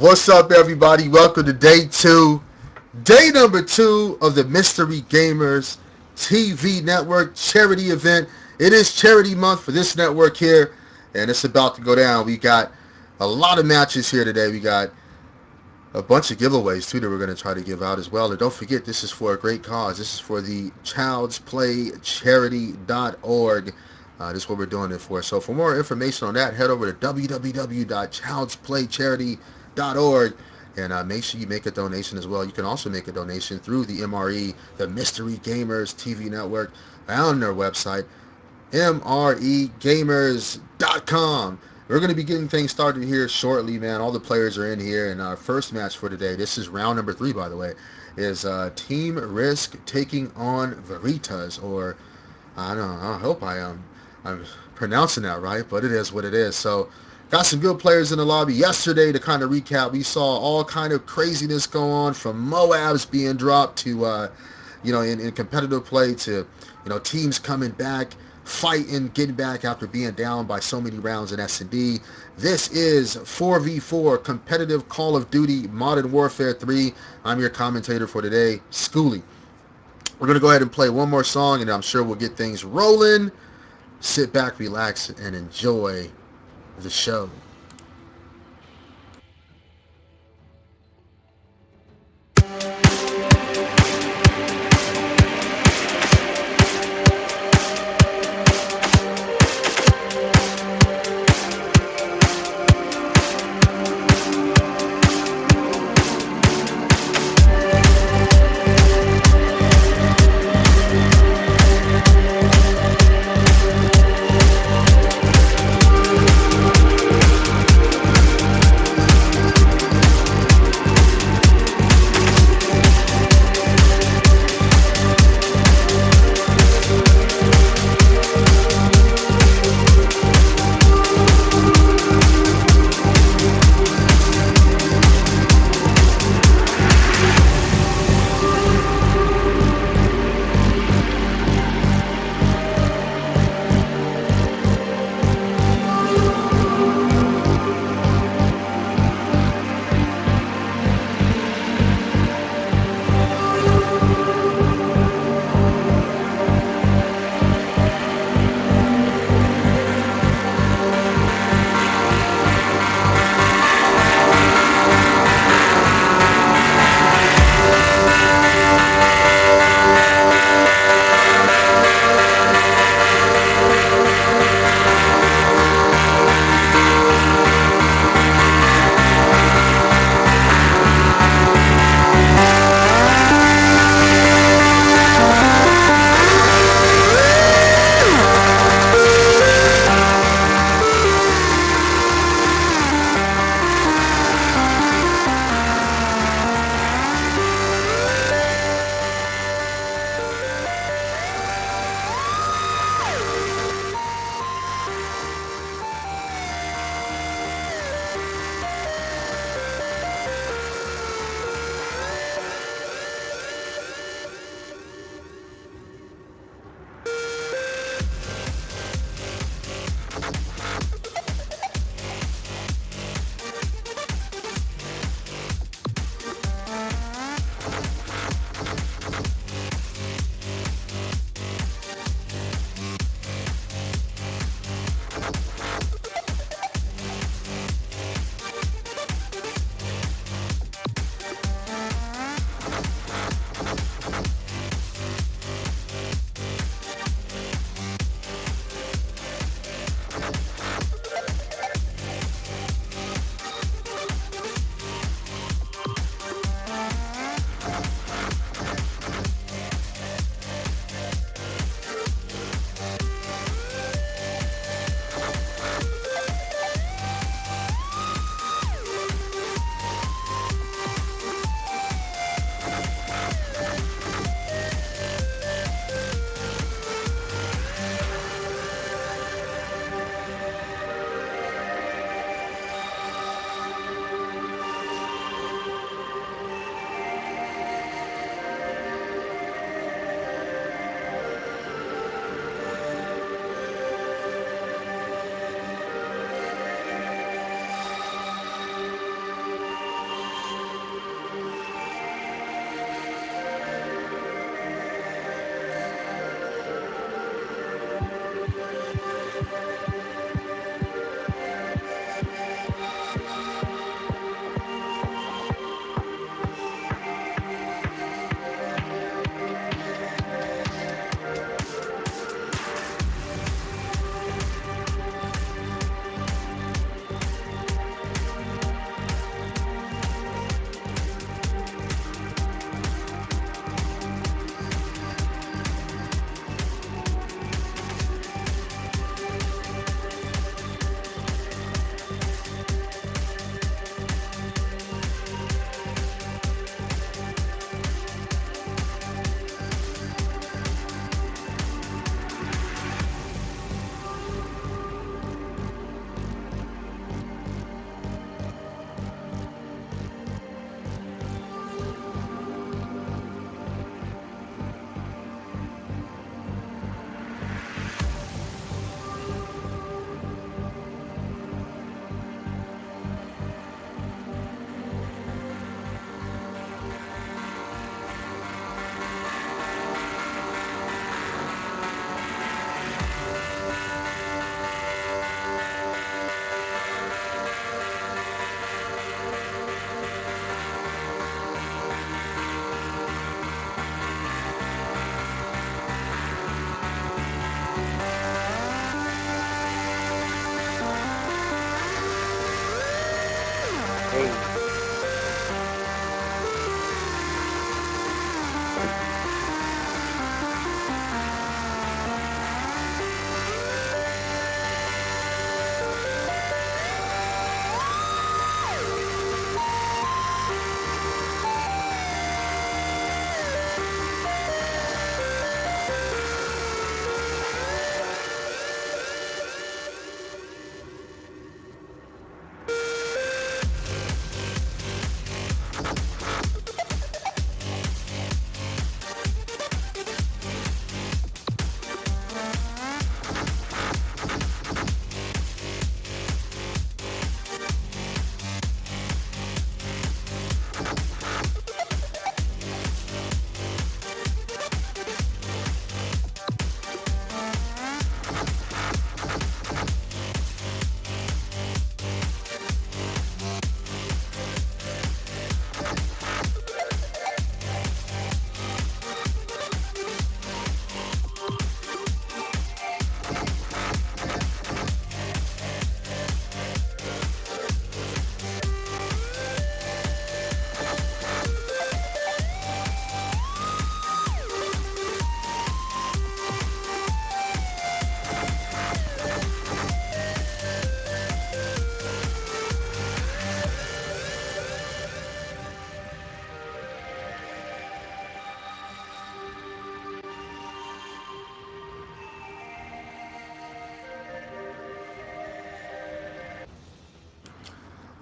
What's up, everybody? Welcome to day number two of the Mystery Gamers TV Network charity event. It is charity month for this network here, and it's about to go down. We got a lot of matches here today. We got a bunch of giveaways too that we're going to try to give out as well. And don't forget, this is for a great cause. This is for the childsplaycharity.org. This is what we're doing it for. So for more information on that, head over to www.childsplaycharity.org and make sure you make a donation as well. You can also make a donation through the MRE, the Mystery Gamers TV Network, on their website, mregamers.com. We're going to be getting things started here shortly, man. All the players are in here, and our first match for today, this is round number 3, by the way, is Team Risk taking on Veritas, or I don't know, I hope I'm pronouncing that right, but it is what it is. So got some good players in the lobby. Yesterday, to kind of recap, we saw all kind of craziness go on, from Moabs being dropped to in competitive play, to teams coming back, fighting, getting back after being down by so many rounds in S&D. This is 4v4 competitive Call of Duty Modern Warfare 3. I'm your commentator for today, Schooly. We're going to go ahead and play one more song, and I'm sure we'll get things rolling. Sit back, relax, and enjoy the show.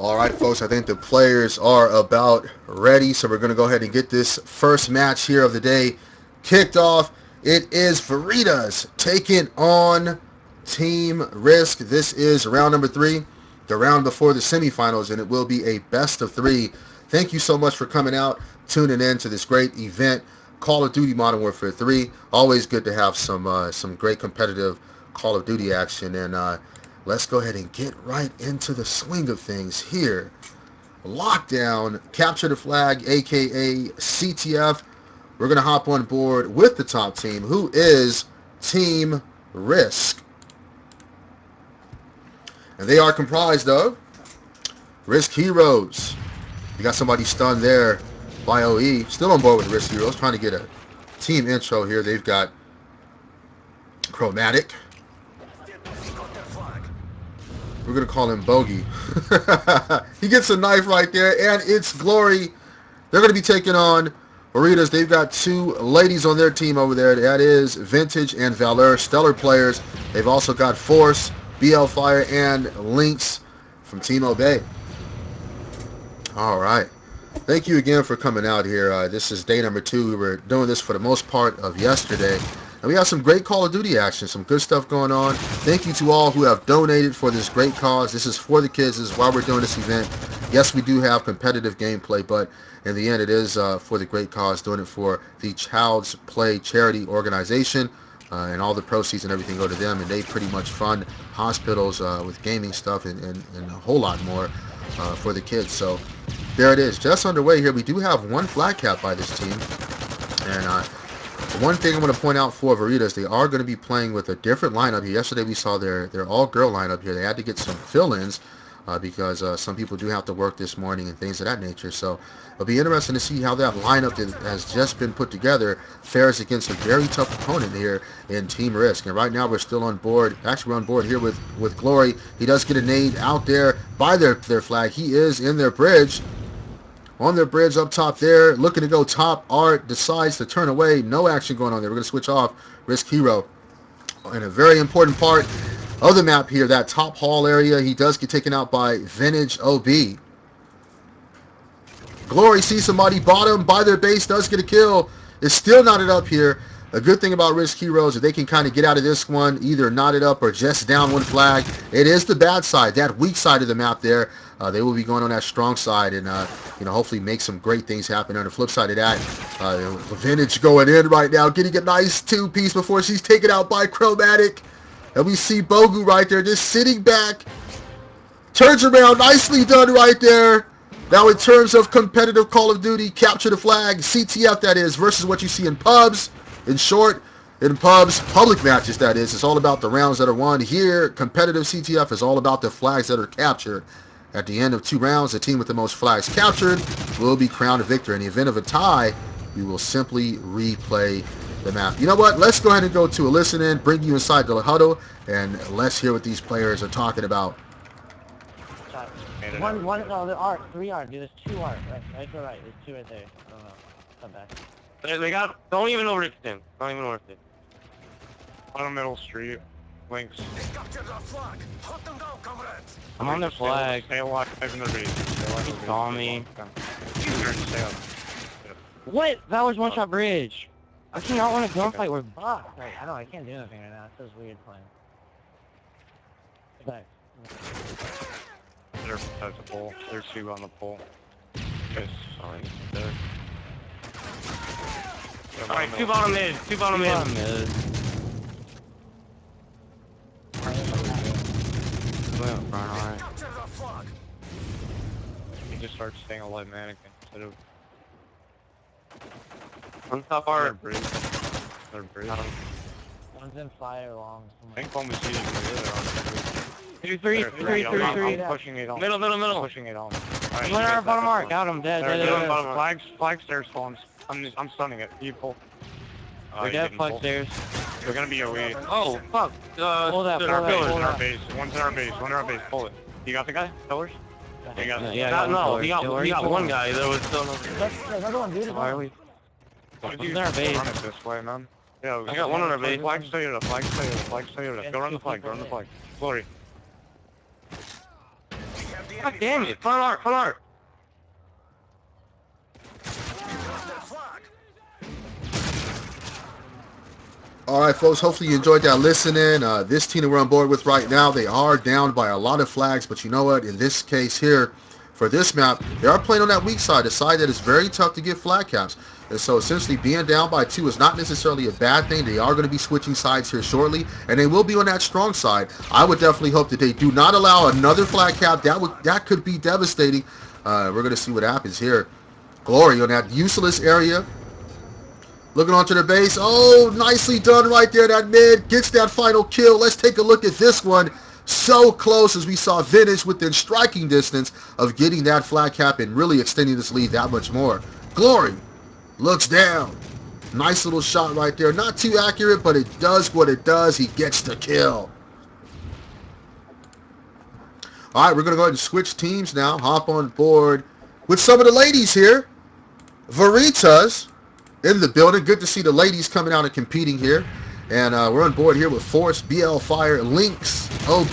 All right, folks, I think the players are about ready, so we're going to go ahead and get this first match here of the day kicked off. It is Veritas taking on Team Risk. This is round number 3, the round before the semifinals, and it will be a best of 3. Thank you so much for coming out, tuning in to this great event, Call of Duty Modern Warfare 3. Always good to have some great competitive Call of Duty action, and let's go ahead and get right into the swing of things here. Lockdown, capture the flag, aka CTF. We're going to hop on board with the top team, who is Team Risk. And they are comprised of Risk Heroes. You got somebody stunned there by OE. Still on board with Risk Heroes, trying to get a team intro here. They've got Chromatic. We're going to call him Bogey. He gets a knife right there, and it's Glory. They're going to be taking on Veritas. They've got 2 ladies on their team over there. That is Vintage and Valor, stellar players. They've also got Force, BL Fire, and Lynx from Team Obey. All right. Thank you again for coming out here. This is day number 2. We were doing this for the most part of yesterday. And we have some great Call of Duty action, some good stuff going on. Thank you to all who have donated for this great cause. This is for the kids. This is why we're doing this event. Yes, we do have competitive gameplay, but in the end, it is for the great cause, doing it for the Child's Play charity organization. And all the proceeds and everything go to them, and they pretty much fund hospitals with gaming stuff and a whole lot more for the kids. So there it is, just underway here. We do have 1 flag cap by this team, and one thing I'm going to point out for Veritas, they are going to be playing with a different lineup here. Yesterday we saw their all-girl lineup here. They had to get some fill-ins because some people do have to work this morning and things of that nature. So it'll be interesting to see how that lineup that has just been put together fares against a very tough opponent here in Team Risk. And right now we're still on board. Actually, we're on board here with Glory. He does get a nade out there by their flag. He is in their bridge. On their bridge up top there, looking to go top. Art decides to turn away. No action going on there. We're going to switch off Risk Hero. And a very important part of the map here, that top hall area, he does get taken out by Vintage OB. Glory sees somebody bottom by their base, does get a kill. It's still knotted up here. A good thing about Risk Heroes is if they can kind of get out of this one, either knot it up or just down 1 flag. It is the bad side, that weak side of the map there. They will be going on that strong side and hopefully make some great things happen. On the flip side of that, Vintage going in right now, getting a nice 2-piece before she's taken out by Chromatic. And we see Bogu right there just sitting back. Turns around, nicely done right there. Now in terms of competitive Call of Duty, capture the flag, CTF that is, versus what you see in pubs. In short, in pubs, public matches that is, it's all about the rounds that are won. Here, competitive CTF is all about the flags that are captured. At the end of 2 rounds, the team with the most flags captured will be crowned a victor. In the event of a tie, we will simply replay the map. You know what? Let's go ahead and go to a listen in, bring you inside the huddle, and let's hear what these players are talking about. No, there are 3 art, dude. There's 2 art. Right to the right. There's 2 right there. I don't know. Come back. They got. Don't even overthink. Don't even overthink. On the middle street. Links. I'm on their flag. Stay alive in the base. He saw me. Stay up. What? That was one-shot bridge. I do not want to gunfight. We're buffed. Like, I know. I can't do anything right now. It's just weird playing. Back. There's a pole. There's 2 on the pole. Yes, sorry. There. Alright, 2 bottom mid. 2 bottom mid. Alright. He just starts staying a light mannequin instead of. On top our bridge. Their bridge. One's in fire long. I think one was using the other. 2, 3. Pushing it on. Middle. Pushing it on. Alright, our bottom arc. Got him. Dead. Flag stairs spawns. I'm stunning it. You pull. We're dead. Flag stairs. They're gonna be away. Oh fuck. Pull that. Our base. One's in our base. Pull it. You got the guy? Pillars? You got He got one guy that was still. There's another one, dude. Why are we? He's in our base. Run it this way, man. Yeah, I got one on our base. Flag stay to the. Go run the flag. Glory. God damn it. Fun art, fun art. All right, folks, hopefully you enjoyed that listening. This team that we're on board with right now, they are down by a lot of flags, but you know what? In this case here, for this map, they are playing on that weak side, a side that is very tough to get flag caps. And so essentially being down by 2 is not necessarily a bad thing. They are going to be switching sides here shortly, and they will be on that strong side. I would definitely hope that they do not allow another flag cap. That could be devastating. We're going to see what happens here. Glory on that useless area. Looking onto the base. Oh, nicely done right there. That mid gets that final kill. Let's take a look at this one. So close as we saw Vintage within striking distance of getting that flag cap and really extending this lead that much more. Glory looks down. Nice little shot right there. Not too accurate, but it does what it does. He gets the kill. All right, we're going to go ahead and switch teams now. Hop on board with some of the ladies here. Veritas in the building. Good to see the ladies coming out and competing here. And we're on board here with Force, BL Fire, Lynx, OB.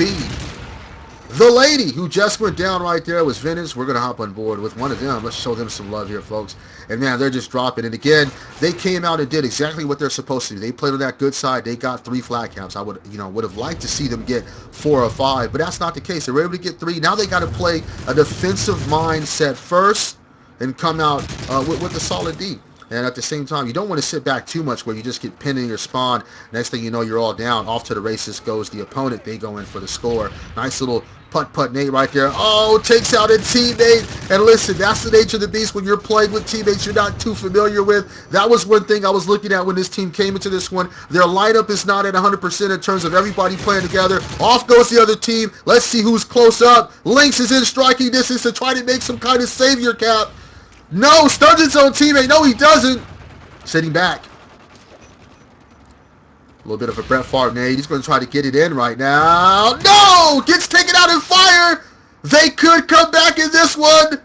The lady who just went down right there was Vintage. We're going to hop on board with one of them. Let's show them some love here, folks. And, man, they're just dropping. And, again, they came out and did exactly what they're supposed to do. They played on that good side. They got 3 flag caps. I would have liked to see them get 4 or 5, but that's not the case. They were able to get 3. Now they got to play a defensive mindset first and come out with a solid D. And at the same time, you don't want to sit back too much where you just get pinned in your spawn. Next thing you know, you're all down. Off to the races goes the opponent. They go in for the score. Nice little putt Nate right there. Oh, takes out a teammate. And listen, that's the nature of the beast when you're playing with teammates you're not too familiar with. That was one thing I was looking at when this team came into this one. Their lineup is not at 100% in terms of everybody playing together. Off goes the other team. Let's see who's close up. Lynx is in striking distance to try to make some kind of savior cap. No, stuns his own teammate. No, he doesn't. Sitting back. A little bit of a Brett Favre nade. He's going to try to get it in right now. No! Gets taken out in fire. They could come back in this one.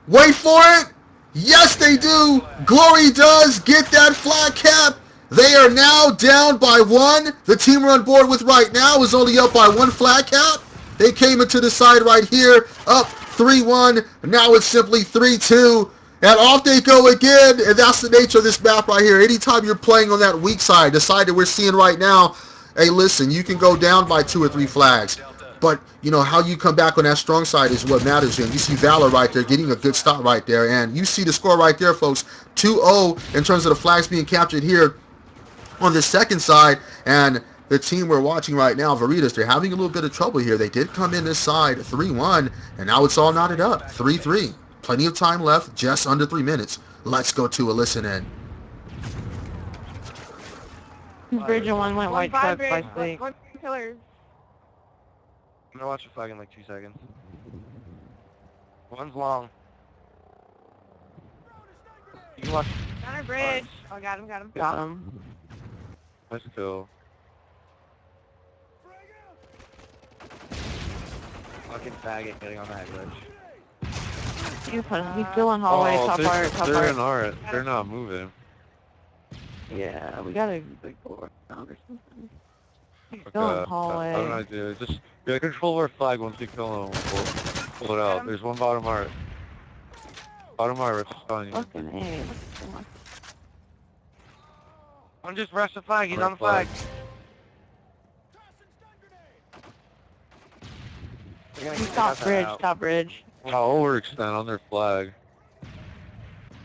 Wait for it. Yes, they do. Glory does get that flag cap. They are now down by 1. The team we're on board with right now is only up by 1 flag cap. They came into the side right here, up 3-1. Now it's simply 3-2. And off they go again. And that's the nature of this map right here. Anytime you're playing on that weak side, the side that we're seeing right now, hey, listen, you can go down by 2 or 3 flags. But, how you come back on that strong side is what matters. And you see Valor right there getting a good stop right there. And you see the score right there, folks. 2-0 in terms of the flags being captured here on the second side. And the team we're watching right now, Veritas, they're having a little bit of trouble here. They did come in this side 3-1, and now it's all knotted up, 3-3. Plenty of time left, just under 3 minutes. Let's go to a listen in. Bridge and one went white truck by sleep. I'm gonna watch the flag in like 2 seconds. One's long. You can watch. Center bridge. Oh, got him. Got him. Let's go. Fucking faggot getting on that glitch. He's still in hallway, top part. They're in art. They're not moving. Yeah, we gotta go around or something. He's Okay, still in hallway. I don't know what to do. Just control our flag once you kill him. We'll pull it out. There's one bottom art. Bottom art, it's on you. Fucking A. I'm just rush the flag. He's on the flag. He's top bridge. I'll overextend on their flag.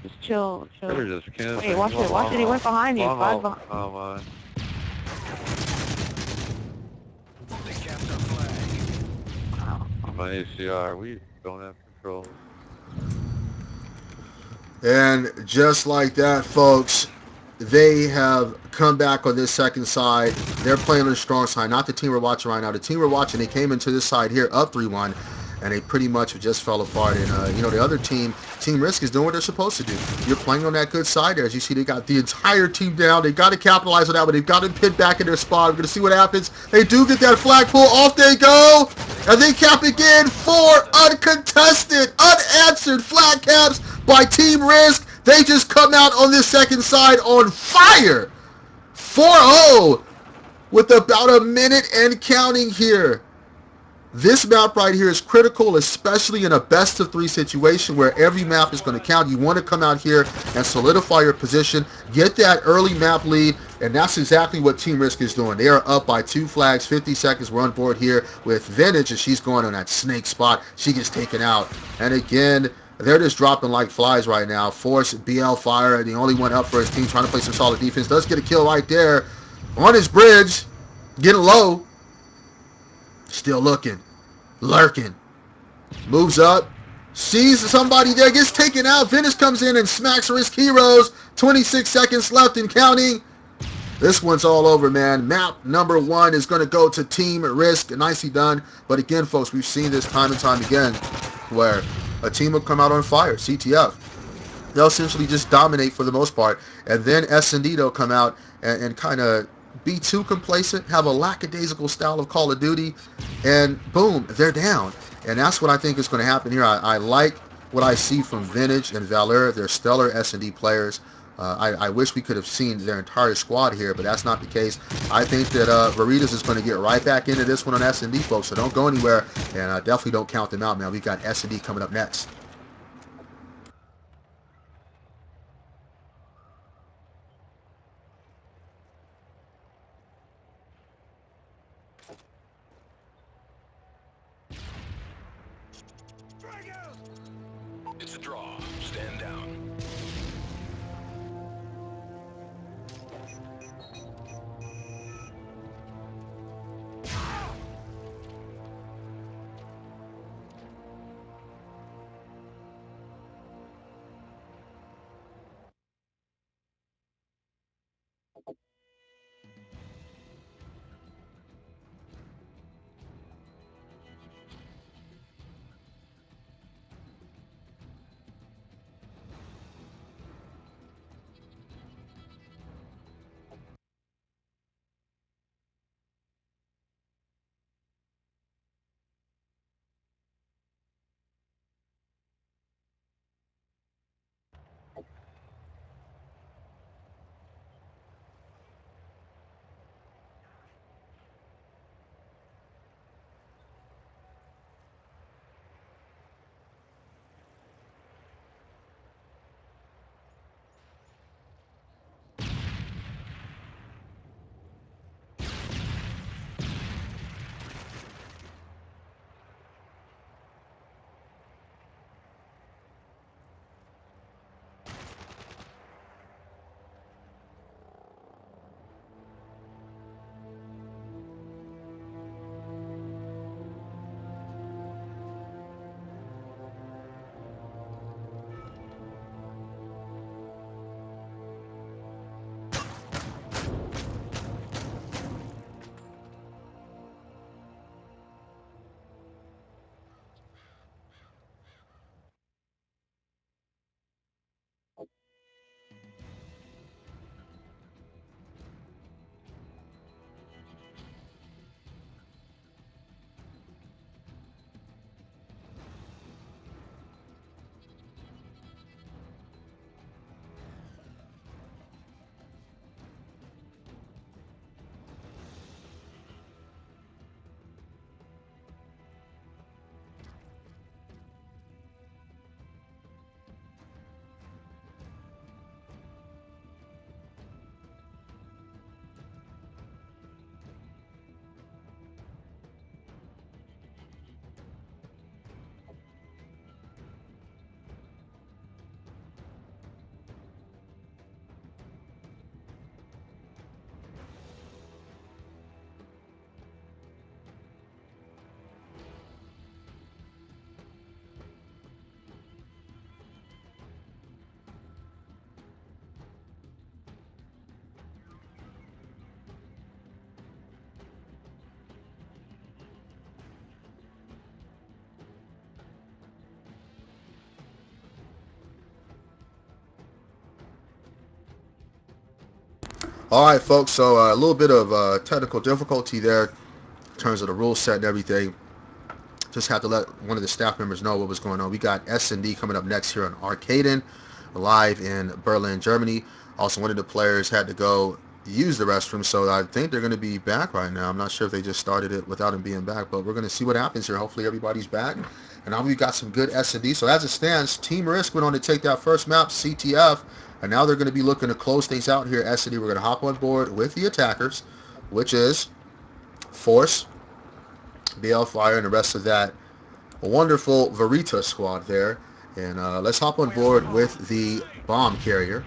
Just chill. They're just can't. Wait, watch it. He went behind you. Flag behind. Oh, man. Wow. My ACR, we don't have control. And just like that, folks, they have come back on this second side. They're playing on the strong side, not the team we're watching right now. The team we're watching, they came into this side here up 3-1, and they pretty much just fell apart. And, the other team, Team Risk, is doing what they're supposed to do. You're playing on that good side there. As you see, they got the entire team down. They got to capitalize on that, but they've got to pin back in their spot. We're going to see what happens. They do get that flag pull. Off they go. And they cap again. 4 uncontested, unanswered flag caps by Team Risk. They just come out on this second side on fire. 4-0 with about a minute and counting here. This map right here is critical, especially in a best of 3 situation where every map is going to count. You want to come out here and solidify your position, get that early map lead, and that's exactly what Team Risk is doing. They are up by 2 flags, 50 seconds. We're on board here with Vintage, and she's going on that snake spot. She gets taken out. And again, they're just dropping like flies right now. Force, BL Fire, the only one up for his team, trying to play some solid defense. Does get a kill right there on his bridge, getting low. Still looking. Lurking. Moves up. Sees somebody there. Gets taken out. Venice comes in and smacks Risk Heroes. 26 seconds left and counting. This one's all over, man. Map number 1 is going to go to Team Risk. Nicely done. But again, folks, we've seen this time and time again where a team will come out on fire. CTF. They'll essentially just dominate for the most part. And then S&D, they'll come out and kind of be too complacent, have a lackadaisical style of Call of Duty, and boom, they're down. And that's what I think is going to happen here. I like what I see from Vintage and Valor. They're stellar S&D players. I wish we could have seen their entire squad here, but that's not the case. I think that Veritas is going to get right back into this one on S&D, folks, so don't go anywhere, and definitely don't count them out, man. We got S&D coming up next. It's a draw. Stand down. All right, folks, so a little bit of technical difficulty there in terms of the rule set and everything. Just have to let one of the staff members know what was going on. We got S&D coming up next here on Arcaden, live in Berlin, Germany. Also, one of the players had to go use the restroom, so I think they're going to be back right now. I'm not sure if they just started it without him being back, but we're going to see what happens here. Hopefully everybody's back. And now we've got some good S&D. So as it stands, Team Risk went on to take that first map, CTF, and now they're going to be looking to close things out here. S&D, we're going to hop on board with the attackers, which is Force, BL Fire, and the rest of that wonderful Veritas squad there. And let's hop on board with the bomb carrier,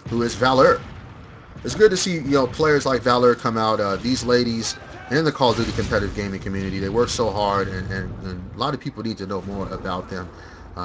who is Valor. It's good to see, players like Valor come out. These ladies in the Call of Duty competitive gaming community, they work so hard, and a lot of people need to know more about them.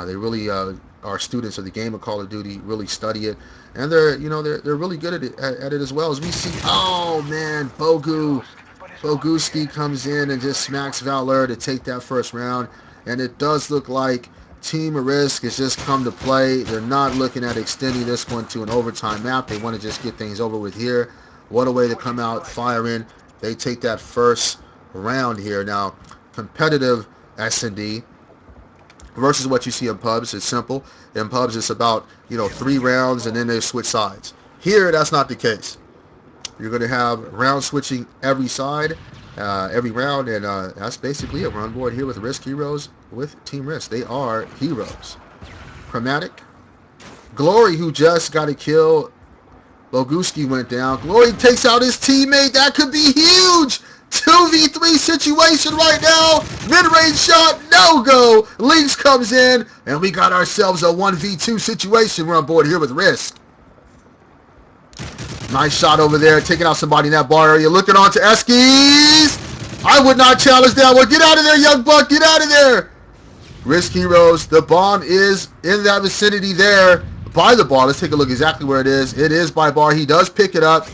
They really are students of the game of Call of Duty, really study it, and they're really good at it as well. As we see, oh man, Boguski comes in and just smacks Valor to take that first round, and it does look like Team Risk has just come to play. They're not looking at extending this one to an overtime map. They want to just get things over with here. What a way to come out firing. They take that first round here. Now, competitive S&D versus what you see in pubs, it's simple. In pubs, it's about 3 rounds and then they switch sides. Here, that's not the case. You're going to have round switching every side, every round, and that's basically it. We're on board here with Risk Heroes, with Team Risk. They are heroes. Chromatic. Glory, who just got a kill. Boguski went down. Glory takes out his teammate. That could be huge. 2v3 situation right now. Mid-range shot, no go. Lynx comes in, and we got ourselves a 1v2 situation. We're on board here with Risk. Nice shot over there, taking out somebody in that bar area. Looking on to Eskies. I would not challenge that one. Get out of there, young buck. Get out of there. Risk Heroes. The bomb is in that vicinity there by the bar. Let's take a look exactly where it is. It is by bar. He does pick it up.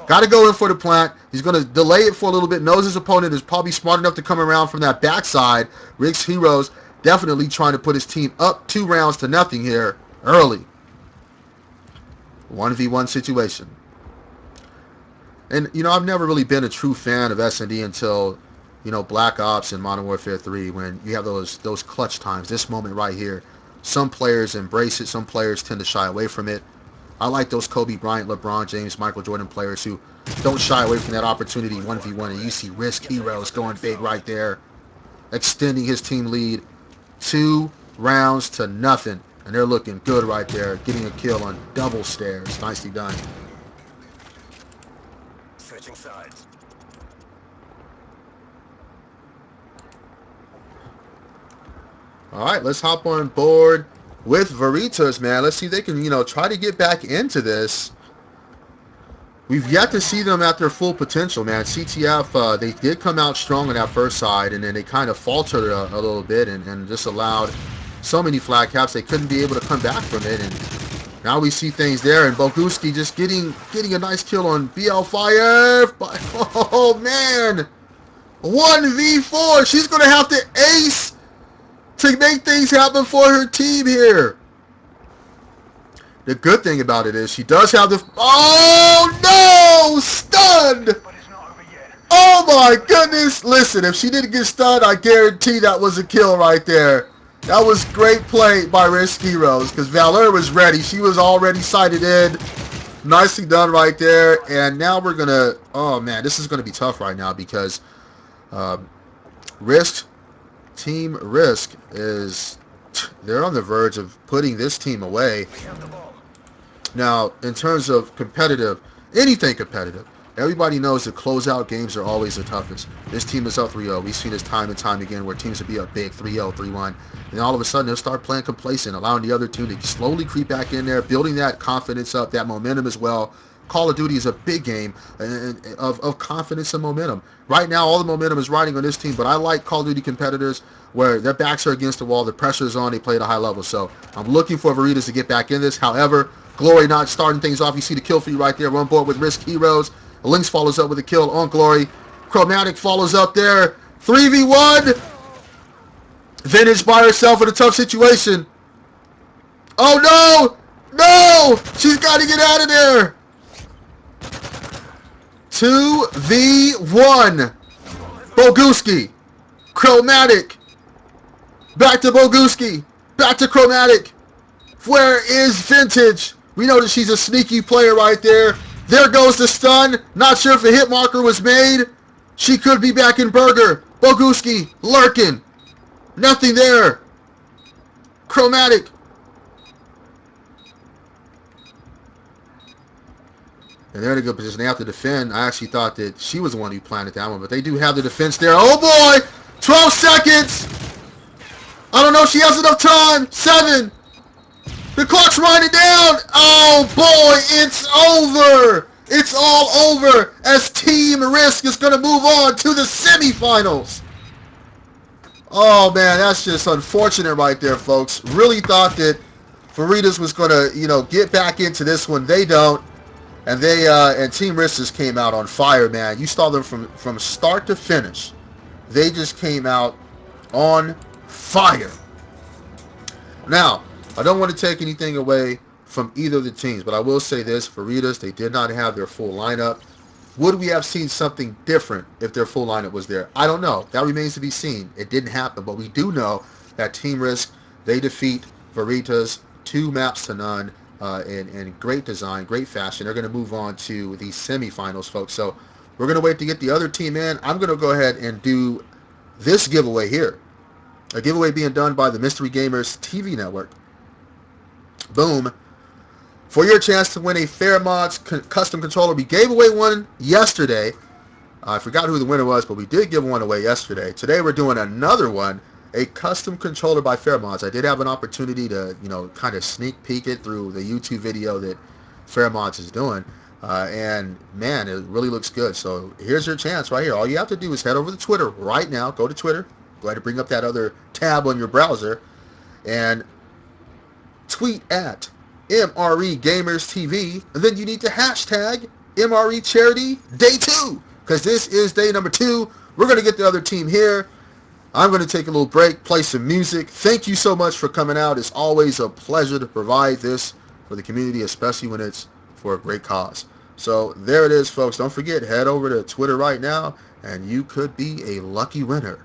Got to go in for the plant. He's going to delay it for a little bit. Knows his opponent is probably smart enough to come around from that backside. Risk Heroes definitely trying to put his team up 2 rounds to nothing here early. 1v1 situation. And, I've never really been a true fan of S&D until, Black Ops and Modern Warfare 3, when you have those clutch times, this moment right here. Some players embrace it. Some players tend to shy away from it. I like those Kobe Bryant, LeBron James, Michael Jordan players who don't shy away from that opportunity 1v1. And you see Risk Heroes going big right there, extending his team lead 2 rounds to nothing. And they're looking good right there, getting a kill on double stairs. Nicely done. Switching sides. All right, let's hop on board with Veritas, man. Let's see if they can, try to get back into this. We've yet to see them at their full potential, man. CTF, they did come out strong on that first side, and then they kind of faltered a little bit and just allowed so many flag caps they couldn't be able to come back from it. And now we see things there, and Boguski just getting a nice kill on BL Fire. Oh, man. 1v4. She's going to have to ace to make things happen for her team here. The good thing about it is she does have the... Oh, no! Stunned! Oh, my goodness. Listen, if she didn't get stunned, I guarantee that was a kill right there. That was great play by Risk Heroes, because Valor was ready. She was already sighted in. Nicely done right there. And now we're going to... Oh, man, this is going to be tough right now, because Team Risk they're on the verge of putting this team away. Now, in terms of competitive, anything competitive, everybody knows that closeout games are always the toughest. This team is up 3-0. We've seen this time and time again where teams will be up big, 3-0, 3-1, and all of a sudden they'll start playing complacent, allowing the other team to slowly creep back in there, building that confidence up, that momentum as well. Call of Duty is a big game of confidence and momentum. Right now, all the momentum is riding on this team, but I like Call of Duty competitors where their backs are against the wall, the pressure is on, they play at a high level. So I'm looking for Veritas to get back in this. However, Glory not starting things off. You see the kill feed right there. We're on board with Risk Heroes. Lynx follows up with a kill on Glory. Chromatic follows up there. 3v1. Vintage by herself in a tough situation. Oh, no! No! She's got to get out of there. 2v1. Boguski. Chromatic. Back to Boguski. Back to Chromatic. Where is Vintage? We know that she's a sneaky player right there. There goes the stun. Not sure if a hit marker was made. She could be back in Burger. Boguski lurking. Nothing there. Chromatic. And they're in a good position. They have to defend. I actually thought that she was the one who planted that one, but they do have the defense there. Oh boy! 12 seconds! I don't know if she has enough time. 7. The clock's winding down. Oh boy, it's over. It's all over as Team Risk is going to move on to the semifinals. Oh man, that's just unfortunate right there, folks. Really thought that Veritas was going to, get back into this one. They don't. And and Team Risk just came out on fire, man. You saw them from start to finish. They just came out on fire. Now, I don't want to take anything away from either of the teams, but I will say this. Veritas, they did not have their full lineup. Would we have seen something different if their full lineup was there? I don't know. That remains to be seen. It didn't happen, but we do know that Team Risk, they defeat Veritas 2 maps to none in great design, great fashion. They're going to move on to the semifinals, folks. So we're going to wait to get the other team in. I'm going to go ahead and do this giveaway here. A giveaway being done by the Mystery Gamers TV network. Boom. For your chance to win a Fairmods custom controller. We gave away one yesterday. I forgot who the winner was, but we did give one away yesterday. Today we're doing another one, a custom controller by Fairmods. I did have an opportunity to, kind of sneak peek it through the YouTube video that Fairmods is doing. And man, it really looks good. So here's your chance right here. All you have to do is head over to Twitter right now. Go to Twitter. Go ahead and bring up that other tab on your browser and tweet at MRE Gamers TV. And then you need to hashtag MRE Charity Day 2, because this is day number 2. We're going to get the other team here. I'm going to take a little break, play some music. Thank you so much for coming out. It's always a pleasure to provide this for the community, especially when it's for a great cause. So there it is, folks. Don't forget, head over to Twitter right now, and you could be a lucky winner.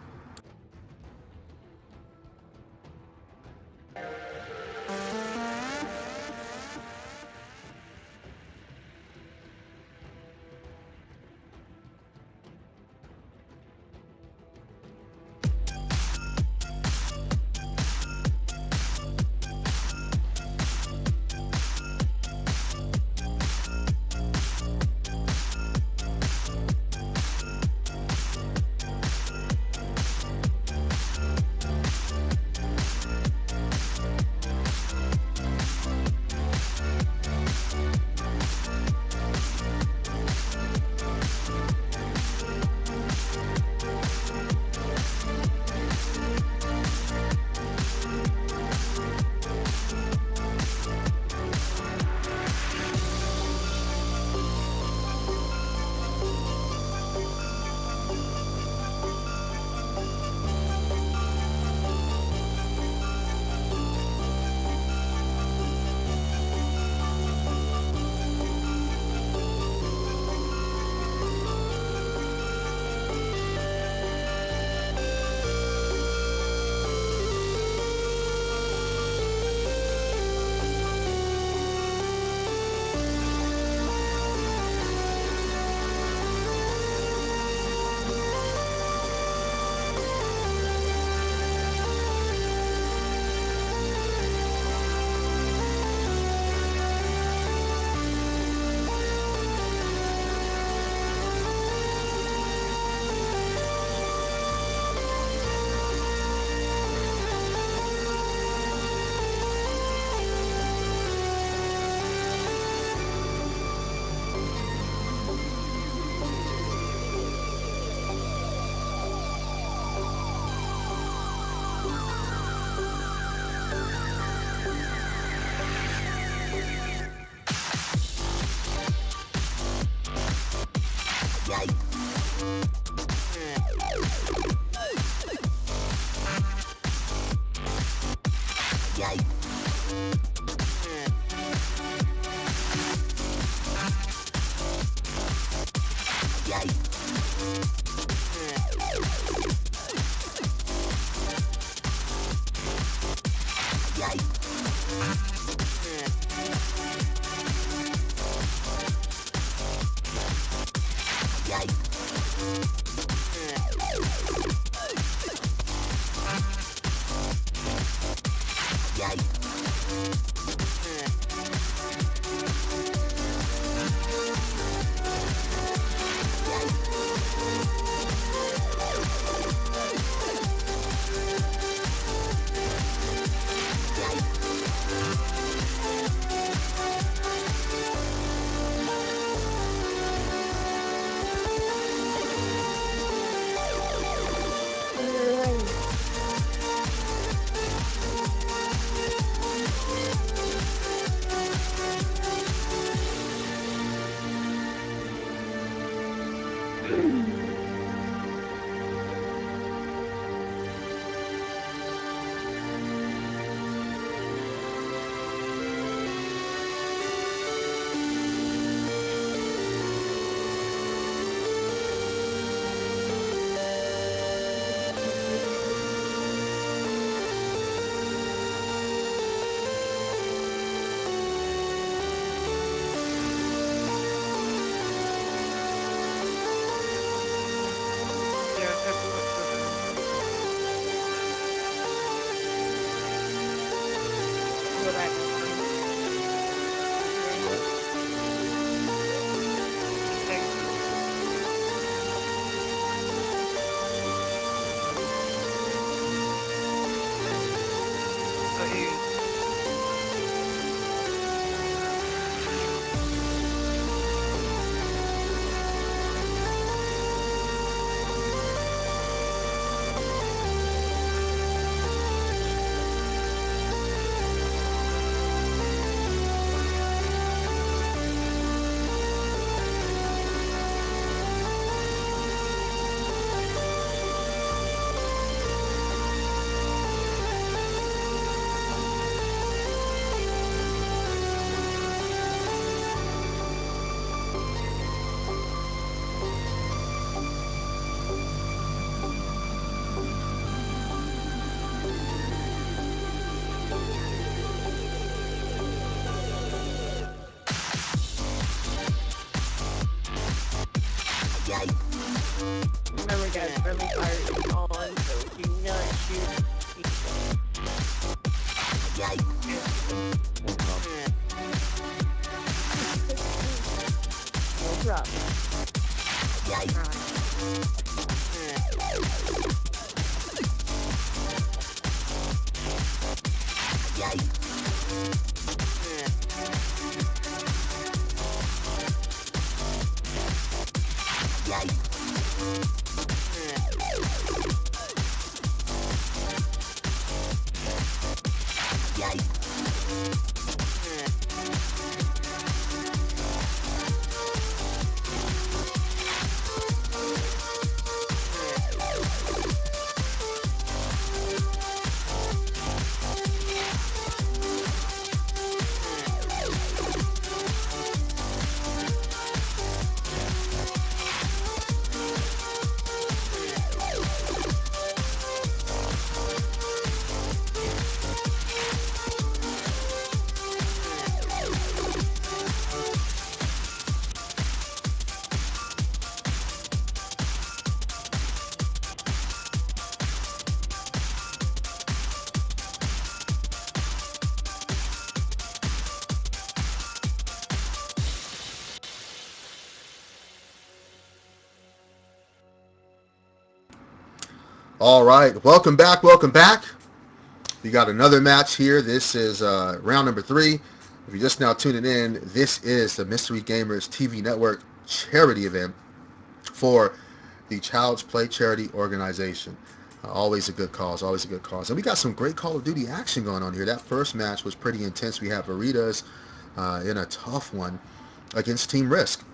Remember guys, friendly fire is on, so do not shoot. No All right, welcome back, welcome back. We got another match here. This is round number 3. If you're just now tuning in, this is the Mystery Gamers TV Network charity event for the Child's Play Charity Organization. Always a good cause, always a good cause. And we got some great Call of Duty action going on here. That first match was pretty intense. We have Veritas in a tough one against Team Risk.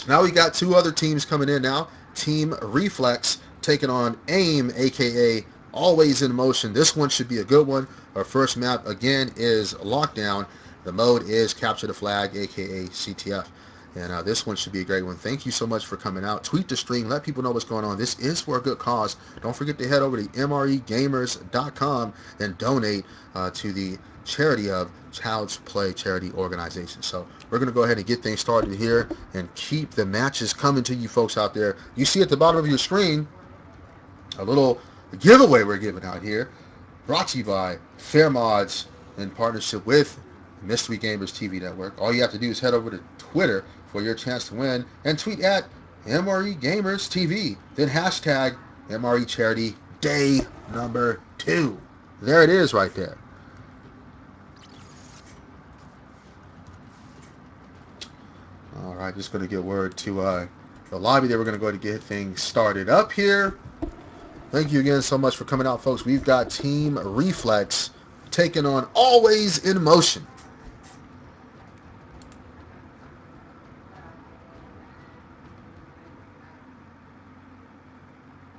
Now we got 2 other teams coming in now. Team Reflex taking on AIM, aka Always in Motion. This one should be a good one. Our first map again is Lockdown. The mode is Capture the Flag, aka CTF. And this one should be a great one. Thank you so much for coming out. Tweet the stream. Let people know what's going on. This is for a good cause. Don't forget to head over to mregamers.com and donate to the charity of Child's Play Charity Organization. So we're going to go ahead and get things started here and keep the matches coming to you folks out there. You see at the bottom of your screen a little giveaway we're giving out here, brought to you by Fair Mods in partnership with Mystery Gamers TV Network. All you have to do is head over to Twitter for your chance to win and tweet at MRE Gamers TV. Then hashtag MRE Charity Day number 2. There it is right there. All right, just going to get word to the lobby that we're going to go ahead and get things started up here. Thank you again so much for coming out, folks. We've got Team Reflex taking on Always in Motion.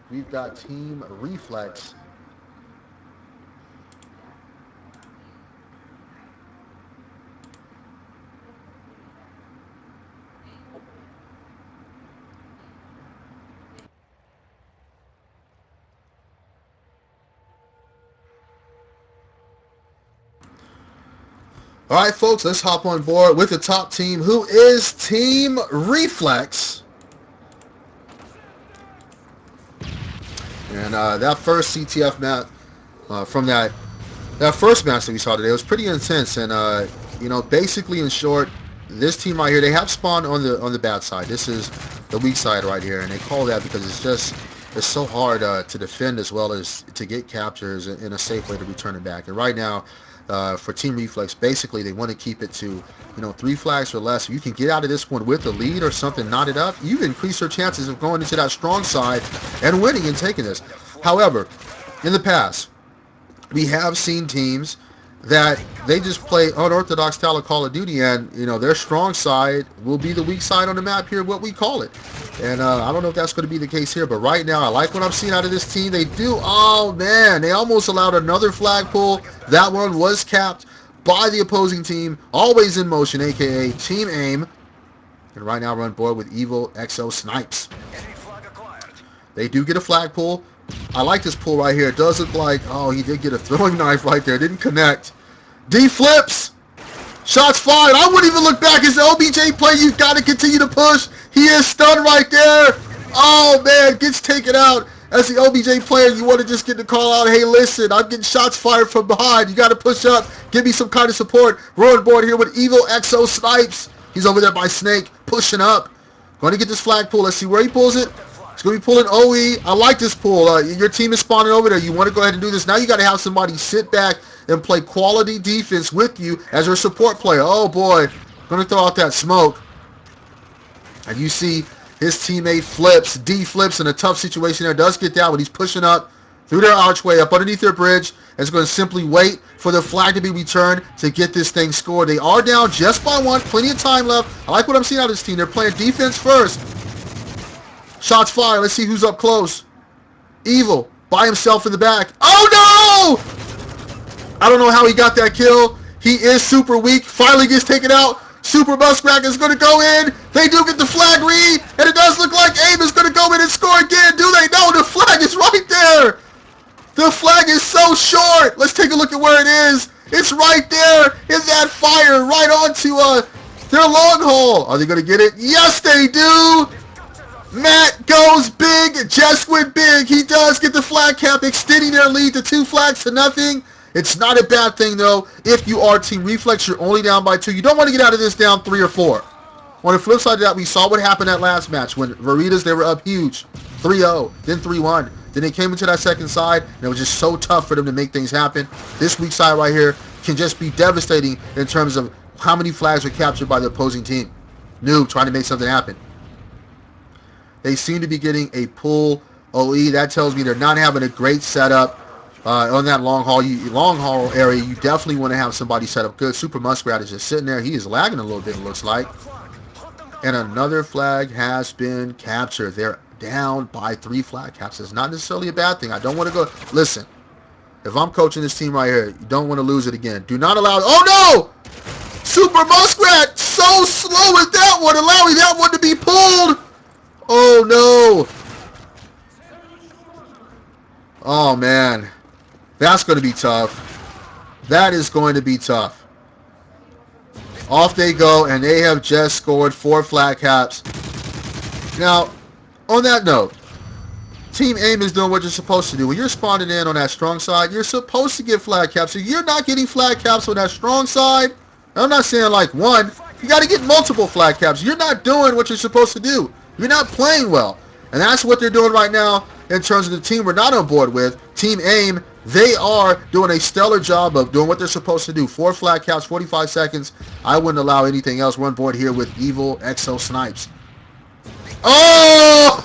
We've got Team Reflex. All right, folks, let's hop on board with the top team, who is Team Reflex. And that first CTF map from that first match that we saw today was pretty intense. And basically, in short, this team right here, they have spawned on the bad side. This is the weak side right here, and they call that because it's so hard to defend as well as to get captures in a safe way to return it back. And right now, for Team Reflex, basically they want to keep it to 3 flags or less. If you can get out of this one with a lead or something knotted up, you increase your chances of going into that strong side and winning and taking this. However, in the past, we have seen teams that they just play unorthodox style of Call of Duty, and their strong side will be the weak side on the map here, what we call it. And I don't know if that's going to be the case here, but right now I like what I'm seeing out of this team. They do, oh man, they almost allowed another flag pull. That one was capped by the opposing team. Always in Motion, aka Team AIM. And right now we're on board with Evil XO Snipes. They do get a flag pull. I like this pull right here. It does look like, oh, he did get a throwing knife right there. Didn't connect. D flips. Shots fired. I wouldn't even look back. It's the OBJ play. You've got to continue to push. He is stunned right there. Oh, man, gets taken out. As the OBJ player, you want to just get the call out, hey, listen, I'm getting shots fired from behind. You got to push up. Give me some kind of support. We're on board here with Evil Exo Snipes. He's over there by Snake, pushing up. Going to get this flag pull. Let's see where he pulls it. He's going to be pulling OE. I like this pull. Your team is spawning over there. You want to go ahead and do this. Now you got to have somebody sit back and play quality defense with you as your support player. Oh, boy. Going to throw out that smoke. And you see his teammate flips, D flips in a tough situation there. Does get down when he's pushing up through their archway, up underneath their bridge. And is going to simply wait for the flag to be returned to get this thing scored. They are down just by one. Plenty of time left. I like what I'm seeing out of this team. They're playing defense first. Shots fired. Let's see who's up close. Evil by himself in the back. Oh, no! I don't know how he got that kill. He is super weak. Finally gets taken out. Super Muskrat is going to go in. They do get the flag read, and it does look like Aim is going to go in and score again. Do they? No, the flag is right there. The flag is so short. Let's take a look at where it is. It's right there in that fire, right onto their long haul. Are they going to get it? Yes, they do. Matt goes big. Jess went big. He does get the flag cap, extending their lead to 2 flags to nothing. It's not a bad thing, though. If you are Team Reflex, you're only down by 2. You don't want to get out of this down 3 or 4. On the flip side of that, we saw what happened that last match. When Veritas, they were up huge. 3-0, then 3-1. Then they came into that second side, and it was just so tough for them to make things happen. This weak side right here can just be devastating in terms of how many flags are captured by the opposing team. Noob trying to make something happen. They seem to be getting a pull OE. That tells me they're not having a great setup. On that long haul area, you definitely want to have somebody set up good. Super Muskrat is just sitting there. He is lagging a little bit, it looks like. And another flag has been captured. They're down by 3 flag caps. It's not necessarily a bad thing. I don't want to go. Listen, if I'm coaching this team right here, you don't want to lose it again. Do not allow. Oh, no! Super Muskrat, so slow with that one, allowing that one to be pulled. Oh, no. Oh, man. That's going to be tough. That is going to be tough. Off they go, and they have just scored 4 flag caps. Now, on that note, Team Aim is doing what you're supposed to do. When you're spawning in on that strong side, you're supposed to get flag caps. If you're not getting flag caps on that strong side, I'm not saying like one, you got to get multiple flag caps. You're not doing what you're supposed to do. You're not playing well. And that's what they're doing right now in terms of the team we're not on board with. Team Aim, they are doing a stellar job of doing what they're supposed to do. 4 flag caps, 45 seconds. I wouldn't allow anything else. We're on board here with Evil Exo Snipes. Oh!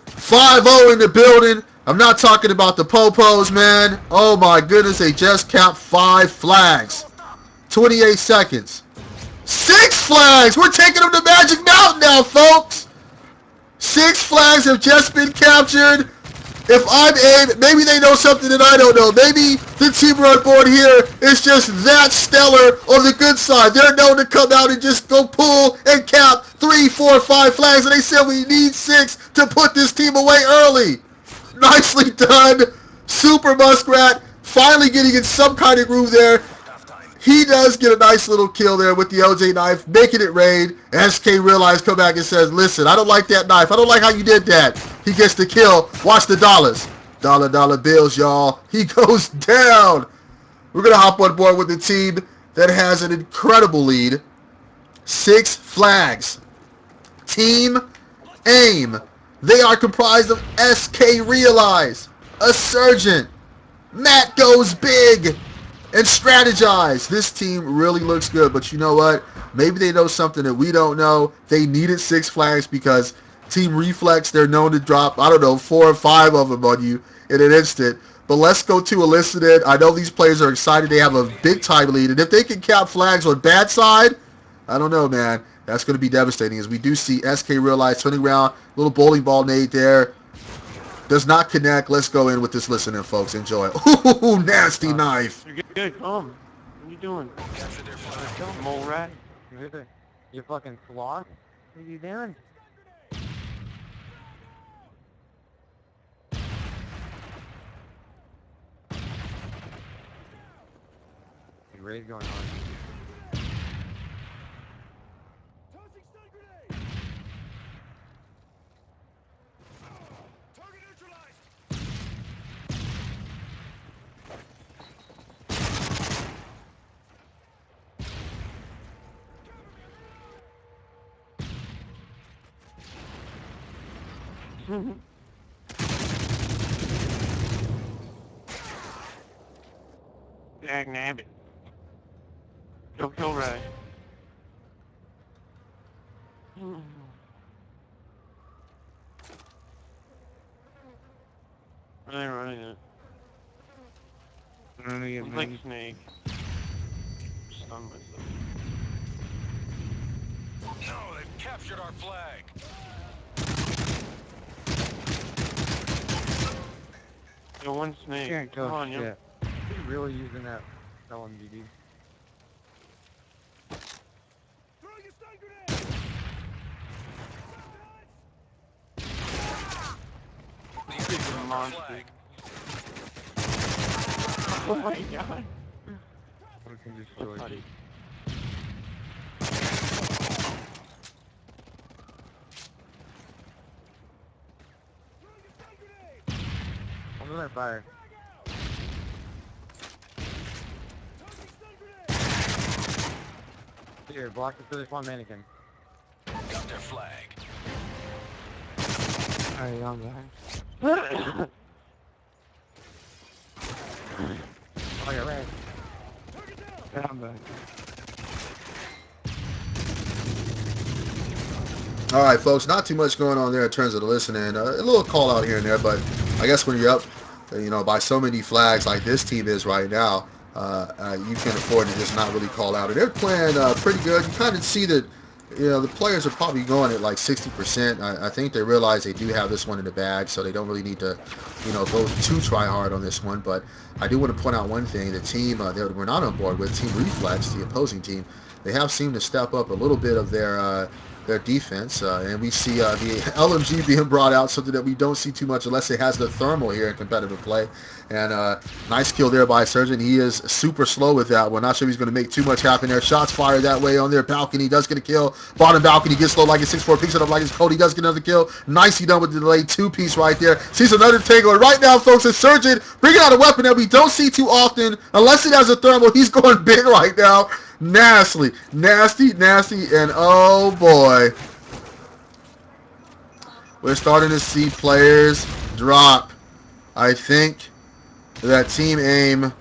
5-0 in the building. I'm not talking about the popos, man. Oh my goodness, they just capped 5 flags. 28 seconds. 6 flags! We're taking them to Magic Mountain now, folks! 6 flags have just been captured. If I'm Aim, maybe they know something that I don't know. Maybe the team on board here is just that stellar on the good side. They're known to come out and just go pull and cap 3, 4, 5 flags, and they said we need 6 to put this team away early. Nicely done. Super Muskrat finally getting in some kind of groove there. He does get a nice little kill there with the LJ knife, making it rain. SK Realize come back and says, listen, I don't like that knife. I don't like how you did that. He gets the kill. Watch the dollars. Dollar bills, y'all. He goes down. We're going to hop on board with the team that has an incredible lead. 6 flags. Team Aim. They are comprised of SK Realize, a Surgeon, Matt Goes Big, and Strategize. This team really looks good, but you know what? Maybe they know something that we don't know. They needed 6 flags because Team Reflex, they're known to drop, I don't know, 4 or 5 of them on you in an instant. But let's go to Elicited. I know these players are excited. They have a big-time lead, and if they can cap flags on bad side, I don't know, man. That's going to be devastating as we do see SK Realize turning around. Little bowling ball nade there. Does not connect. Let's go in with this listening, folks. Enjoy. Ooh, nasty knife. You're good. Come. What are you doing? Mole rat. You're fucking sloth. What are you doing? Your raid going on. Dang nabbit. Don't kill Ray. I ain't running it. I'm gonna get I'm like me. Snake. Stun myself. No, they've captured our flag. Yo, one Snake. Can't Come go on, yo. shit. He's really using that LMGD. These He's are a our monster. flag. Oh my god. We can destroy Funny. it. I'm gonna fire. Here, block it for this one mannequin. Got their flag. Alright, I'm back. Oh, you're right. Yeah, I'm back. All right, folks, not too much going on there in terms of the listening. A little call out here and there, but I guess when you're up, by so many flags like this team is right now, you can afford to just not really call out. And they're playing pretty good. You kind of see that, the players are probably going at like 60%. I think they realize they do have this one in the bag, so they don't really need to, go too try hard on this one. But I do want to point out one thing. The team that we're not on board with, Team Reflex, the opposing team, they have seemed to step up a little bit of their defense, and we see the LMG being brought out, something that we don't see too much unless it has the thermal here in competitive play. And nice kill there by Surgeon. He is super slow with that one. Not sure he's going to make too much happen there. Shots fired that way on their balcony. Does get a kill. Bottom balcony gets slow like a 6-4. Picks it up like it's Cody. Does get another kill. Nicely done with the delayed two-piece right there. Sees another tangle. And right now, folks, it's Surgeon bringing out a weapon that we don't see too often. Unless it has a thermal, he's going big right now. Nasty, and oh boy, we're starting to see players drop. I think that Team AIM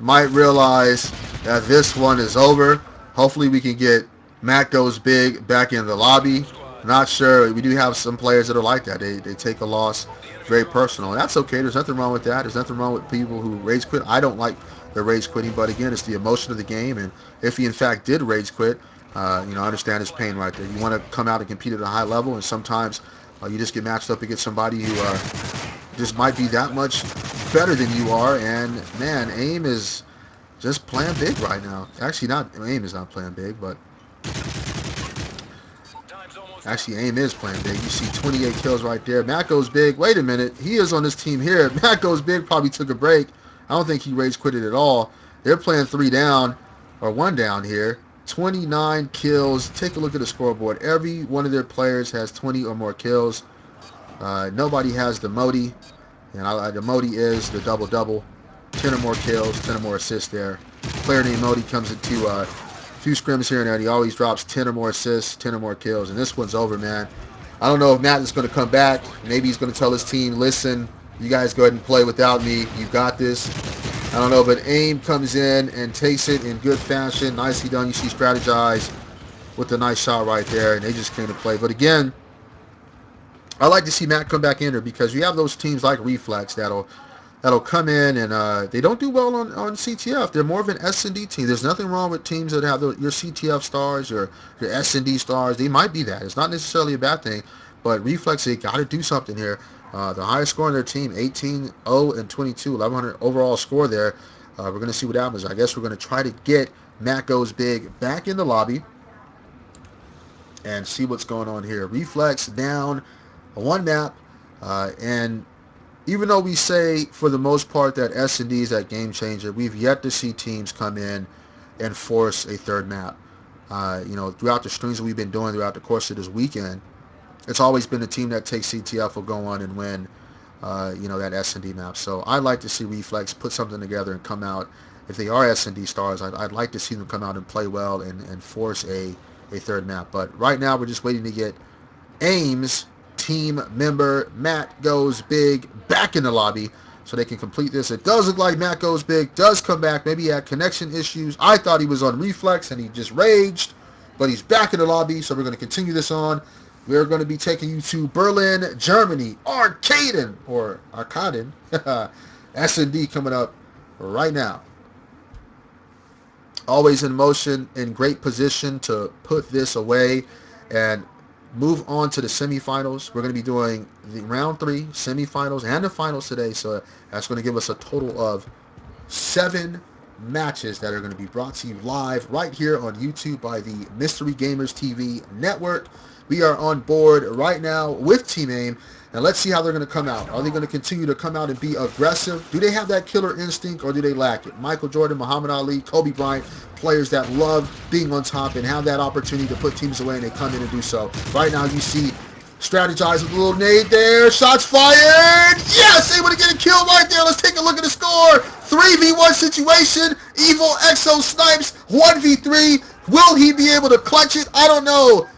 might realize that this one is over. Hopefully we can get Matt Goes Big back in the lobby. Not sure. We do have some players that are like that. They take a loss very personal. And that's okay. There's nothing wrong with that. There's nothing wrong with people who rage quit. I don't like the rage quitting, but again, it's the emotion of the game. And if he in fact did rage quit, I understand his pain right there. You want to come out and compete at a high level, and sometimes you just get matched up against somebody who just might be that much better than you are. And man, AIM is just playing big right now. Actually, AIM is not playing big, but actually AIM is playing big. You see 28 kills right there. Matt Goes Big. Wait a minute, he is on this team here. Matt Goes Big probably took a break. I don't think he rage quitted at all. They're playing 3 down or 1 down here. 29 kills. Take a look at the scoreboard. Every one of their players has 20 or more kills. Nobody has the Modi, and the Modi is the double-double. 10 or more kills, 10 or more assists there. Player named Modi comes into a few scrims here and there, and he always drops 10 or more assists, 10 or more kills, and this one's over, man. I don't know if Matt is going to come back. Maybe he's going to tell his team, listen, you guys go ahead and play without me. You got this. I don't know, but AIM comes in and takes it in good fashion. Nicely done. You see Strategize with a nice shot right there, and they just came to play. But again, I like to see Matt come back in there because you have those teams like Reflex that'll come in and they don't do well on CTF. They're more of an S&D team. There's nothing wrong with teams that have your CTF stars, your S&D stars. They might be that. It's not necessarily a bad thing, but Reflex, they got to do something here. The highest score on their team, 18-0 and 22, 1,100 overall score there. We're going to see what happens. I guess we're going to try to get Matt Goes Big back in the lobby and see what's going on here. Reflex down one map, and even though we say for the most part that S&D is that game changer, we've yet to see teams come in and force a third map. Throughout the streams that we've been doing throughout the course of this weekend, it's always been the team that takes CTF will go on and win, that S&D map. So I'd like to see Reflex put something together and come out. If they are S&D stars, I'd like to see them come out and play well and force a third map. But right now we're just waiting to get AIM's team member Matt Goes Big back in the lobby so they can complete this. It does look like Matt Goes Big does come back. Maybe he had connection issues. I thought he was on Reflex and he just raged, but he's back in the lobby, so we're going to continue this on. We're going to be taking you to Berlin, Germany, Arcaden, S&D coming up right now. Always in motion, in great position to put this away and move on to the semifinals. We're going to be doing the round 3 semifinals and the finals today, so that's going to give us a total of 7 matches that are going to be brought to you live right here on YouTube by the Mystery Gamers TV network. We are on board right now with Team AIM, and let's see how they're going to come out. Are they going to continue to come out and be aggressive? Do they have that killer instinct, or do they lack it? Michael Jordan, Muhammad Ali, Kobe Bryant, players that love being on top and have that opportunity to put teams away, and they come in and do so. Right now you see strategize with a little nade there. Shots fired. Yes, able to get a kill right there. Let's take a look at the score. 3v1 situation. Evil Exo snipes 1v3. Will he be able to clutch it? I don't know.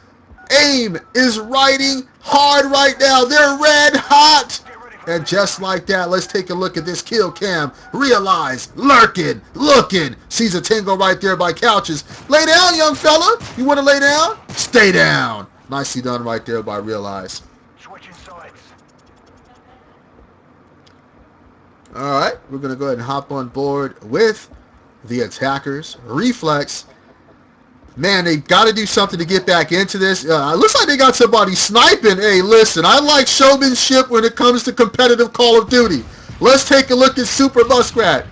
AIM is riding hard right now. They're red hot. And just like that, let's take a look at this kill cam. Realize, lurking, looking. Sees a tango right there by couches. Lay down, young fella. You want to lay down? Stay down. Nicely done right there by Realize. Switching sides. All right, we're going to go ahead and hop on board with the attackers. Reflex. Man, they got to do something to get back into this. It looks like they got somebody sniping. Hey, listen, I like showmanship when it comes to competitive Call of Duty. Let's take a look at Super Muskrat.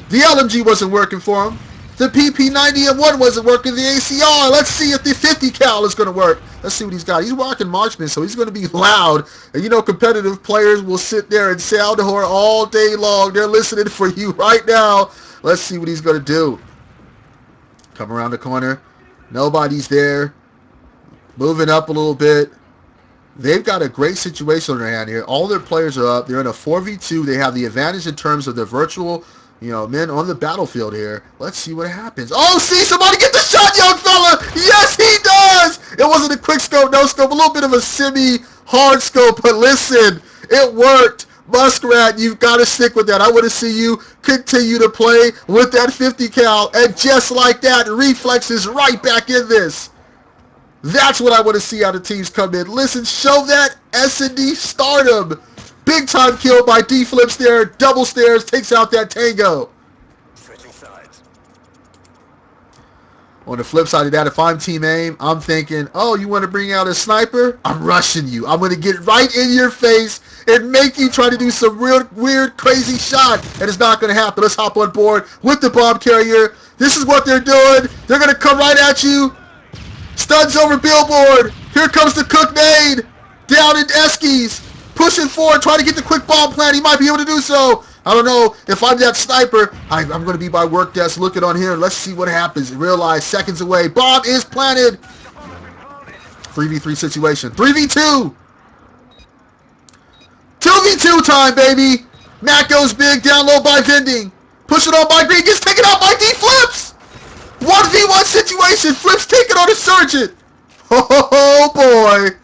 The LMG wasn't working for him. The PP90M1 wasn't working. The ACR. Let's see if the 50 cal is going to work. Let's see what he's got. He's rocking Marksman, so he's going to be loud. And you know, competitive players will sit there and sound the horn all day long. They're listening for you right now. Let's see what he's going to do. Come around the corner. Nobody's there. Moving up a little bit. They've got a great situation on their hand here. All their players are up. They're in a 4v2. They have the advantage in terms of their virtual, men on the battlefield here. Let's see what happens. Oh, see, somebody get the shot, young fella. Yes, he does. It wasn't a quick scope, no scope, a little bit of a semi-hard scope, but listen, it worked. Muskrat, you've got to stick with that. I want to see you continue to play with that 50 cal, and just like that, Reflex is right back in this. That's what I want to see out of teams come in. Listen, show that S&D stardom. Big time kill by D-Flips there, double stairs, takes out that Tango. Switching sides. On the flip side of that, if I'm Team AIM, I'm thinking, oh, you want to bring out a sniper? I'm rushing you. I'm going to get right in your face and make you try to do some real weird, crazy shot. And it's not going to happen. Let's hop on board with the bomb carrier. This is what they're doing. They're going to come right at you. Studs over billboard. Here comes the cook nade. Down in Eskies. Pushing forward, trying to get the quick bomb plant. He might be able to do so. I don't know if I'm that sniper. I'm going to be by work desk looking on here. Let's see what happens. Realize seconds away. Bomb is planted. 3v3 situation. 3v2. 2v2 time, baby. Matt goes big, down low by Vending. Push it on by Green, gets taken out by D-Flips. 1v1 situation. Flips taken on a Sergeant. Oh, boy.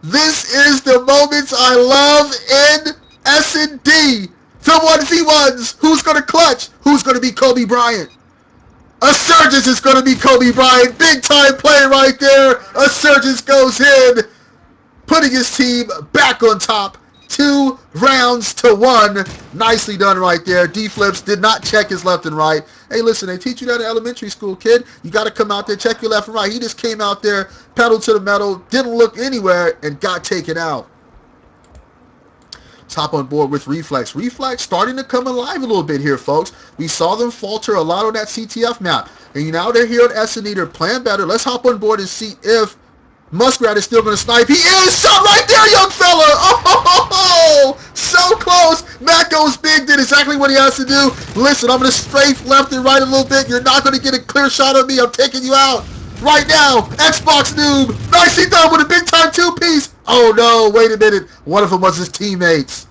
This is the moments I love in S&D. The 1v1s. Who's going to clutch? Who's going to be Kobe Bryant? A Surgeons is going to be Kobe Bryant. Big time play right there. A Surgeons goes in, putting his team back on top. 2 rounds to 1. Nicely done right there. D-Flips did not check his left and right. Hey, listen, they teach you that in elementary school, kid. You got to come out there, check your left and right. He just came out there, pedal to the metal, didn't look anywhere, and got taken out. Let's hop on board with Reflex. Reflex starting to come alive a little bit here, folks. We saw them falter a lot on that CTF map. And now they're here at S&E. They're playing better. Let's hop on board and see if Muskrat is still going to snipe. He is! Shot right there, young fella! Oh, so close! Matt goes big, did exactly what he has to do. Listen, I'm going to strafe left and right a little bit. You're not going to get a clear shot of me. I'm taking you out right now. Xbox noob. Nicely done with a big-time 2-piece. Oh, no, wait a minute. One of them was his teammates.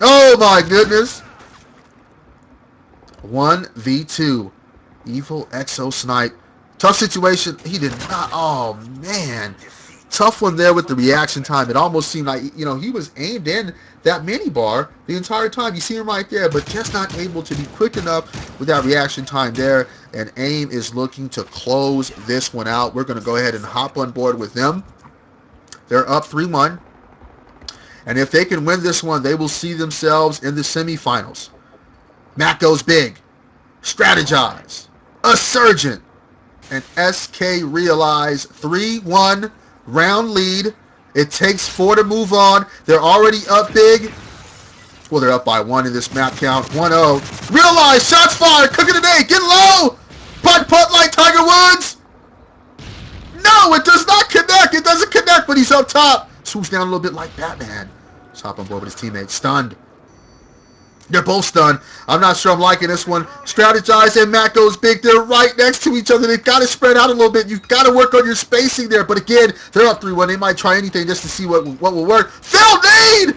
Oh, my goodness. 1v2. Evil Exo Snipe. Tough situation. He did not. Oh, man. Tough one there with the reaction time. It almost seemed like, he was aimed in that mini bar the entire time. You see him right there, but just not able to be quick enough with that reaction time there. And AIM is looking to close this one out. We're going to go ahead and hop on board with them. They're up 3-1. And if they can win this one, they will see themselves in the semifinals. Matt goes big. Strategize. A Surgeon. And SK realize 3-1 round lead. It takes 4 to move on. They're already up big. Well, they're up by 1 in this map count. 1-0. Realize, shots fired. Cooking today. Get low. Putt like Tiger Woods. No, it does not connect. It doesn't connect, but he's up top. Swoops down a little bit like Batman. Let's hop on board with his teammates. Stunned. They're both stunned. I'm not sure I'm liking this one. Strategize and Matt goes big. They're right next to each other. They've got to spread out a little bit. You've got to work on your spacing there. But again, they're up 3-1. They might try anything just to see what will work. Phil Nade!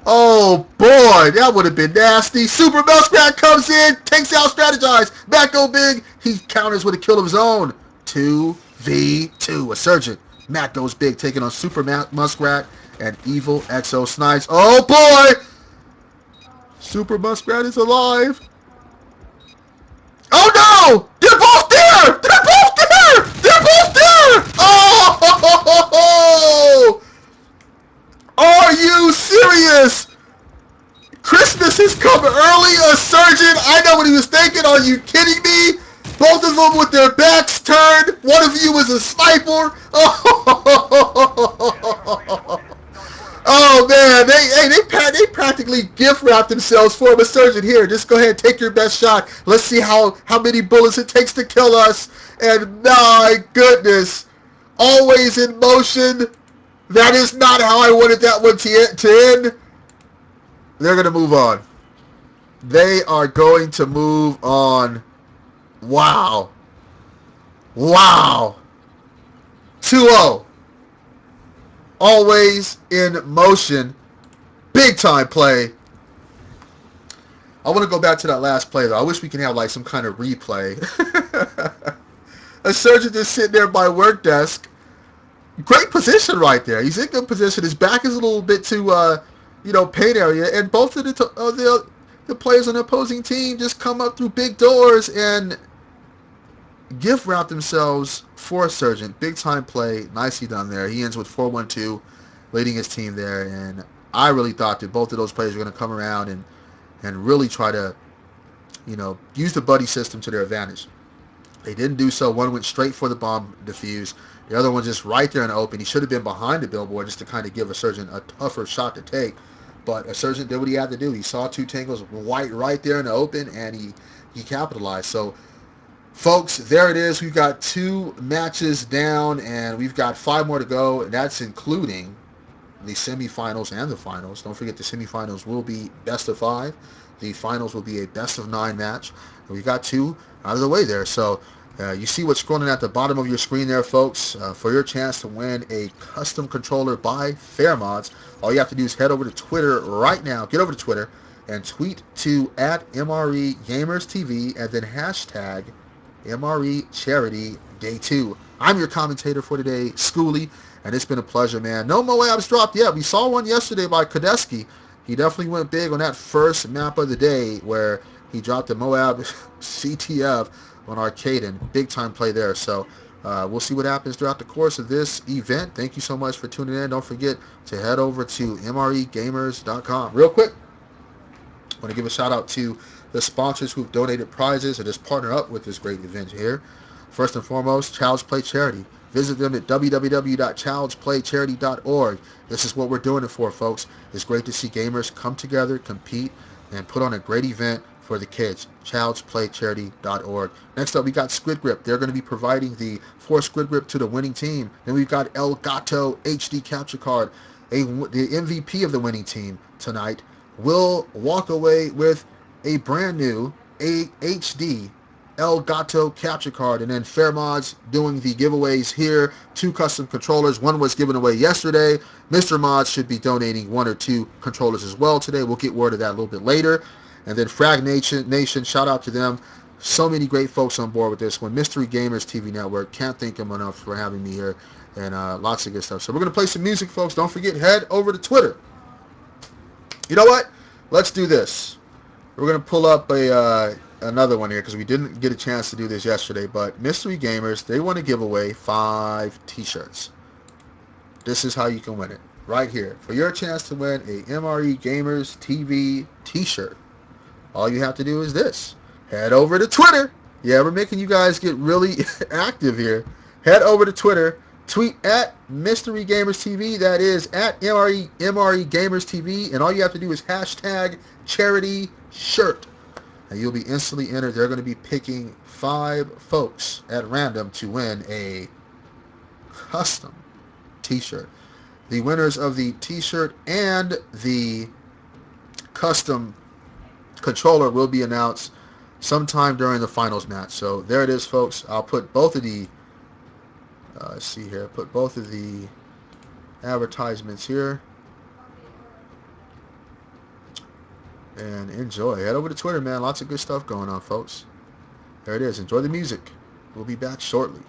Oh, boy. That would have been nasty. Super Muskrat comes in. Takes out Strategize. Matt go big. He counters with a kill of his own. 2v2. A Surgeon. Matt goes big, taking on Super Muskrat and Evil Exo Snipes. Oh, boy! Super Muskrat is alive. Oh no! They're both there! They're both there! They're both there! Oh! Are you serious? Christmas has come early, A Surgeon. I know what he was thinking. Are you kidding me? Both of them with their backs turned. One of you is a sniper. Oh man, they practically gift wrapped themselves for a Surgeon. Here, just go ahead and take your best shot. Let's see how many bullets it takes to kill us. And my goodness, always in motion. That is not how I wanted that one to end. They're going to move on. They are going to move on. Wow. 2-0. Always in motion. Big time play. I want to go back to that last play though. I wish we can have like some kind of replay. A Surgeon just sitting there by work desk. Great position right there. He's in good position. His back is a little bit to paint area, and both of the players on the opposing team just come up through big doors and gift wrap themselves for a Surgeon. Big time play. Nicely done there. He ends with 4-1-2, leading his team there. And I really thought that both of those players were going to come around and really try to, use the buddy system to their advantage. They didn't do so. One went straight for the bomb defuse. The other one just right there in the open. He should have been behind the billboard just to kind of give a Surgeon a tougher shot to take. But a Surgeon did what he had to do. He saw 2 tangles right there in the open, and he capitalized. So, folks, there it is. We've got 2 matches down, and we've got 5 more to go, and that's including the semifinals and the finals. Don't forget the semifinals will be best of 5. The finals will be a best of 9 match. And we've got 2 out of the way there. So you see what's scrolling at the bottom of your screen there, folks. For your chance to win a custom controller by Fairmods, all you have to do is head over to Twitter right now. Get over to Twitter and tweet to @MREGamersTV and then hashtag MRE Charity Day 2. I'm your commentator for today, Schooly, and it's been a pleasure, man. No Moabs dropped yet. We saw one yesterday by Kadeski. He definitely went big on that first map of the day where he dropped the Moab CTF on Arcaden. Big time play there. So we'll see what happens throughout the course of this event. Thank you so much for tuning in. Don't forget to head over to mregamers.com. Real quick, I want to give a shout out to the sponsors who've donated prizes and just partner up with this great event here. First and foremost, Child's Play Charity. Visit them at www.childsplaycharity.org. This is what we're doing it for, folks. It's great to see gamers come together, compete, and put on a great event for the kids. childsplaycharity.org. Next up, we got Squid Grip. They're going to be providing the 4 Squid Grip to the winning team. Then we've got El Gato HD capture card. The MVP of the winning team tonight will walk away with a brand new HD El Gato capture card. And then Fairmods doing the giveaways here. 2 custom controllers. One was given away yesterday. Mr. Mods should be donating 1 or 2 controllers as well today. We'll get word of that a little bit later. And then Frag Nation, shout out to them. So many great folks on board with this one. Mystery Gamers TV Network. Can't thank them enough for having me here. and lots of good stuff. So we're going to play some music, folks. Don't forget, head over to Twitter. You know what? Let's do this. We're going to pull up another one here because we didn't get a chance to do this yesterday, but Mystery Gamers, they want to give away 5 t-shirts. This is how you can win it. Right here. For your chance to win a MRE Gamers TV t-shirt, all you have to do is this. Head over to Twitter. Yeah, we're making you guys get really active here. Head over to Twitter. Tweet at Mystery Gamers TV. That is at MRE Gamers TV. And all you have to do is hashtag charity shirt. And you'll be instantly entered. They're going to be picking 5 folks at random to win a custom t-shirt. The winners of the t-shirt and the custom controller will be announced sometime during the finals match. So there it is, folks. I'll put both of the let's see here. Put both of the advertisements here. And enjoy. Head over to Twitter, man. Lots of good stuff going on, folks. There it is. Enjoy the music. We'll be back shortly.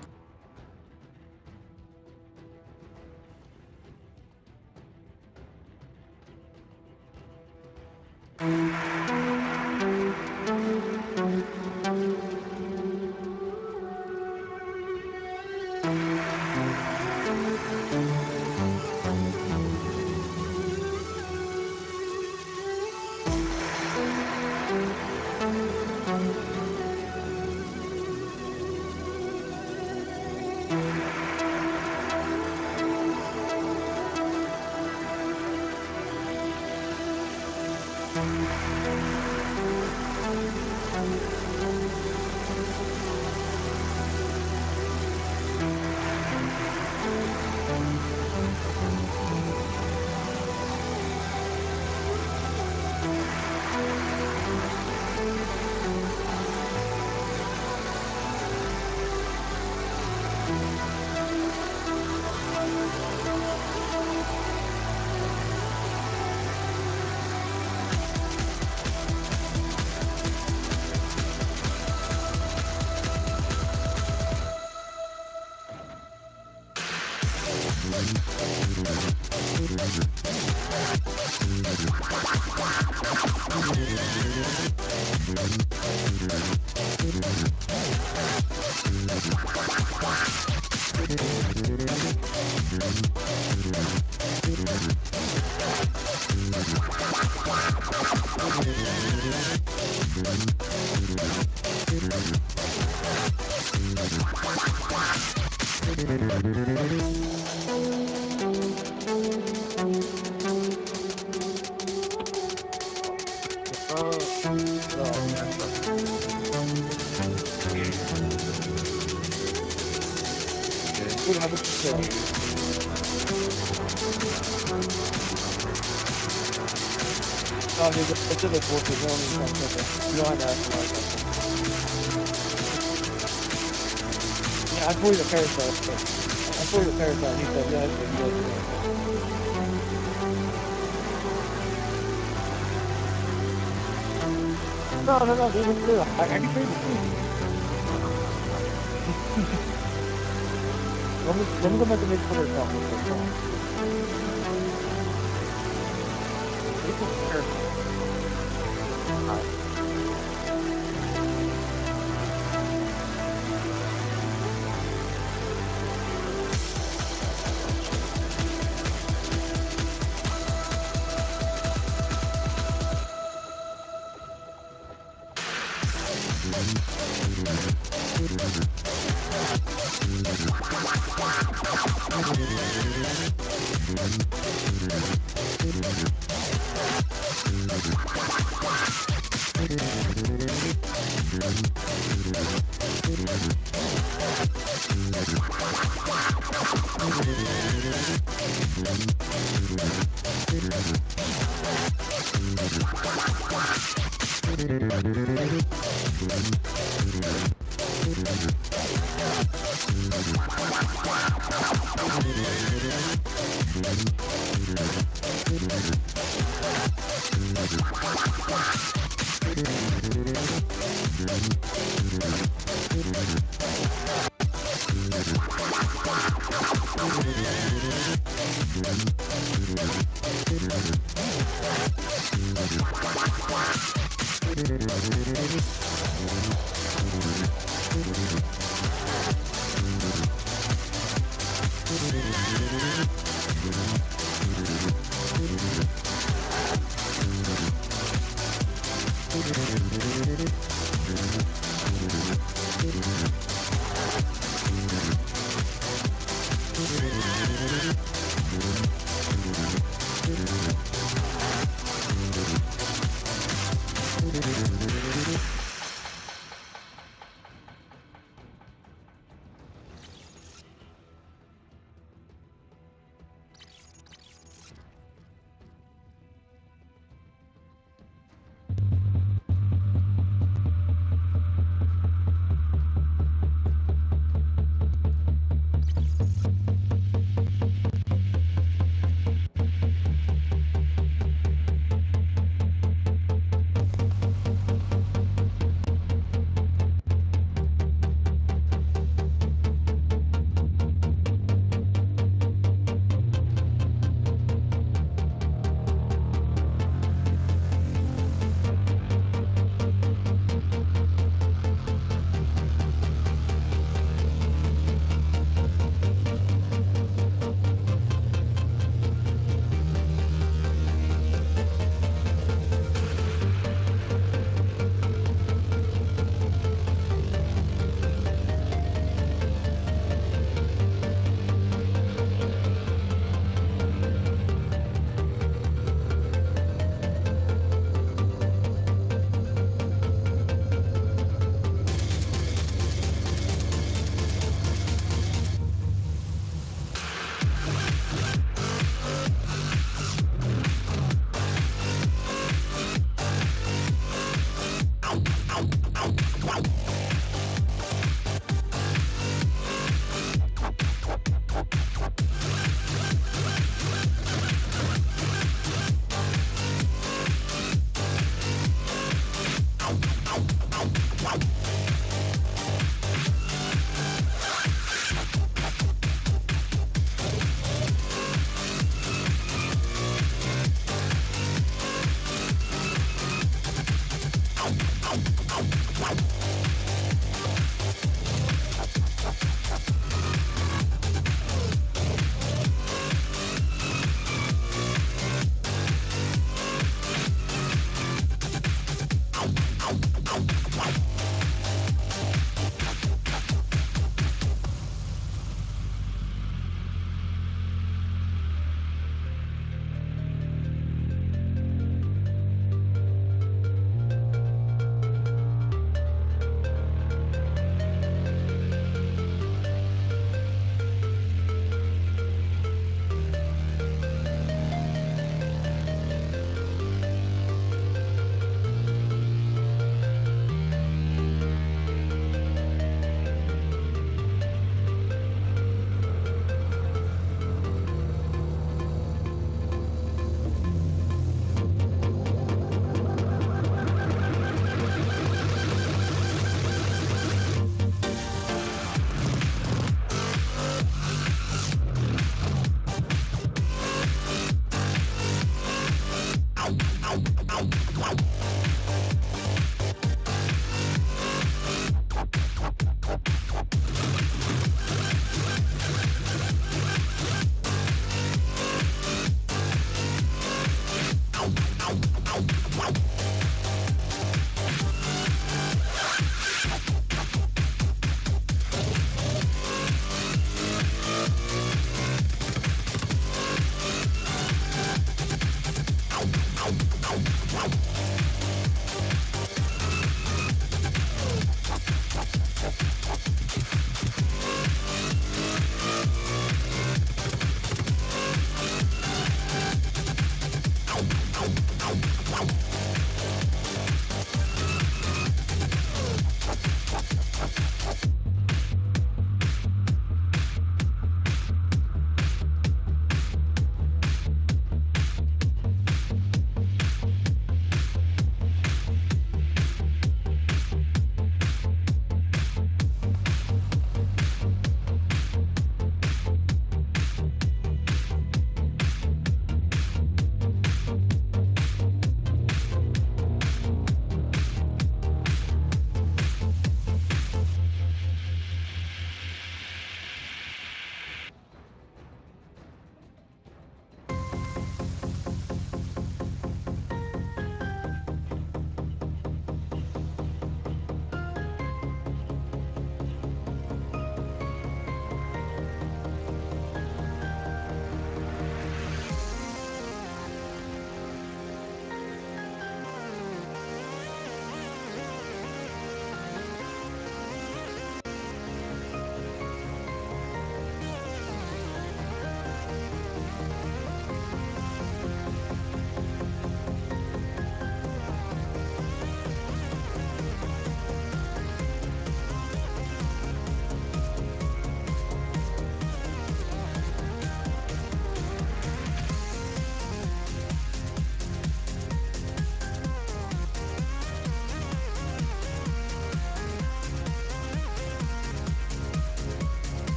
Yeah, I pulled the parasite. I pulled the parasite. He said, yeah, it's good. No, this is good. I can trade it too. Let me go back and make Twitter account real quick. Come on. This is perfect. Alright.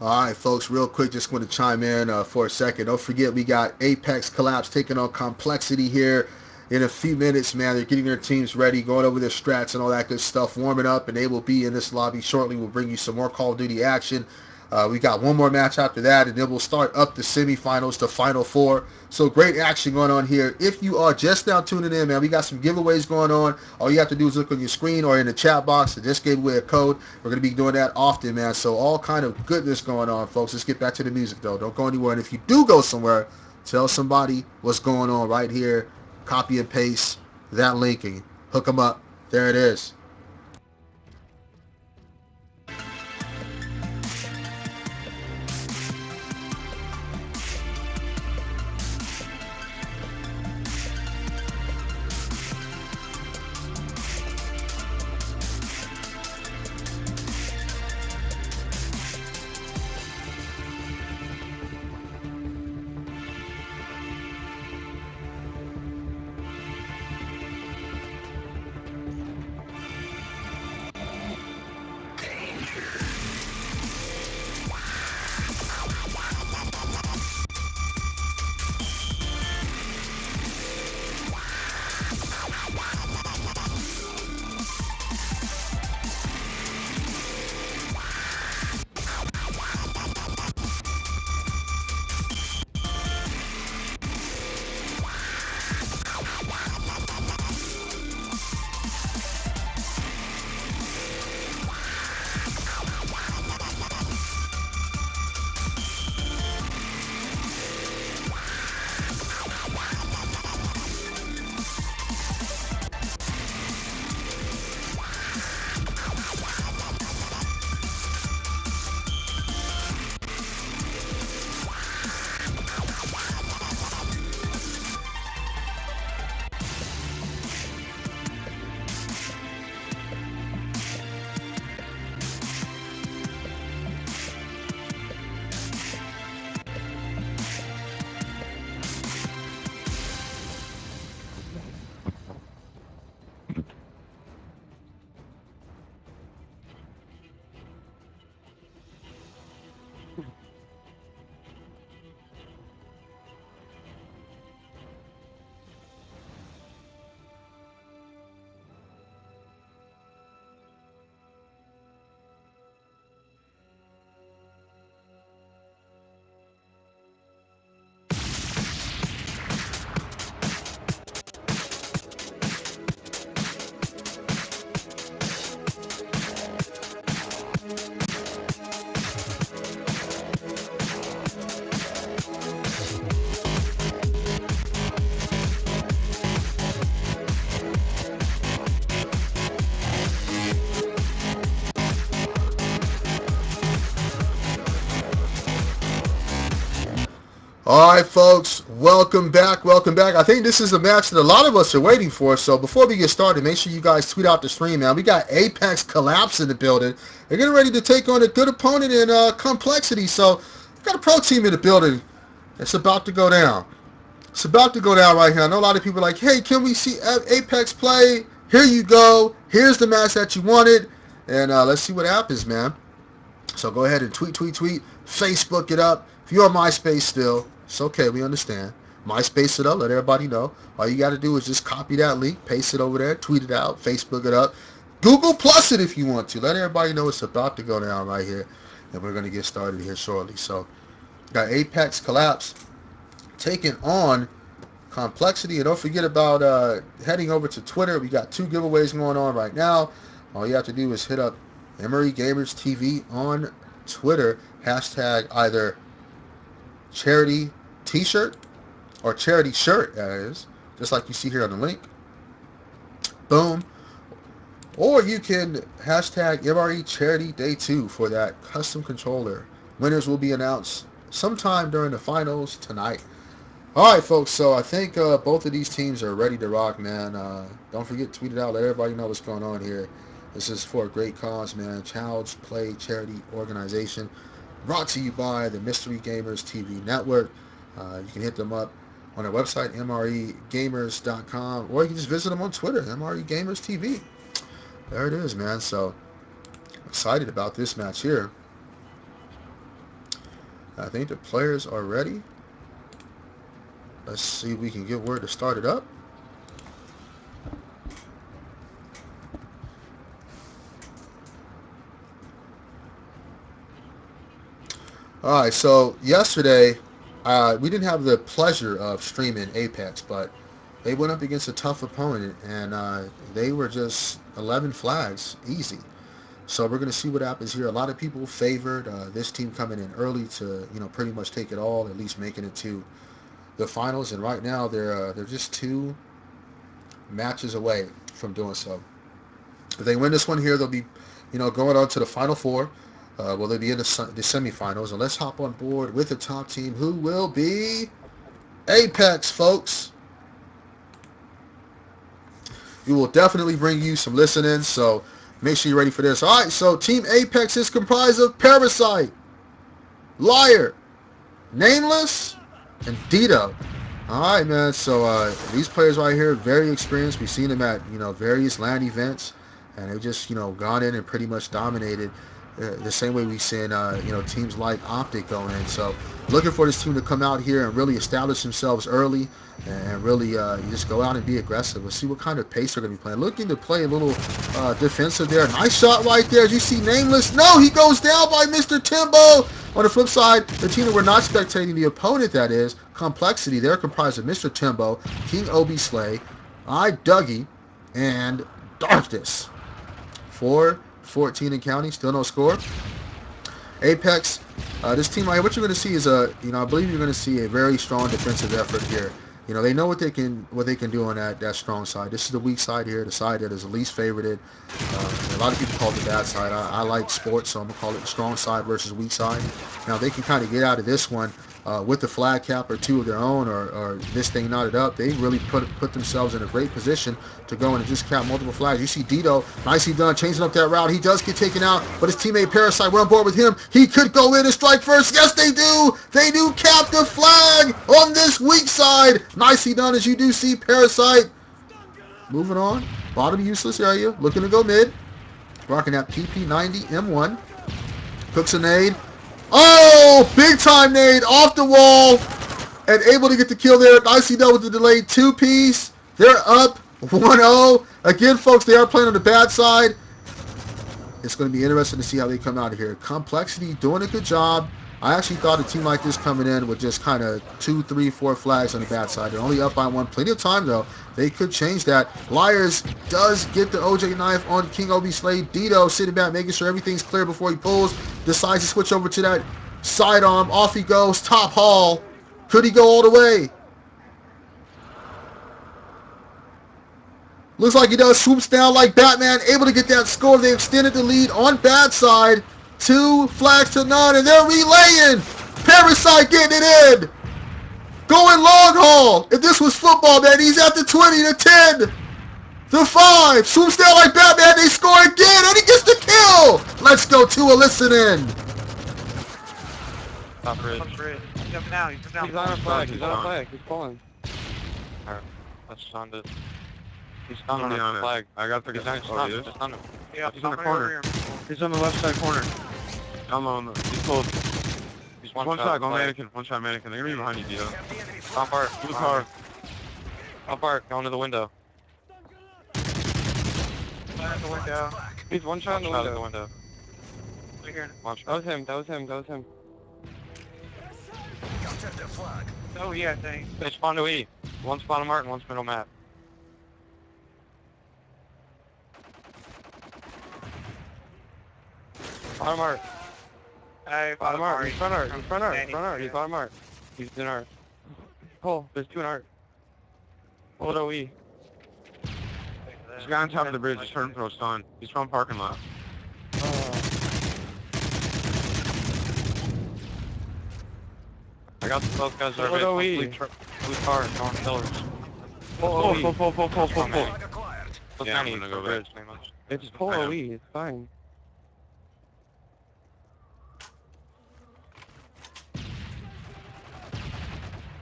All right, folks, real quick, just want to chime in for a second. Don't forget, we got Apex Collapse taking on Complexity here in a few minutes, man. They're getting their teams ready, going over their strats and all that good stuff, warming up, and they will be in this lobby shortly. We'll bring you some more Call of Duty action. We got one more match after that, and then we'll start up the semifinals to Final Four. So great action going on here. If you are just now tuning in, man, we got some giveaways going on. All you have to do is look on your screen or in the chat box. I just gave away a code. We're going to be doing that often, man. So all kind of goodness going on, folks. Let's get back to the music, though. Don't go anywhere. And if you do go somewhere, tell somebody what's going on right here. Copy and paste that link and hook them up. There it is. All right, folks, welcome back. Welcome back. I think this is the match that a lot of us are waiting for. So before we get started, make sure you guys tweet out the stream, man. We got Apex Collapse in the building. They're getting ready to take on a good opponent in Complexity. So we got a pro team in the building. It's about to go down. It's about to go down right here. I know a lot of people are like, hey, can we see Apex play? Here you go. Here's the match that you wanted. And let's see what happens, man. So go ahead and tweet. Facebook it up. If you're on MySpace still, it's okay. We understand. MySpace it up. Let everybody know. All you got to do is just copy that link, paste it over there, tweet it out, Facebook it up. Google Plus it if you want to. Let everybody know it's about to go down right here. And we're going to get started here shortly. So got Apex Collapse taking on Complexity. And don't forget about heading over to Twitter. We got 2 giveaways going on right now. All you have to do is hit up MW3 Gamers TV on Twitter. Hashtag either charity t-shirt or charity shirt, that is, just like you see here on the link. Boom. Or you can hashtag MRE Charity Day 2 for that custom controller. Winners will be announced sometime during the finals tonight. All right, folks, so I think both of these teams are ready to rock, man. Don't forget to tweet it out. Let everybody know what's going on here. This is for a great cause, man. Child's Play Charity Organization. Brought to you by the MW3 Gamers TV Network. You can hit them up on their website, mregamers.com, or you can just visit them on Twitter, MRE Gamers TV. There it is, man. So excited about this match here. I think the players are ready. Let's see if we can get word to start it up. All right, so yesterday we didn't have the pleasure of streaming Apex, but they went up against a tough opponent, and they were just 11 flags, easy. So we're going to see what happens here. A lot of people favored this team coming in early to, pretty much take it all, at least making it to the finals. And right now they're just 2 matches away from doing so. If they win this one here, they'll be, going on to the final 4. Will they be in the semifinals? And let's hop on board with the top team, who will be Apex, folks. We will definitely bring you some listening, so make sure you're ready for this. All right, so Team Apex is comprised of Parasite, Liar, Nameless, and Dito. All right, man. So these players right here, very experienced. We've seen them at various LAN events, and they've just gone in and pretty much dominated the same way we've seen teams like Optic go in. So looking for this team to come out here and really establish themselves early and really just go out and be aggressive. We'll see what kind of pace they're going to be playing. Looking to play a little defensive there. Nice shot right there. As you see, Nameless. No, he goes down by Mr. Timbo. On the flip side, the team that we're not spectating, the opponent that is, Complexity, they're comprised of Mr. Timbo, King Obi Slay, Dougie, and Darkness. 4-14 and counting, still no score. Apex, this team right here, what you're going to see is I believe you're going to see a very strong defensive effort here. They know what they can do on that strong side. This is the weak side here, the side that is the least favorited. A lot of people call it the bad side. I like sports, so I'm going to call it the strong side versus weak side. Now, they can kind of get out of this one with the flag cap or 2 of their own or this thing knotted up. They really put themselves in a great position to go in and just cap multiple flags. You see Dito, nicely done, changing up that route. He does get taken out, but his teammate Parasite, we're on board with him. He could go in and strike first. Yes, they do. They do cap the flag on this weak side. Nicely done, as you do see Parasite. Moving on. Bottom useless area. Looking to go mid. Rocking that PP90 M1. Cooks a nade. Oh, big time nade off the wall. And able to get the kill there. Nicely done with the delayed 2-piece. They're up 1-0. Again, folks, they are playing on the bad side. It's going to be interesting to see how they come out of here. Complexity doing a good job. I actually thought a team like this coming in with just kind of 2, 3, 4 flags on the bad side. They're only up by 1. Plenty of time, though. They could change that. Liars does get the OJ knife on King Obi Slay. Dito sitting back, making sure everything's clear before he pulls. Decides to switch over to that sidearm. Off he goes. Top haul. Could he go all the way? Looks like he does. Swoops down like Batman. Able to get that score. They extended the lead on bad side. 2 flags to none, and they're relaying. Parasite getting it in. Going long haul. If this was football, man, he's at the 20, the 10, the 5. Swoops down like Batman. They score again, and he gets the kill. Let's go to a listen-in. Top bridge. He's jumping out. He's jumping He's out. on a flag. He's on a flag. He's pulling. Alright, let's stunned it. He's stunned on a flag. I got 30 seconds. Stunned. Just stunned him. Yeah, He's in the corner. He's on the left side corner. I'm on the. He's pulled. He's one shot. Go mannequin. One shot mannequin. They're gonna be behind you, Dito. Top part. Blue car. Top part. Going to the window. Out the window. He's one shot in the window. Right here. Watch. That was him. That was him. That was him. Oh yeah, thanks. They spawned to E. One's bottom art and one's middle map. Bottom art. Hey, Bottom art. He's front art. He's front art. Front art. He's bottom art. He's in art. Pull. There's 2 in art. Pull it OE. There's a guy on top of the bridge. Just heard him throw a stun. He's from parking lot. I got both guys are blue car and going killers. Pull. Yeah, I'm gonna go bridge. It's pull OE. It's fine.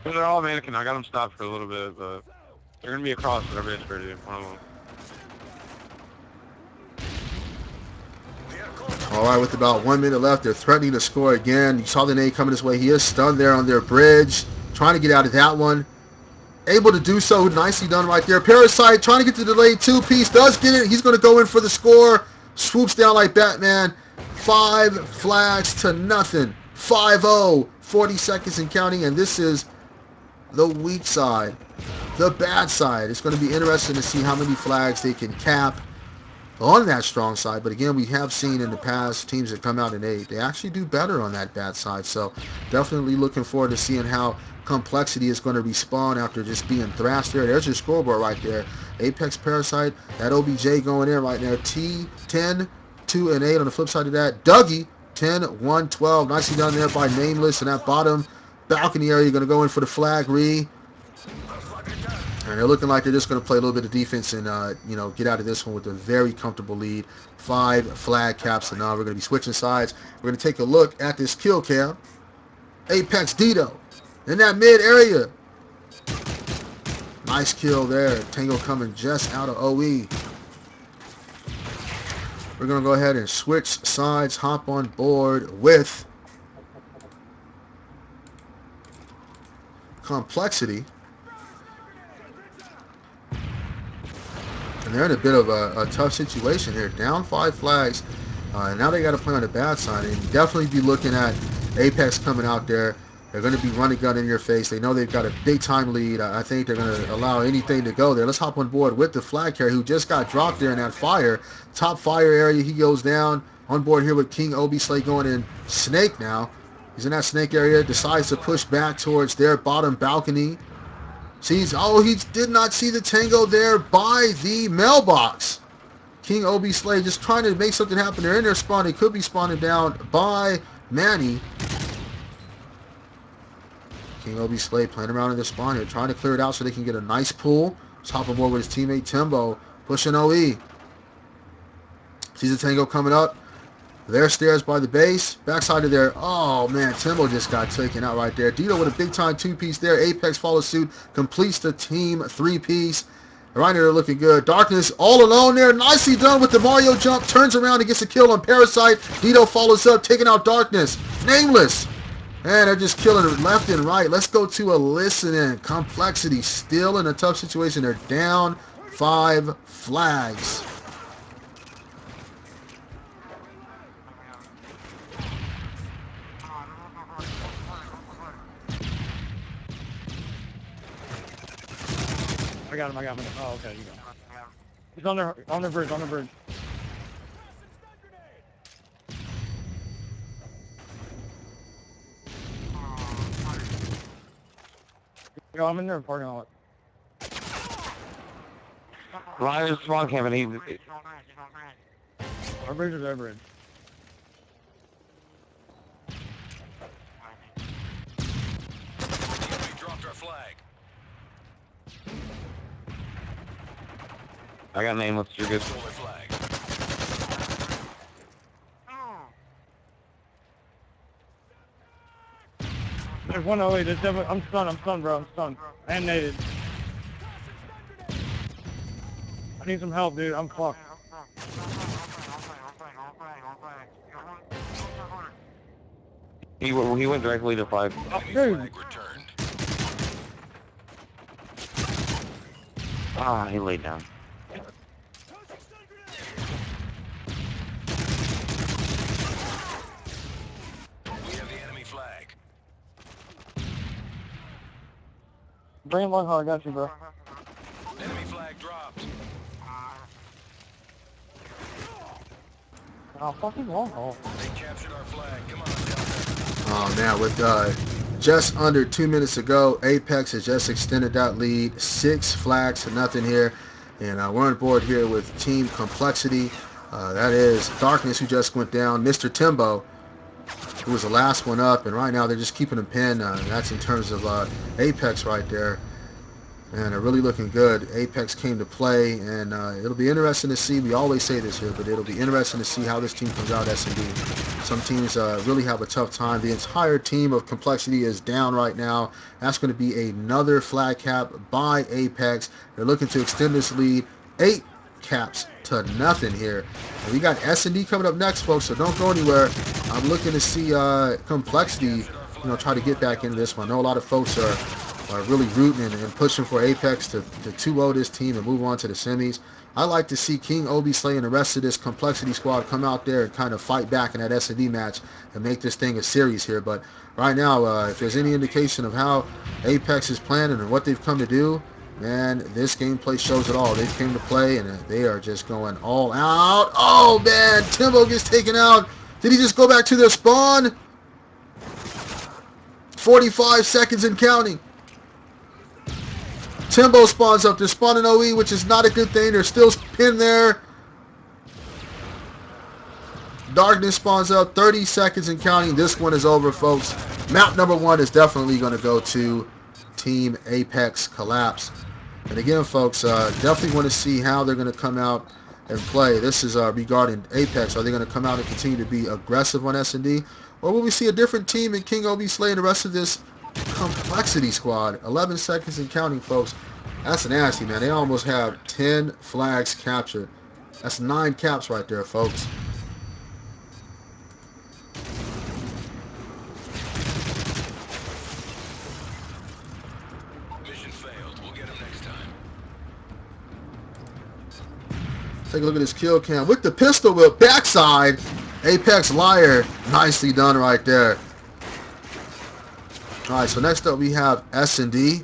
They're all mannequin. I got them stopped for a little bit, but they're gonna be across whatever it's for, dude. One of them. All right, with about 1 minute left, they're threatening to score again. You saw the nade coming this way. He is stunned there on their bridge, trying to get out of that one. Able to do so. Nicely done right there. Parasite trying to get the delayed two-piece. Does get it. He's going to go in for the score. Swoops down like Batman. 5 flags to nothing. 5-0. 40 seconds and counting. And this is the weak side. The bad side. It's going to be interesting to see how many flags they can cap on that strong side. But again, we have seen in the past teams that come out in 8, they actually do better on that bad side. So definitely looking forward to seeing how complexity is going to respawn after just being thrashed there. There's your scoreboard right there. Apex Parasite, that OBJ going in right now. T10, 2 and 8 on the flip side of that. Dougie, 10, 1, 12. Nicely done there by Nameless in that bottom balcony area. Going to go in for the flag re. And they're looking like they're just going to play a little bit of defense and, get out of this one with a very comfortable lead. 5 flag caps, and now we're going to be switching sides. We're going to take a look at this kill cam. Apex Dito in that mid area. Nice kill there. Tango coming just out of OE. We're going to go ahead and switch sides, hop on board with Complexity. And they're in a bit of a tough situation here. Down 5 flags. And now they got to play on the bad side. And definitely be looking at Apex coming out there. They're going to be running gun in your face. They know they've got a big-time lead. I think they're going to allow anything to go there. Let's hop on board with the flag carrier who just got dropped there in that fire. Top fire area. He goes down. On board here with King Obi Slay going in Snake now. He's in that Snake area. Decides to push back towards their bottom balcony. He did not see the Tango there by the mailbox. King Obi Slay just trying to make something happen. They're in their spawn. They could be spawning down by Manny. King Obi Slay playing around in their spawn here, trying to clear it out so they can get a nice pull. Let's hop aboard with his teammate Timbo, pushing OE. Sees the Tango coming up. Their stairs by the base. Backside of there. Oh, man. Timbo just got taken out right there. Dito with a big-time 2-piece there. Apex follows suit. Completes the team 3-piece. Right there looking good. Darkness all alone there. Nicely done with the Mario jump. Turns around and gets a kill on Parasite. Dito follows up, taking out Darkness. Nameless. And they're just killing it left and right. Let's go to a listening. Complexity still in a tough situation. They're down 5 flags. I got him. Oh, okay, you go. He's on the bridge. Yo, I'm in there parking lot. Ryan is spawn camping. Our bridge is our bridge. We dropped our flag. I got Nameless. You're good. Solar flag. There's one OE. There's definitely. I'm stunned, bro. I'm stunned. I am naded. I need some help, dude. I'm fucked. He went directly to 5. Oh, dude. Flag returned. Ah, he laid down. We have the enemy flag. Bring him on hard. I got you, bro. Enemy flag dropped. Oh, fucking long haul. They captured our flag. Come on, Delta. Oh, man, with just under 2 minutes to go, Apex has just extended that lead. 6 flags to nothing here. And we're on board here with Team Complexity. That is Darkness, who just went down. Mr. Timbo, who was the last one up. And right now they're just keeping him pinned. That's in terms of Apex right there. And they're really looking good. Apex came to play, and it'll be interesting to see. We always say this here, but it'll be interesting to see how this team comes out S&D. Some teams really have a tough time. The entire team of Complexity is down right now. That's going to be another flag cap by Apex. They're looking to extend this lead 8 caps to nothing here. And we got S&D coming up next, folks, so don't go anywhere. I'm looking to see Complexity, try to get back into this one. I know a lot of folks are really rooting and pushing for Apex to 2-0 this team and move on to the semis. I like to see King, Obi, Slay, and the rest of this Complexity squad come out there and kind of fight back in that S&D match and make this thing a series here. But right now, if there's any indication of how Apex is planning and what they've come to do, man, this gameplay shows it all. They came to play, and they are just going all out. Oh, man, Timbo gets taken out. Did he just go back to their spawn? 45 seconds and counting. Timbo spawns up. They're spawning OE, which is not a good thing. They're still pinned there. Darkness spawns up. 30 seconds and counting. This one is over, folks. Map number 1 is definitely going to go to Team Apex Collapse. And again, folks, definitely want to see how they're going to come out and play. This is regarding Apex. Are they going to come out and continue to be aggressive on S&D? Or will we see a different team in King, Obi, Slay, and the rest of this Complexity squad? 11 seconds and counting, folks. That's nasty, man. They almost have 10 flags captured. That's 9 caps right there, folks. Mission failed. We'll get him next time. Take a look at this kill cam with the pistol whip backside. Apex Liar. Nicely done right there. All right, so next up we have S&D.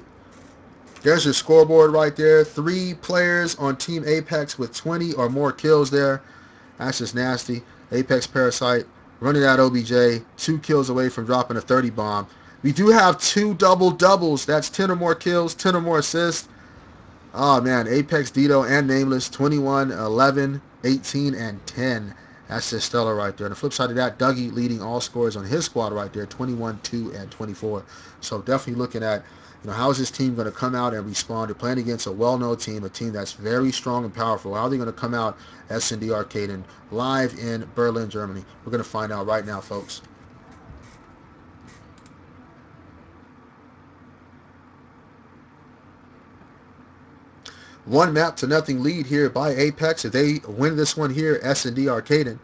There's your scoreboard right there. 3 players on Team Apex with 20 or more kills there. That's just nasty. Apex Parasite running out OBJ. 2 kills away from dropping a 30 bomb. We do have 2 double-doubles. That's 10 or more kills, 10 or more assists. Oh, man. Apex, Dito, and Nameless. 21, 11, 18, and 10. That's just stellar right there. On the flip side of that, Dougie leading all scores on his squad right there, 21, 2, and 24. So definitely looking at, how is this team going to come out and respond? They're playing against a well-known team, a team that's very strong and powerful. How are they going to come out, S&D Arcade, and live in Berlin, Germany? We're going to find out right now, folks. One map to nothing lead here by Apex. If they win this one here, S&D Arcaden,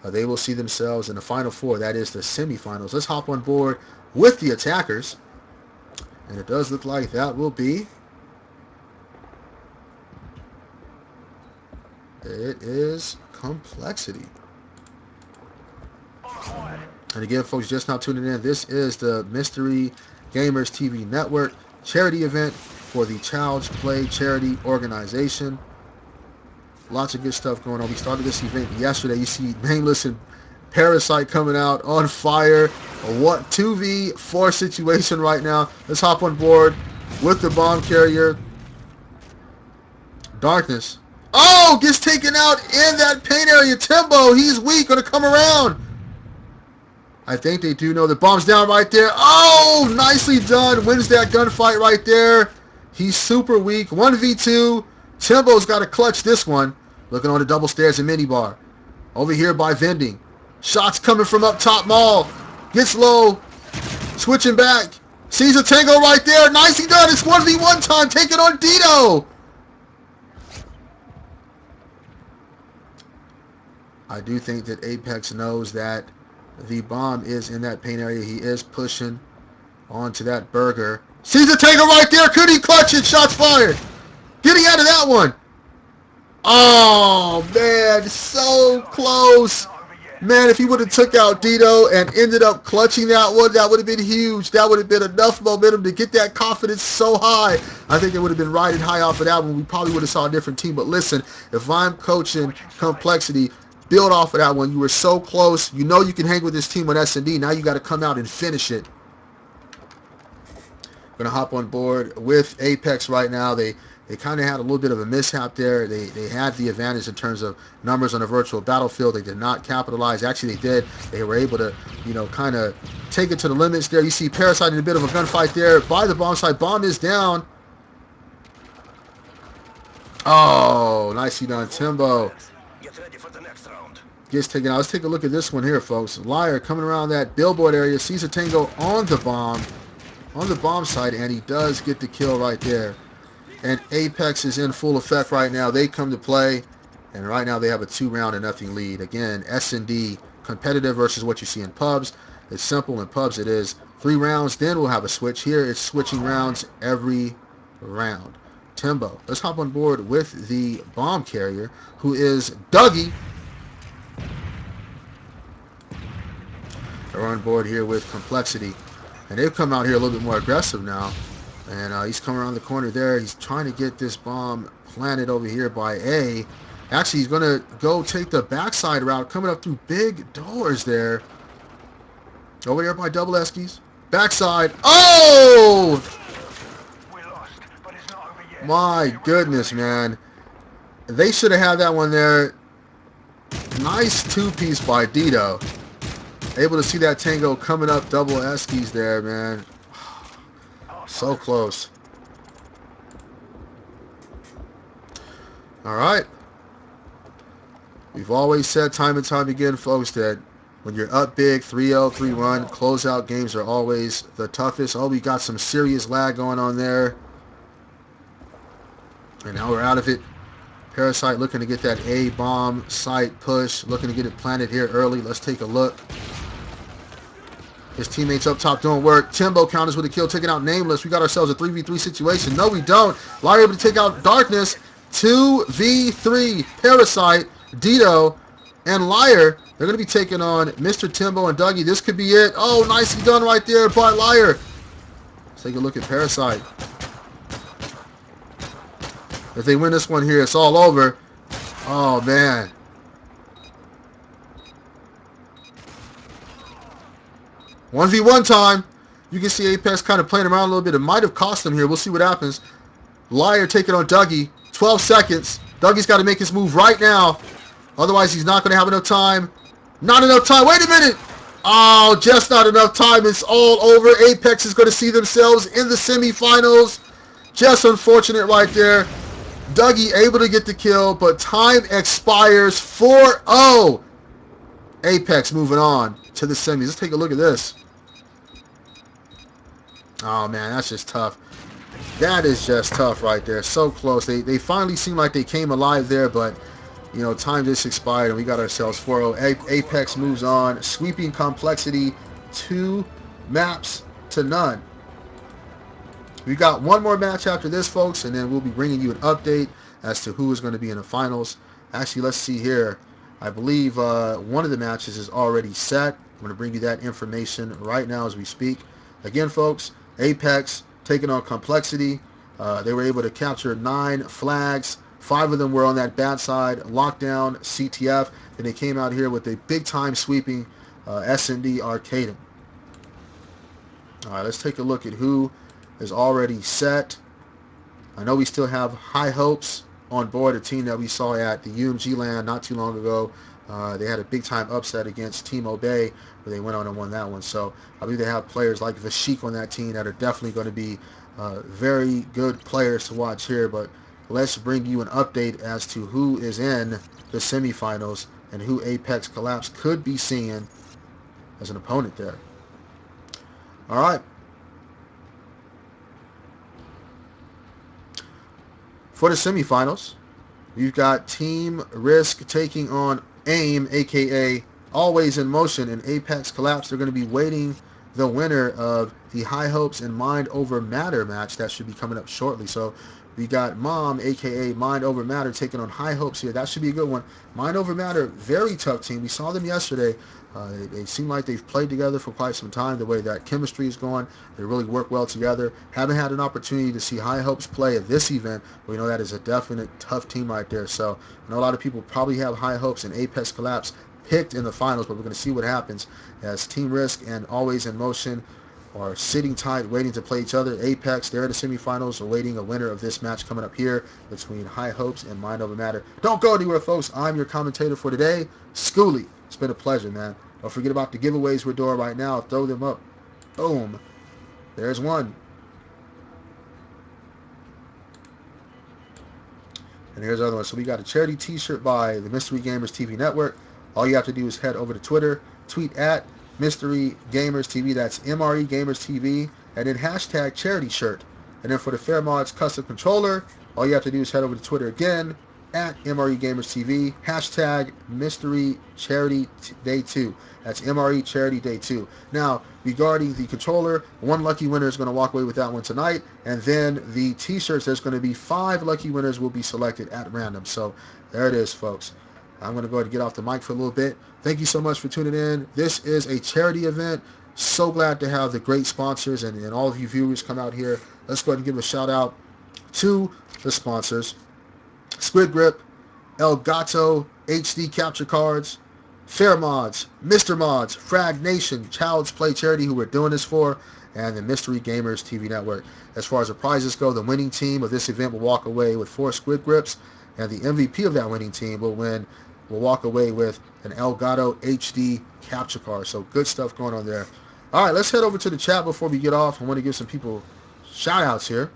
they will see themselves in the Final Four. That is the semifinals. Let's hop on board with the attackers. And it does look like that will be... It is Complexity. And again, folks, just now tuning in, this is the Mystery Gamers TV Network charity event for the Child's Play charity organization. Lots of good stuff going on. We started this event yesterday. You see Nameless and Parasite coming out on fire. What 2v4 situation right now. Let's hop on board with the bomb carrier. Darkness. Oh, gets taken out in that paint area. Timbo, he's weak, gonna come around. I think they do know the bomb's down right there. Oh, nicely done. Wins that gunfight right there. He's super weak. 1v2. Timbo's got to clutch this one. Looking on the double stairs and minibar. Over here by vending. Shots coming from up top mall. Gets low. Switching back. Sees a tango right there. Nicely done. It's 1v1 time. Take it on Dito. I do think that Apex knows that the bomb is in that paint area. He is pushing onto that burger. Sees the tango right there. Could he clutch it? Shots fired. Getting out of that one. Oh, man. So close. Man, if he would have took out Dito and ended up clutching that one, that would have been huge. That would have been enough momentum to get that confidence so high. I think they would have been riding high off of that one. We probably would have saw a different team. But listen, if I'm coaching Complexity, build off of that one. You were so close. You know you can hang with this team on S&D. Now you got to come out and finish it. Going to hop on board with Apex right now. They kind of had a little bit of a mishap there. They had the advantage in terms of numbers on a virtual battlefield. They did not capitalize. Actually, they did. They were able to, kind of take it to the limits there. You see Parasite in a bit of a gunfight there by the bomb site. Bomb is down. Oh, nicely done, Timbo. Get ready for the next round. Gets taken out. Let's take a look at this one here, folks. Liar coming around that billboard area. Sees a tango on the bomb site, and he does get the kill right there. And Apex is in full effect right now. They come to play. And right now they have a 2-0 lead. Again, S&D competitive versus what you see in pubs. It's simple. In pubs it is 3 rounds, then we'll have a switch. Here it's switching rounds every round. Timbo, let's hop on board with the bomb carrier, who is Dougie. They're on board here with Complexity. And they've come out here a little bit more aggressive now. And he's coming around the corner there. He's trying to get this bomb planted over here by A. Actually, he's going to go take the backside route, coming up through big doors there. Over there by Double Eskies. Backside. Oh! My goodness, man. They should have had that one there. Nice 2-piece by Dito. Able to see that tango coming up Double Eskies there, man. So close. All right. We've always said time and time again, folks, that when you're up big, 3-0, 3-1, closeout games are always the toughest. Oh, we got some serious lag going on there. And now we're out of it. Parasite looking to get that A-bomb site push, looking to get it planted here early. Let's take a look. His teammates up top doing work. Timbo counters with a kill, taking out Nameless. We got ourselves a 3v3 situation. No, we don't. Liar able to take out Darkness. 2v3. Parasite, Dito, and Liar. They're going to be taking on Mr. Timbo and Dougie. This could be it. Oh, nicely done right there by Liar. Let's take a look at Parasite. If they win this one here, it's all over. Oh, man. One v one time. You can see Apex kind of playing around a little bit. It might have cost them here. We'll see what happens. Liar taking on Dougie. 12 seconds. Dougie's got to make his move right now. Otherwise, he's not going to have enough time. Not enough time. Wait a minute. Oh, just not enough time. It's all over. Apex is going to see themselves in the semifinals. Just unfortunate right there. Dougie able to get the kill, but time expires. 4-0. Apex moving on to the semis. Let's take a look at this. Oh, man, that's just tough. That is just tough right there. So close. They finally seem like they came alive there, but, you know, time just expired, and we got ourselves 4-0. Apex moves on. Sweeping Complexity 2 maps to none. We got one more match after this, folks, and then we'll be bringing you an update as to who is going to be in the finals. Actually, let's see here. I believe one of the matches is already set. I'm going to bring you that information right now as we speak. Again, folks, Apex taking on Complexity. They were able to capture 9 flags. 5 of them were on that bad side. Lockdown, CTF. And they came out here with a big-time sweeping S&D arcading. All right, let's take a look at who is already set. I know we still have high hopes on board, a team that we saw at the UMG land not too long ago. They had a big-time upset against Team Obey, where they went on and won that one. So I believe they have players like Vashik on that team that are definitely going to be very good players to watch here. But let's bring you an update as to who is in the semifinals and who Apex Collapse could be seeing as an opponent there. All right. For the semifinals, we've got Team Risk taking on AIM, a.k.a. Always in Motion, and Apex Collapse. They're going to be waiting the winner of the High Hopes and Mind Over Matter match that should be coming up shortly. So we got Mom, a.k.a. Mind Over Matter, taking on High Hopes here. That should be a good one. Mind Over Matter, very tough team. We saw them yesterday. They seem like they've played together for quite some time. The way that chemistry is going, they really work well together. Haven't had an opportunity to see High Hopes play at this event. We know that is a definite tough team right there. So I know a lot of people probably have High Hopes and Apex Collapse picked in the finals, but we're going to see what happens as Team Risk and Always in Motion are sitting tight, waiting to play each other. Apex, they're in the semifinals, awaiting a winner of this match coming up here between High Hopes and Mind Over Matter. Don't go anywhere, folks. I'm your commentator for today, Schooly. It's been a pleasure, man. Don't forget about the giveaways we're doing right now. Throw them up. Boom. There's one. And here's another one. So we got a charity t-shirt by the Mystery Gamers TV Network. All you have to do is head over to Twitter, tweet at Mystery Gamers TV. That's MRE Gamers TV. And then hashtag charity shirt. And then for the Fair Mods custom controller, all you have to do is head over to Twitter again, at MRE Gamers TV, hashtag Mystery Charity Day 2. That's MRE Charity Day 2. Now, regarding the controller, one lucky winner is going to walk away with that one tonight, and then the t-shirts, there's going to be 5 lucky winners will be selected at random. So there it is, folks. I'm going to go ahead and get off the mic for a little bit. Thank you so much for tuning in. This is a charity event. So glad to have the great sponsors and all of you viewers come out here. Let's go ahead and give a shout out to the sponsors. Squid Grip, Elgato HD capture cards, Fair Mods, Mr. Mods, Frag Nation, Child's Play Charity, who we're doing this for, and the Mystery Gamers TV Network. As far as the prizes go, the winning team of this event will walk away with 4 Squid Grips, and the MVP of that winning team will walk away with an Elgato HD capture card. So good stuff going on there. All right, let's head over to the chat before we get off. I want to give some people shout outs here.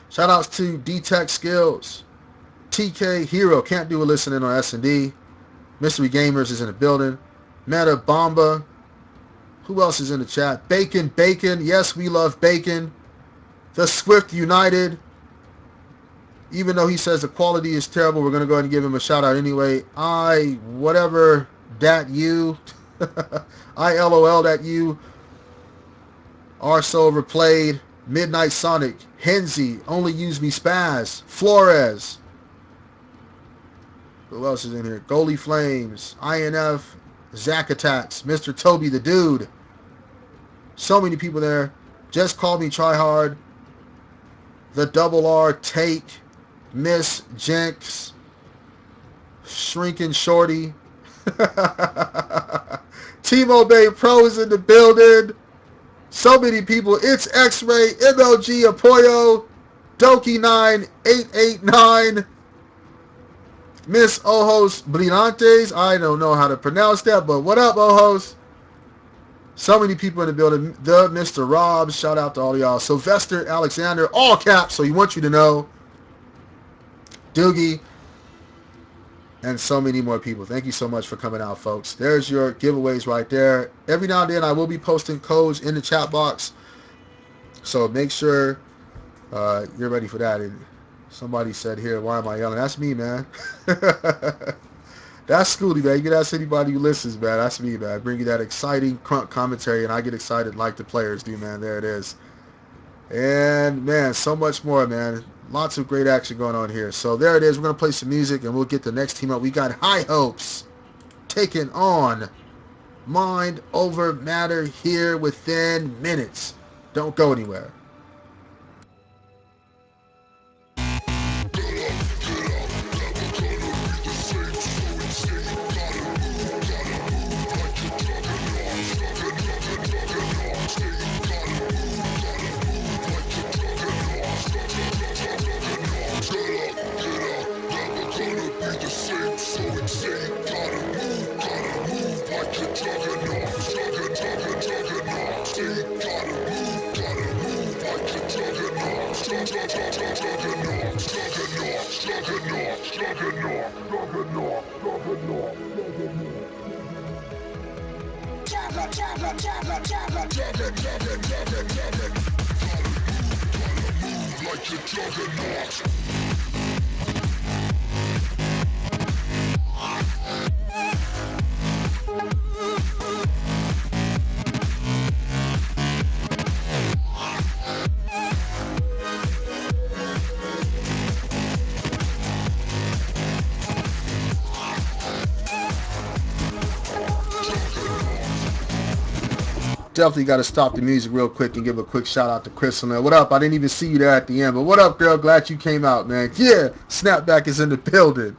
Shout outs to D-Tech Skills, TK Hero, can't do a listening on S&D. Mystery Gamers is in the building. Meta Bomba. Who else is in the chat? Bacon, yes, we love bacon. The Swift United. Even though he says the quality is terrible, we're going to go ahead and give him a shout out anyway. Whatever that you. I LOL that you. Are so overplayed. Midnight Sonic, Henzi, Only Use Me Spaz, Flores. Who else is in here? Goalie Flames, INF, Zach Attacks, Mr. Toby the Dude. So many people there. Just Call Me Try Hard, The Double R Take, Miss Jenks, Shrinking Shorty. Timo Bay Pro is in the building. So many people. It's X-Ray, MLG Apoyo, Doki9889, Miss Ojos Brillantes. I don't know how to pronounce that, but what up, Ojos? So many people in the building. The Mr. Rob, shout out to all y'all. Sylvester Alexander, all caps, so he wants you to know. Doogie, and so many more people. Thank you so much for coming out, folks. There's your giveaways right there. Every now and then I will be posting codes in the chat box, so make sure you're ready for that. And somebody said here, why am I yelling? That's me, man. That's Schoolie, man. You can ask anybody who listens, man. That's me, man. I bring you that exciting crunk commentary, and I get excited like the players do, man. There it is. And, man, so much more, man. Lots of great action going on here. So there it is. We're going to play some music, and we'll get the next team up. We got High Hopes taking on Mind Over Matter here within minutes. Don't go anywhere. Definitely got to stop the music real quick and give a quick shout out to Crystal. Man, what up? I didn't even see you there at the end, but what up, girl? Glad you came out, man. Yeah, Snapback is in the building.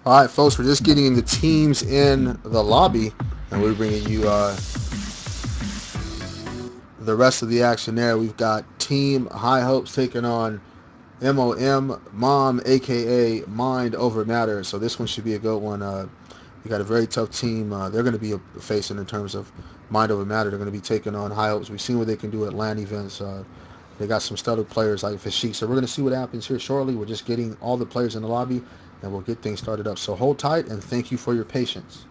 All right, folks, we're just getting the teams in the lobby, and we're bringing you the rest of the action there. We've got Team High Hopes taking on Mom, aka Mind Over Matter. So this one should be a good one. We got a very tough team. They're going to be facing in terms of Mind Over Matter. They're going to be taking on High Hopes. We've seen what they can do at LAN events. They got some stellar players like Fashik. So we're going to see what happens here shortly. We're just getting all the players in the lobby, and we'll get things started up. So hold tight, and thank you for your patience.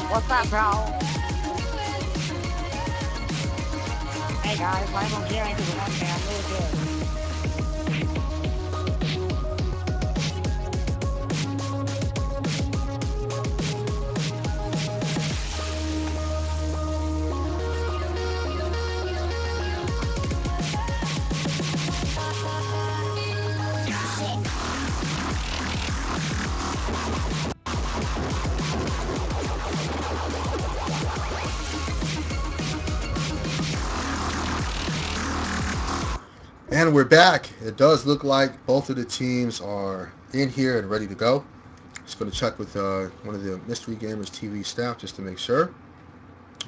What's up, bro? Hey guys, I'm on here. I do one man. I'm really good. And we're back. It does look like both of the teams are in here and ready to go. Just going to check with one of the Mystery Gamers TV staff just to make sure.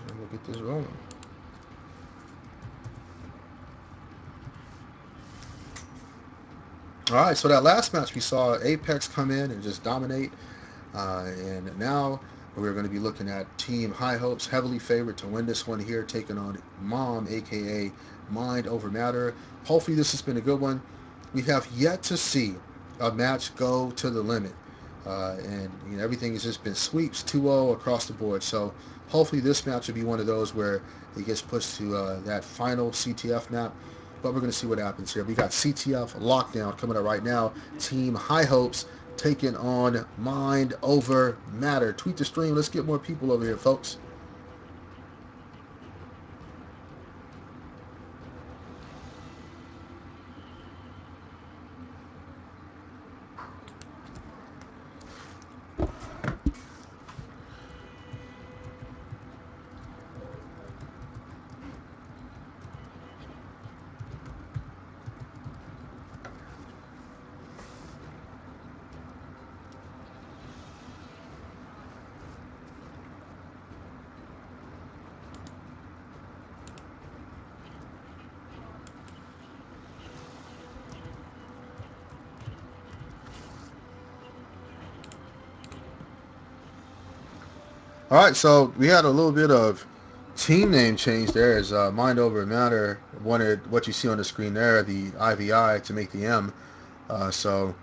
And we'll get this rolling. All right, so that last match we saw Apex come in and just dominate. And now we're going to be looking at Team High Hopes, heavily favored to win this one here, taking on Mom, a.k.a. Mind Over Matter. Hopefully this has been a good one. We have yet to see a match go to the limit. And you know, everything has just been sweeps, 2-0 across the board. So hopefully this match will be one of those where it gets pushed to that final CTF map. But we're going to see what happens here. We got CTF Lockdown coming up right now. Team High Hopes taking on Mind Over Matter. Tweet the stream. Let's get more people over here, folks. All right, so we had a little bit of team name change there. As Mind Over Matter wanted what you see on the screen there, the IVI to make the M. So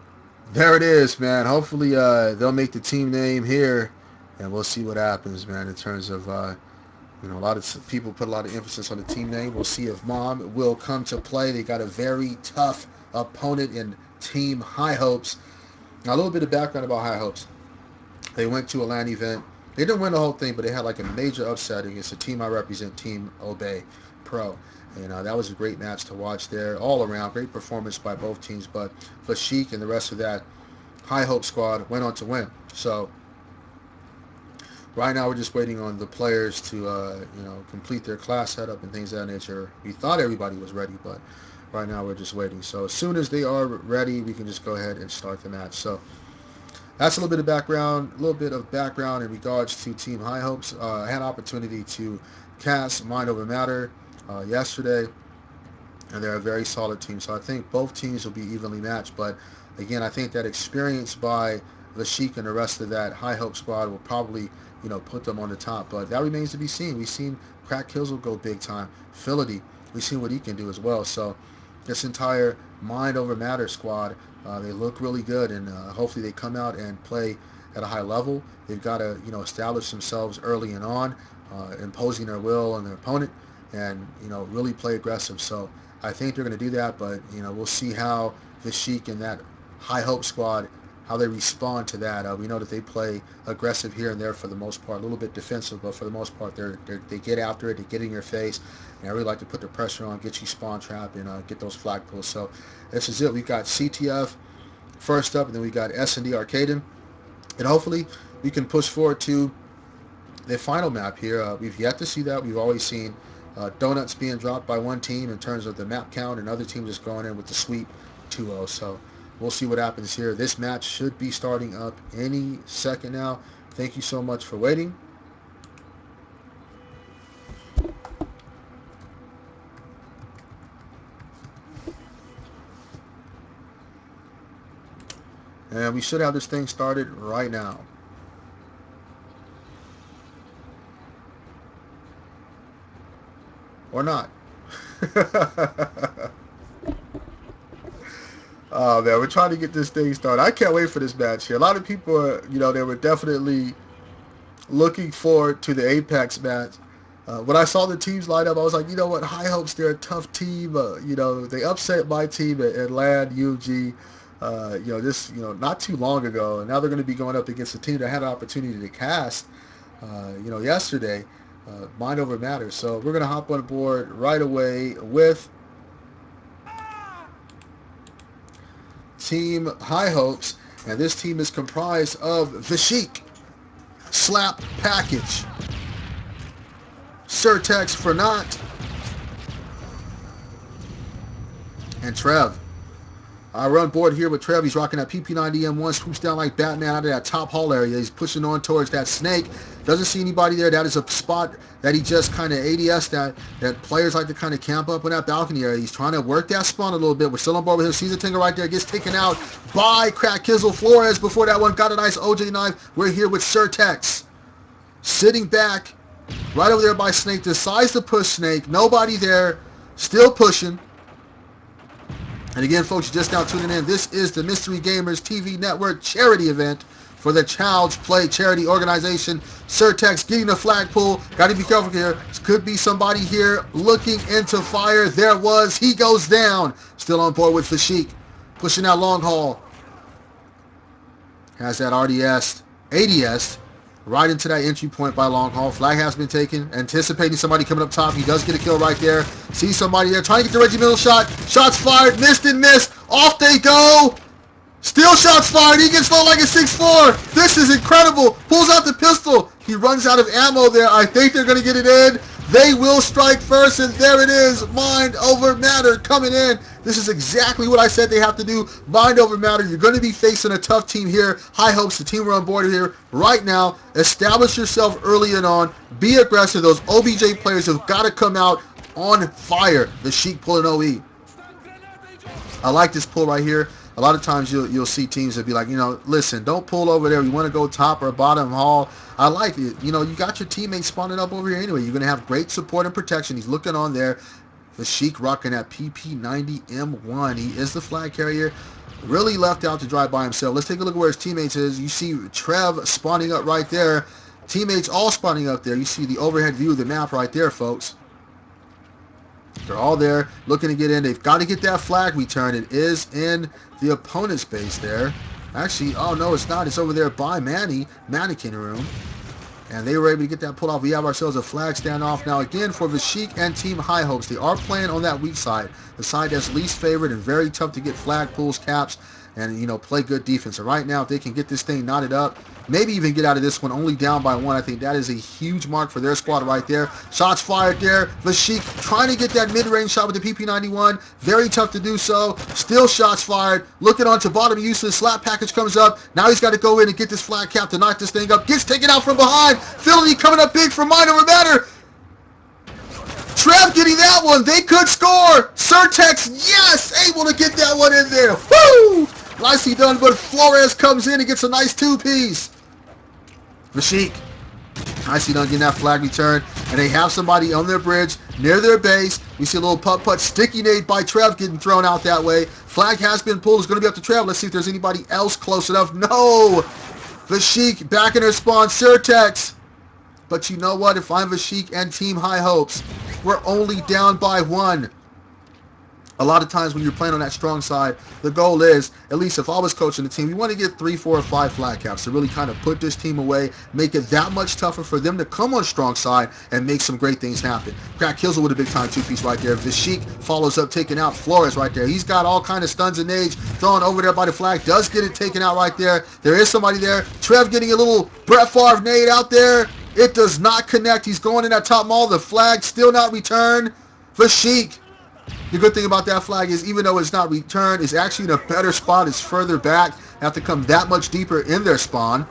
there it is, man. Hopefully they'll make the team name here, and we'll see what happens, man, in terms of, a lot of people put a lot of emphasis on the team name. We'll see if Mom will come to play. They got a very tough opponent in Team High Hopes. Now, a little bit of background about High Hopes. They went to a LAN event. They didn't win the whole thing, but they had like a major upset against the team I represent, Team Obey Pro. And that was a great match to watch there. All around, great performance by both teams. But Sheik and the rest of that High Hope squad went on to win. So right now we're just waiting on the players to, complete their class setup and things of that nature. We thought everybody was ready, but right now we're just waiting. So as soon as they are ready, we can just go ahead and start the match. So that's a little bit of background in regards to Team High Hopes. I had an opportunity to cast Mind Over Matter yesterday, and they're a very solid team. So I think both teams will be evenly matched. But again, I think that experience by the Sheik and the rest of that High Hope squad will probably, put them on the top. But that remains to be seen. We've seen Crack Kizzle go big time. Phility, we've seen what he can do as well. So this entire Mind Over Matter squad, they look really good, and hopefully they come out and play at a high level. They've got to, establish themselves early and on, imposing their will on their opponent, and, really play aggressive. So I think they're going to do that, but, we'll see how the Sheik and that High Hope squad, how they respond to that. We know that they play aggressive here and there for the most part, a little bit defensive, but for the most part, they get after it, they get in your face, and I really like to put the pressure on, get you spawn trap, and get those flag pulls. So this is it. We've got CTF first up, and then we got S&D Arcaden, and hopefully we can push forward to the final map here. We've yet to see that. We've always seen donuts being dropped by one team in terms of the map count, and other teams just going in with the sweep 2-0. So we'll see what happens here. This match should be starting up any second now. Thank you so much for waiting. And we should have this thing started right now. Or not. Oh man, we're trying to get this thing started. I can't wait for this match here. A lot of people are, they were definitely looking forward to the Apex match. When I saw the teams line up, I was like, you know what, High Hopes, they're a tough team. They upset my team at LAN, UMG, not too long ago. And now they're going to be going up against a team that had an opportunity to cast, yesterday, Mind Over Matter. So we're going to hop on board right away with Team High Hopes. And this team is comprised of the Sheik, Slap Package, Surtex for Not, and Trev. I run board here with Trev. He's rocking that PP90M1, swoops down like Batman out of that top hall area. He's pushing on towards that snake. Doesn't see anybody there. That is a spot that he just kind of ADS that players like to kind of camp up in that balcony area. He's trying to work that spawn a little bit. We're still on board with him. Sees a Tinker right there. Gets taken out by Crack Kizzle Flores before that one. Got a nice OJ knife. We're here with Surtex. Sitting back right over there by Snake. Decides to push Snake. Nobody there. Still pushing. And again, folks, you're just now tuning in. This is the Mystery Gamers TV Network charity event for the Child's Play charity organization. Surtex getting the flagpole. Got to be careful here. Could be somebody here looking into fire. There was. He goes down. Still on board with Fashik. Pushing that long haul. Has that RDS, ADS, right into that entry point by long haul. Flag has been taken. Anticipating somebody coming up top. He does get a kill right there. Sees somebody there. Trying to get the regimental shot. Shots fired. Missed and missed. Off they go. Still shots fired. He gets low like a 6'4". This is incredible. Pulls out the pistol. He runs out of ammo there. I think they're going to get it in. They will strike first, and there it is. Mind Over Matter coming in. This is exactly what I said they have to do. Mind Over Matter. You're going to be facing a tough team here. High Hopes, the team we're on board here right now. Establish yourself early and on. Be aggressive. Those OBJ players have got to come out on fire. The Sheik pulling OE. I like this pull right here. A lot of times you'll see teams that be like, listen, don't pull over there. You want to go top or bottom hall. I like it. You got your teammates spawning up over here anyway. You're going to have great support and protection. He's looking on there. The Sheik rocking at PP90M1. He is the flag carrier. Really left out to dry by himself. Let's take a look at where his teammates is. You see Trev spawning up right there. Teammates all spawning up there. You see the overhead view of the map right there, folks. They're all there looking to get in. They've got to get that flag return. It is in the opponent's base there. Actually, oh no, it's not. It's over there by Mannequin Room. And they were able to get that pulled off. We have ourselves a flag standoff now again for Vashik and Team High Hopes. They are playing on that weak side, the side that's least favored and very tough to get flag pulls, caps, and play good defense. And right now, if they can get this thing knotted up, maybe even get out of this one only down by 1, I think that is a huge mark for their squad right there. Shots fired there. Vashik trying to get that mid-range shot with the PP91. Very tough to do so. Still shots fired. Looking onto bottom useless. Slap package comes up. Now he's got to go in and get this flag cap to knock this thing up. Gets taken out from behind. Philly coming up big for Mind Over Matter. Trev getting that one. They could score. Surtex, yes, able to get that one in there. Woo! Nicely done, but Flores comes in and gets a nice 2-piece. Vashik, nicely done getting that flag return. And they have somebody on their bridge near their base. We see a little putt-putt sticky nade by Trev getting thrown out that way. Flag has been pulled. It's going to be up to Trev. Let's see if there's anybody else close enough. No! Vashik back in their spawn. Surtex. But you know what? If I'm Vashik and Team High Hopes, we're only down by 1. A lot of times when you're playing on that strong side, the goal is, at least if I was coaching the team, you want to get 3, 4, or 5 flag caps to really kind of put this team away, make it that much tougher for them to come on strong side and make some great things happen. Crack kills it with a big time 2-piece right there. Vashik follows up, taking out Flores right there. He's got all kind of stuns and nades thrown over there by the flag. Does get it taken out right there. There is somebody there. Trev getting a little Brett Favre nade out there. It does not connect. He's going in that top mall. The flag still not returned. Vashik. The good thing about that flag is even though it's not returned, it's actually in a better spot. It's further back. Have to come that much deeper in their spawn.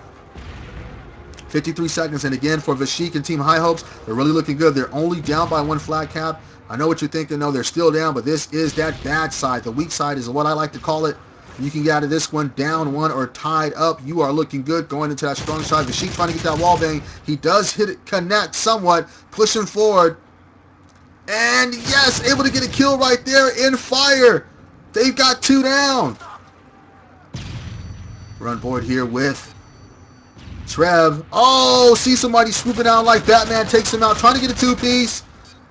53 seconds. And again, for Vashik and Team High Hopes, they're really looking good. They're only down by 1 flag cap. I know what you're thinking. No, they're still down, but this is that bad side. The weak side is what I like to call it. You can get out of this one down 1 or tied up. You are looking good going into that strong side. Vashik trying to get that wall bang. He does hit it, connect somewhat, pushing forward. And yes, able to get a kill right there in fire. They've got 2 down. Run board here with Trev. Oh, see somebody swooping down like Batman, takes him out, trying to get a 2-piece.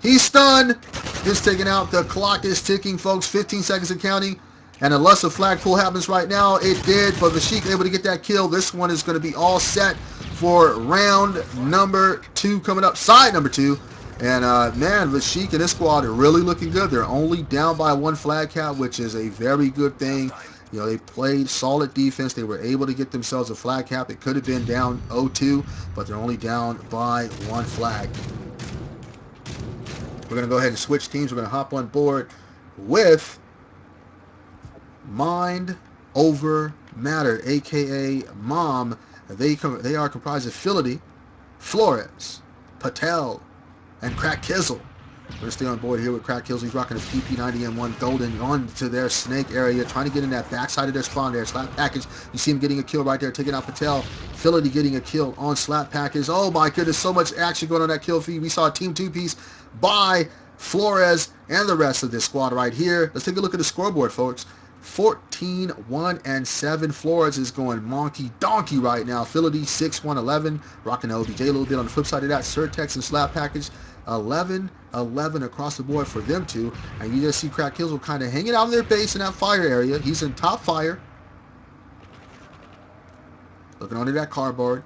He's stunned. Gets taken out. The clock is ticking, folks. 15 seconds and counting. And unless a flag pull happens right now, it did. But Vashik able to get that kill. This one is going to be all set for round number 2 coming up. Side number 2. And, man, Vashik and his squad are really looking good. They're only down by 1 flag cap, which is a very good thing. They played solid defense. They were able to get themselves a flag cap. It could have been down 0-2, but they're only down by 1 flag. We're going to go ahead and switch teams. We're going to hop on board with Mind Over Matter, a.k.a. Mom. They are comprised of Phility, Flores, Patel, and Crack Kizzle. We're going to stay on board here with Crack Kizzle. He's rocking a PP90M1 Golden onto their snake area, trying to get in that backside of their spawn there. Slap package. You see him getting a kill right there, taking out Patel. Phility getting a kill on slap package. Oh my goodness, so much action going on that kill feed. We saw a team 2-piece by Flores and the rest of this squad right here. Let's take a look at the scoreboard, folks. 14, 1, and 7. Flores is going monkey donkey right now. Phility 6, 1, 11. Rocking the OBJ a little bit on the flip side of that. Surtex and slap package 11, 11 across the board for them two. And you just see Crack Kizzle kind of hanging out in their base in that fire area. He's in top fire. Looking under that cardboard.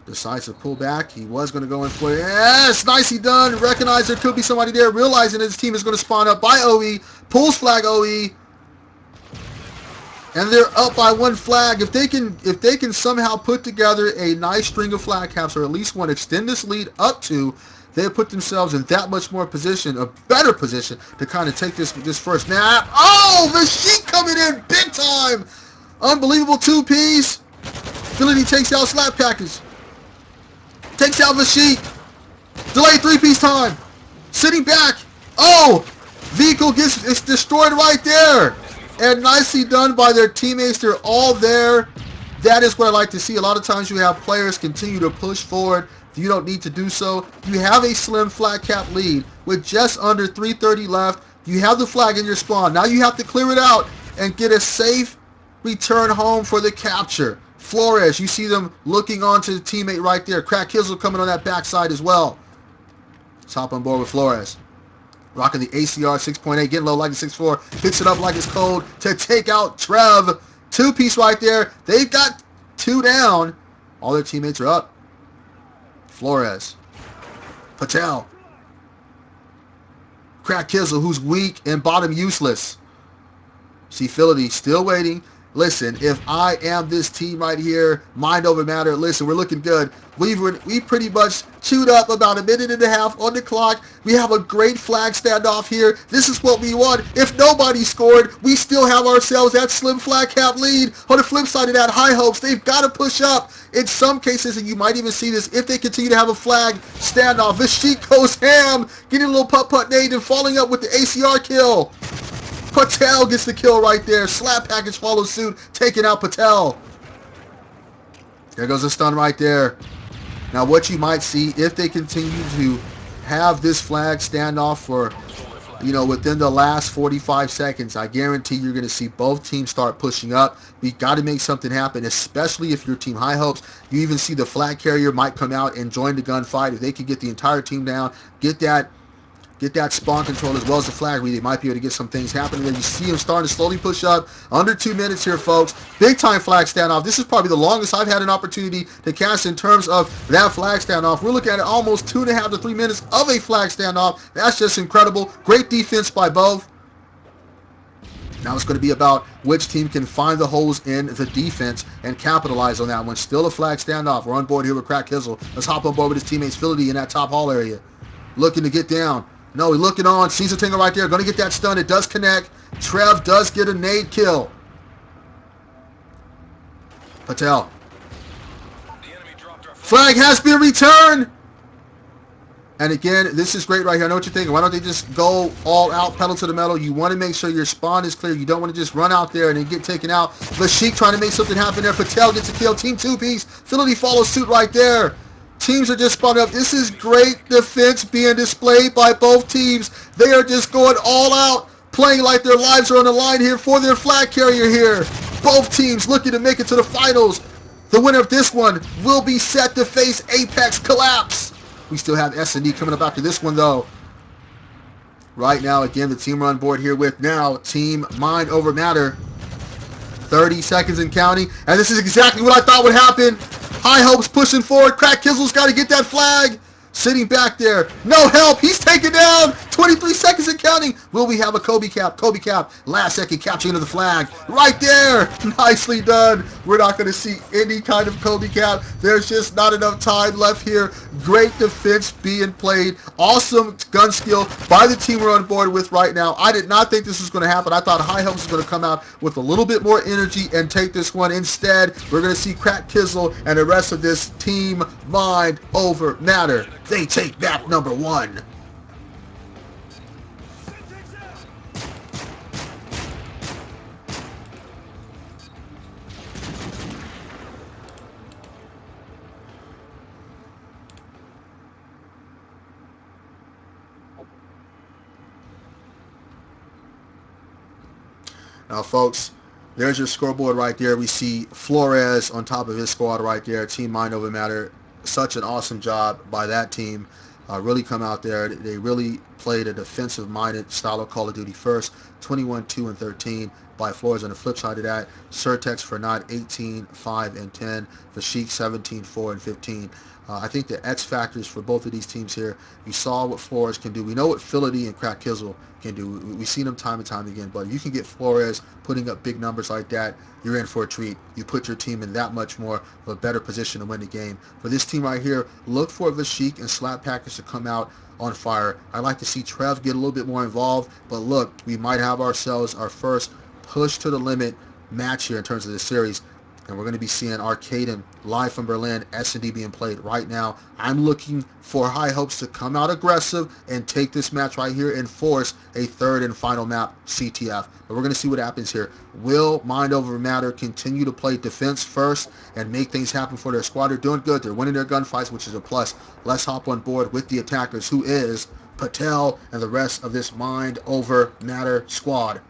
Decides to pull back. He was going to go in for it. Yes, nicely done. Recognize there could be somebody there. Realizing that his team is going to spawn up by OE. Pulls flag OE. And they're up by 1 flag. If they can somehow put together a nice string of flag caps, or at least one, extend this lead up to, they have put themselves in that much more position, a better position, to kind of take this first nap. Oh, Vashik coming in big time. Unbelievable 2-piece. Phility takes out slap package. Takes out Vashik. Delayed 3-piece time. Sitting back. Oh, vehicle it's destroyed right there. and nicely done by their teammates. They're all there. That is what I like to see. A lot of times you have players continue to push forward. You don't need to do so. You have a slim flat cap lead with just under 3:30 left. You have the flag in your spawn. Now you have to clear it out and get a safe return home for the capture. Flores, you see them looking onto the teammate right there. Crack Kizzle coming on that backside as well. Let's hop on board with Flores. Rocking the ACR 6.8, getting low like a 6.4. Picks it up like it's cold to take out Trev. Two-piece right there. They've got two down. All their teammates are up. Flores. Patel. Crack Kizzle, who's weak and bottom useless. See Phility still waiting. Listen, if I am this team right here, mind over matter, listen, we're looking good. We pretty much chewed up about a minute and a half on the clock. We have a great flag standoff here. This is what we want. If nobody scored, we still have ourselves that slim flag cap lead. On the flip side of that, high hopes, they've got to push up. In some cases, and you might even see this, if they continue to have a flag standoff, Vashik goes ham, getting a little putt-putt nade and falling up with the ACR kill. Patel gets the kill right there. Slap package follows suit, taking out Patel. There goes a stun right there. Now what you might see if they continue to have this flag standoff for, within the last 45 seconds, I guarantee you're going to see both teams start pushing up. We got to make something happen, especially if your team high hopes. You even see the flag carrier might come out and join the gunfight. If they can get the entire team down, get that spawn control as well as the flag read, they might be able to get some things happening there. You see him starting to slowly push up. Under 2 minutes here, folks. Big time flag standoff. This is probably the longest I've had an opportunity to cast in terms of that flag standoff. We're looking at almost 2.5 to 3 minutes of a flag standoff. That's just incredible. Great defense by both. Now it's going to be about which team can find the holes in the defense and capitalize on that one. Still a flag standoff. We're on board here with Crack Kizzle. Let's hop on board with his teammates Phility in that top hall area. Looking to get down. No, he's looking on. Sees a Tingle right there. Going to get that stun. It does connect. Trev does get a nade kill. Patel. Flag has been returned. And again, this is great right here. I know what you're thinking. Why don't they just go all out, pedal to the metal? You want to make sure your spawn is clear. You don't want to just run out there and then get taken out. Vashik trying to make something happen there. Patel gets a kill. Team two-piece. Phility follows suit right there. Teams are just spun up. This is great defense being displayed by both teams. They are just going all out, playing like their lives are on the line here for their flag carrier here. Both teams looking to make it to the finals. The winner of this one will be set to face Apex Collapse. We still have S&D coming up after this one, though. Right now, again, the team we're on board here with now, Team Mind Over Matter. 30 seconds and counting. And this is exactly what I thought would happen. High hopes pushing forward. Crack Kizzle's got to get that flag. Sitting back there. No help. He's taken down. 23 seconds and counting. Will we have a Kobe cap? Kobe cap. Last second capture into the flag. Right there. Nicely done. We're not going to see any kind of Kobe cap. There's just not enough time left here. Great defense being played. Awesome gun skill by the team we're on board with right now. I did not think this was going to happen. I thought High Hopes was going to come out with a little bit more energy and take this one. Instead, we're going to see Crack Kizzle and the rest of this Team Mind Over Matter. They take map number 1. Now, folks, there's your scoreboard right there. We see Flores on top of his squad right there. Team Mind Over Matter. Such an awesome job by that team. Really come out there. They really played a defensive-minded style of Call of Duty first. 21, 2, and 13 by Flores. On the flip side of that, Surtex for not 18, 5, and 10. Vashik 17, 4, and 15. I think the X factors for both of these teams here, you saw what Flores can do. We know what Phility and Crack Kizzle can do. We've seen them time and time again, but if you can get Flores putting up big numbers like that, you're in for a treat. You put your team in that much more of a better position to win the game. For this team right here, look for Vashik and Slap Package to come out on fire. I'd like to see Trev get a little bit more involved, but look, we might have ourselves our first push to the limit match here in terms of the series. And we're going to be seeing Arcaden live from Berlin, S&D being played right now. I'm looking for High Hopes to come out aggressive and take this match right here and force a third and final map, CTF. But we're going to see what happens here. Will Mind Over Matter continue to play defense first and make things happen for their squad? They're doing good. They're winning their gunfights, which is a plus. Let's hop on board with the attackers, who is Patel and the rest of this Mind Over Matter squad.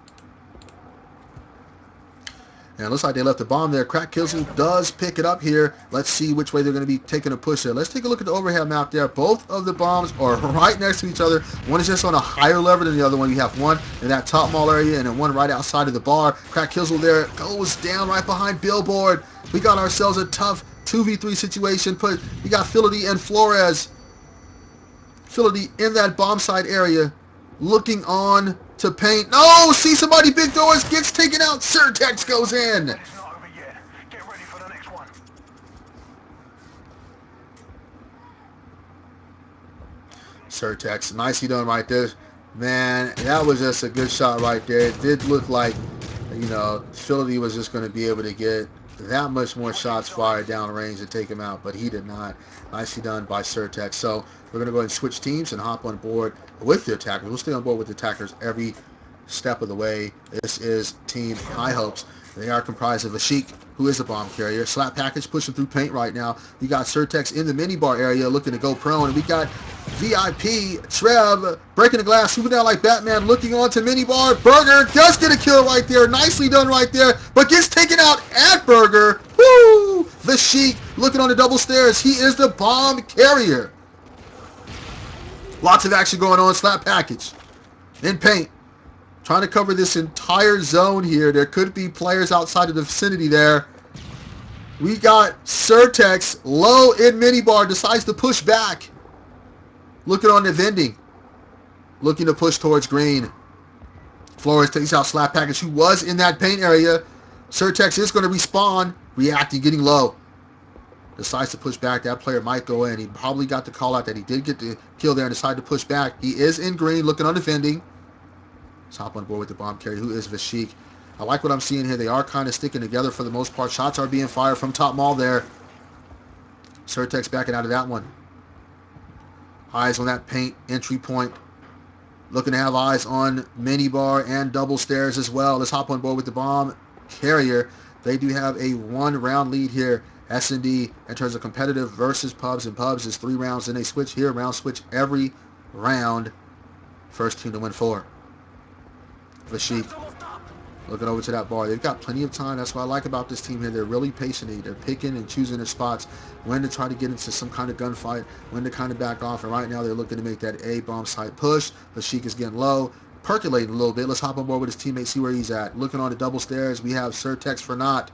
And it looks like they left the bomb there. Crack Kizzle does pick it up here. Let's see which way they're going to be taking a push there. Let's take a look at the overhead map there. Both of the bombs are right next to each other. One is just on a higher level than the other one. You have one in that top mall area and then one right outside of the bar. Crack Kizzle there goes down right behind Billboard. We got ourselves a tough 2v3 situation. We got Phility and Flores. Phility in that bomb site area, looking on to paint. No! See somebody big doors, gets taken out. Surtex goes in. It's not over yet. Get ready for the next one. Surtex, nicely done right there. Man, that was just a good shot right there. It did look like, Phility was just going to be able to get that much more shots fired down range to take him out, but he did not. Nicely done by Surtex. So we're going to go ahead and switch teams and hop on board with the attackers. We'll stay on board with the attackers every step of the way. This is Team High Hopes. They are comprised of Ashik, who is the bomb carrier. Slap Package pushing through paint right now. We got Surtex in the minibar area looking to go prone. And we got VIP, Trev, breaking the glass, swooping down like Batman, looking on to minibar. Burger does get a kill right there. Nicely done right there, but gets taken out at Burger. Woo! The Sheik looking on the double stairs. He is the bomb carrier. Lots of action going on. Slap Package in paint, trying to cover this entire zone here. There could be players outside of the vicinity there. We got Surtex low in minibar, decides to push back. Looking on the vending. Looking to push towards green. Flores takes out Slap Package, who was in that paint area. Surtex is going to respawn, reacting, getting low. Decides to push back. That player might go in. He probably got the call out that he did get the kill there and decided to push back. He is in green, looking on the vending. Let's hop on board with the bomb carrier, who is Vashik. I like what I'm seeing here. They are kind of sticking together for the most part. Shots are being fired from top mall there. Surtex backing out of that one. Eyes on that paint entry point. Looking to have eyes on minibar and double stairs as well. Let's hop on board with the bomb carrier. They do have a 1-round lead here. S&D in terms of competitive versus pubs, and pubs is 3 rounds. Then they switch here. Round switch every round. First team to win 4. Vashik looking over to that bar. They've got plenty of time. That's what I like about this team here. They're really patient. They're picking and choosing their spots, when to try to get into some kind of gunfight, when to kind of back off. And right now they're looking to make that A bomb site push. Vashik is getting low, percolating a little bit. Let's hop on board with his teammate, see where he's at. Looking on the double stairs, we have Surtex for not.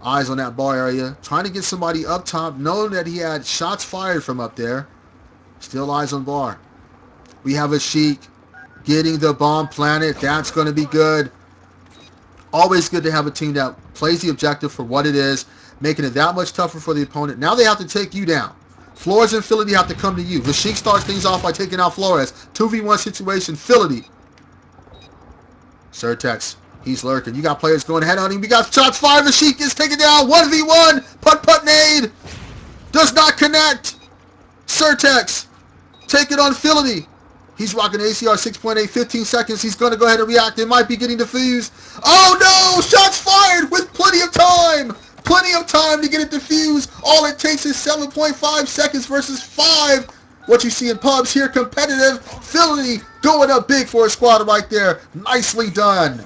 Eyes on that bar area, trying to get somebody up top, knowing that he had shots fired from up there. Still eyes on bar. We have a Sheik getting the bomb planted. That's going to be good. Always good to have a team that plays the objective for what it is, making it that much tougher for the opponent. Now they have to take you down. Flores and Phility have to come to you. The Sheik starts things off by taking out Flores. 2v1 situation, Phility. Surtex. He's lurking. You got players going head on him. We got shots fired. The Sheik is taken down. 1v1. Putt nade. Does not connect. Surtex. Take it on Phility. He's rocking ACR 6.8, 15 seconds. He's going to go ahead and react. It might be getting defused. Oh no! Shots fired with plenty of time. Plenty of time to get it defused. All it takes is 7.5 seconds versus 5. What you see in pubs here, competitive. Phility going up big for a squad right there. Nicely done.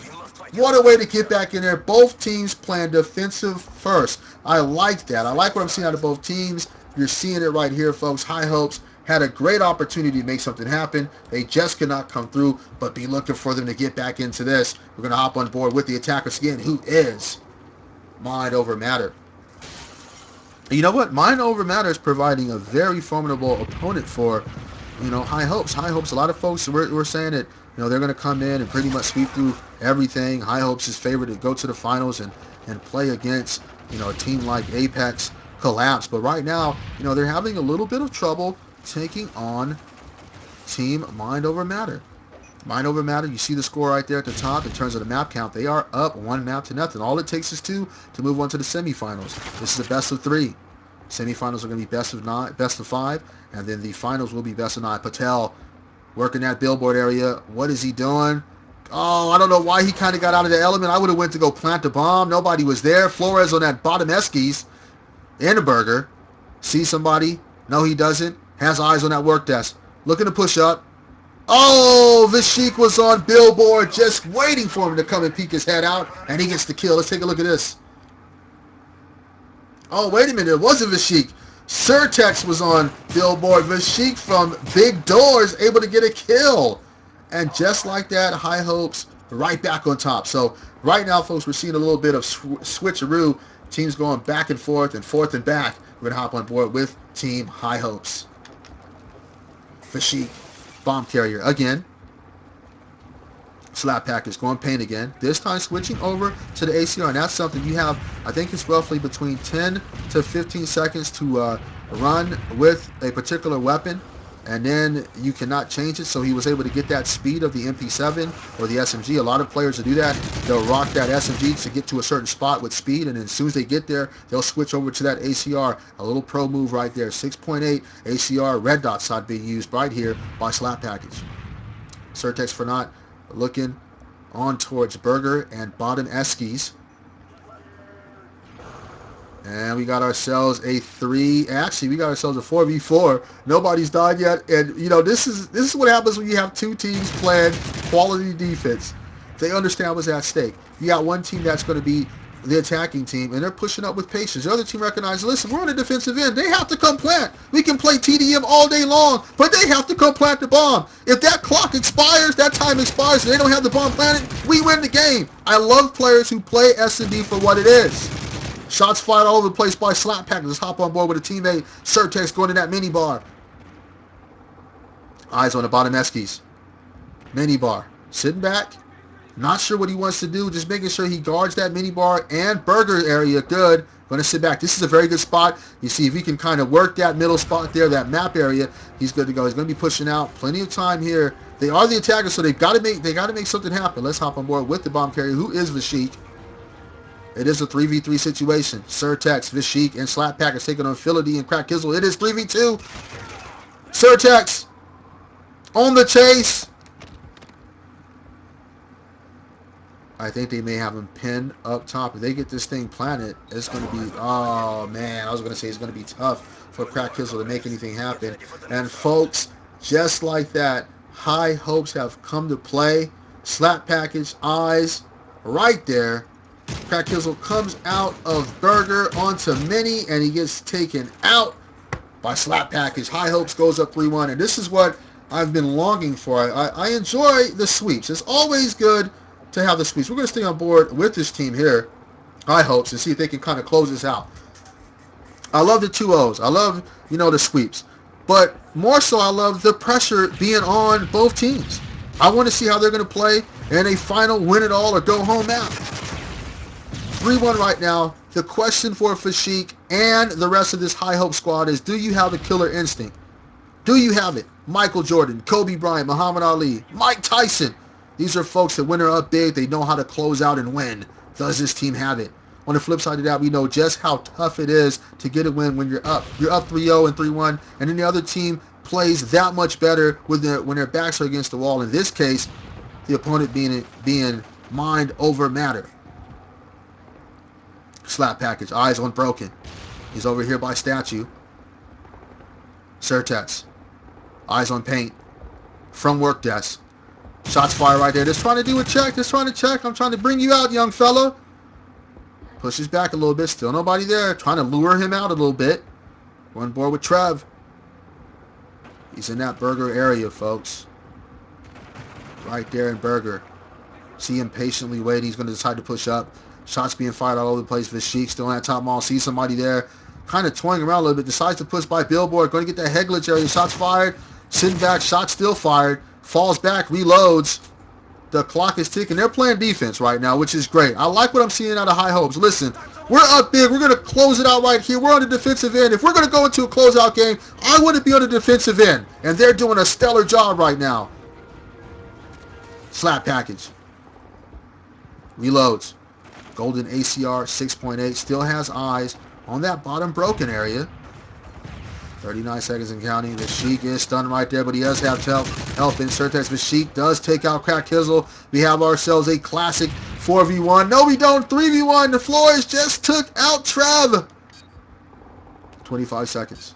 What a way to get back in there. Both teams playing defensive first. I like that. I like what I'm seeing out of both teams. You're seeing it right here, folks. High Hopes had a great opportunity to make something happen. They just could not come through, but be looking for them to get back into this. We're going to hop on board with the attackers again, who is Mind Over Matter. You know what? Mind Over Matter is providing a very formidable opponent for, High Hopes. High Hopes, a lot of folks were saying that, they're going to come in and pretty much sweep through everything. High Hopes is favored to go to the finals and play against, a team like Apex Collapse. But right now, they're having a little bit of trouble taking on Team Mind Over Matter. Mind over matter. You see the score right there at the top in terms of the map count. They are up 1-0. All it takes is 2 to move on to the semifinals. This is a best of 3. Semifinals are going to be best of 9, best of 5, and then the finals will be best of 9. Patel working that billboard area. What is he doing? Oh, I don't know why he kind of got out of the element. I would have went to go plant the bomb. Nobody was there. Flores on that bottom Eskies and a burger. See somebody? No, he doesn't. Has eyes on that work desk. Looking to push up. Oh, Vashik was on billboard just waiting for him to come and peek his head out, and he gets the kill. Let's take a look at this. Oh, wait a minute. It wasn't Vashik. Surtex was on billboard. Vashik from Big Doors able to get a kill. And just like that, High Hopes right back on top. So right now, folks, we're seeing a little bit of switcheroo. Teams going back and forth and back. We're going to hop on board with Team High Hopes. Vashik, bomb carrier again. Slap package going paint again. This time switching over to the ACR, and that's something you have. I think it's roughly between 10 to 15 seconds to run with a particular weapon, and then you cannot change it. So he was able to get that speed of the MP7 or the SMG. A lot of players will do that. They'll rock that SMG to get to a certain spot with speed, and then as soon as they get there, they'll switch over to that ACR. A little pro move right there. 6.8 ACR red dot side being used right here by Slap Package. Surtex for not looking on towards Burger and bottom Eskies. And we got ourselves a 3. Actually, we got ourselves a 4v4. Nobody's died yet. And, you know, this is what happens when you have 2 teams playing quality defense. They understand what's at stake. You got one team that's going to be the attacking team, and they're pushing up with patience. The other team recognizes, listen, we're on the defensive end. They have to come plant. We can play TDM all day long, but they have to come plant the bomb. If that clock expires, that time expires, and they don't have the bomb planted, we win the game. I love players who play S&D for what it is. Shots fired all over the place by Slap Packers. Let's hop on board with a teammate. Surtex going to that mini bar. Eyes on the bottom Eskies. Mini bar. Sitting back. Not sure what he wants to do. Just making sure he guards that mini bar and burger area good. Going to sit back. This is a very good spot. You see if he can kind of work that middle spot there, that map area, he's good to go. He's going to be pushing out. Plenty of time here. They are the attackers, so they've got to make something happen. Let's hop on board with the bomb carrier, who is Vashik. It is a 3v3 situation. Surtex, Vashik, and Slap Packers taking on Philody and Crack Kizzle. It is 3v2. Surtex on the chase. I think they may have him pinned up top. If they get this thing planted, it's going to be, oh man, I was going to say it's going to be tough for Crack Kizzle to make anything happen. And folks, just like that, High Hopes have come to play. Slap Package, eyes right there. Crack Kizzle comes out of Burger onto Mini, and he gets taken out by Slap Package. High Hopes goes up 3-1, and this is what I've been longing for. I enjoy the sweeps. It's always good to have the sweeps. We're going to stay on board with this team here, High Hopes, and see if they can kind of close this out. I love the 2-0s. I love, the sweeps. But more so, I love the pressure being on both teams. I want to see how they're going to play in a final win-it-all or go-home map. 3-1 right now. The question for Vashik and the rest of this High Hope squad is, do you have a killer instinct? Do you have it? Michael Jordan, Kobe Bryant, Muhammad Ali, Mike Tyson. These are folks that when they're up big, they know how to close out and win. Does this team have it? On the flip side of that, we know just how tough it is to get a win when you're up. You're up 3-0 and 3-1, and then the other team plays that much better when their backs are against the wall. In this case, the opponent being mind over matter. Slap Package, eyes on Broken. He's over here by Statue. Surtex, eyes on Paint. From work desk. Shots fired right there. Just trying to do a check. Just trying to check. I'm trying to bring you out, young fella. Pushes back a little bit. Still nobody there. Trying to lure him out a little bit. We're on board with Trev. He's in that burger area, folks. Right there in Burger. See him patiently waiting. He's going to decide to push up. Shots being fired all over the place. Vashik still on that top mall. Sees somebody there. Kind of toying around a little bit. Decides to push by Billboard. Going to get that head glitch area. Shots fired. Sitting back. Shots still fired. Falls back. Reloads. The clock is ticking. They're playing defense right now, which is great. I like what I'm seeing out of High Hopes. Listen, we're up big. We're going to close it out right here. We're on the defensive end. If we're going to go into a closeout game, I want to be on the defensive end. And they're doing a stellar job right now. Slap package. Reloads. Golden ACR 6.8. Still has eyes on that bottom broken area. 39 seconds and counting. The Sheik is stunned right there, but he does have help in Surtex. The Sheik does take out Crack Kizzle. We have ourselves a classic 4v1. No, we don't. 3v1. The Flores just took out Trev. 25 seconds.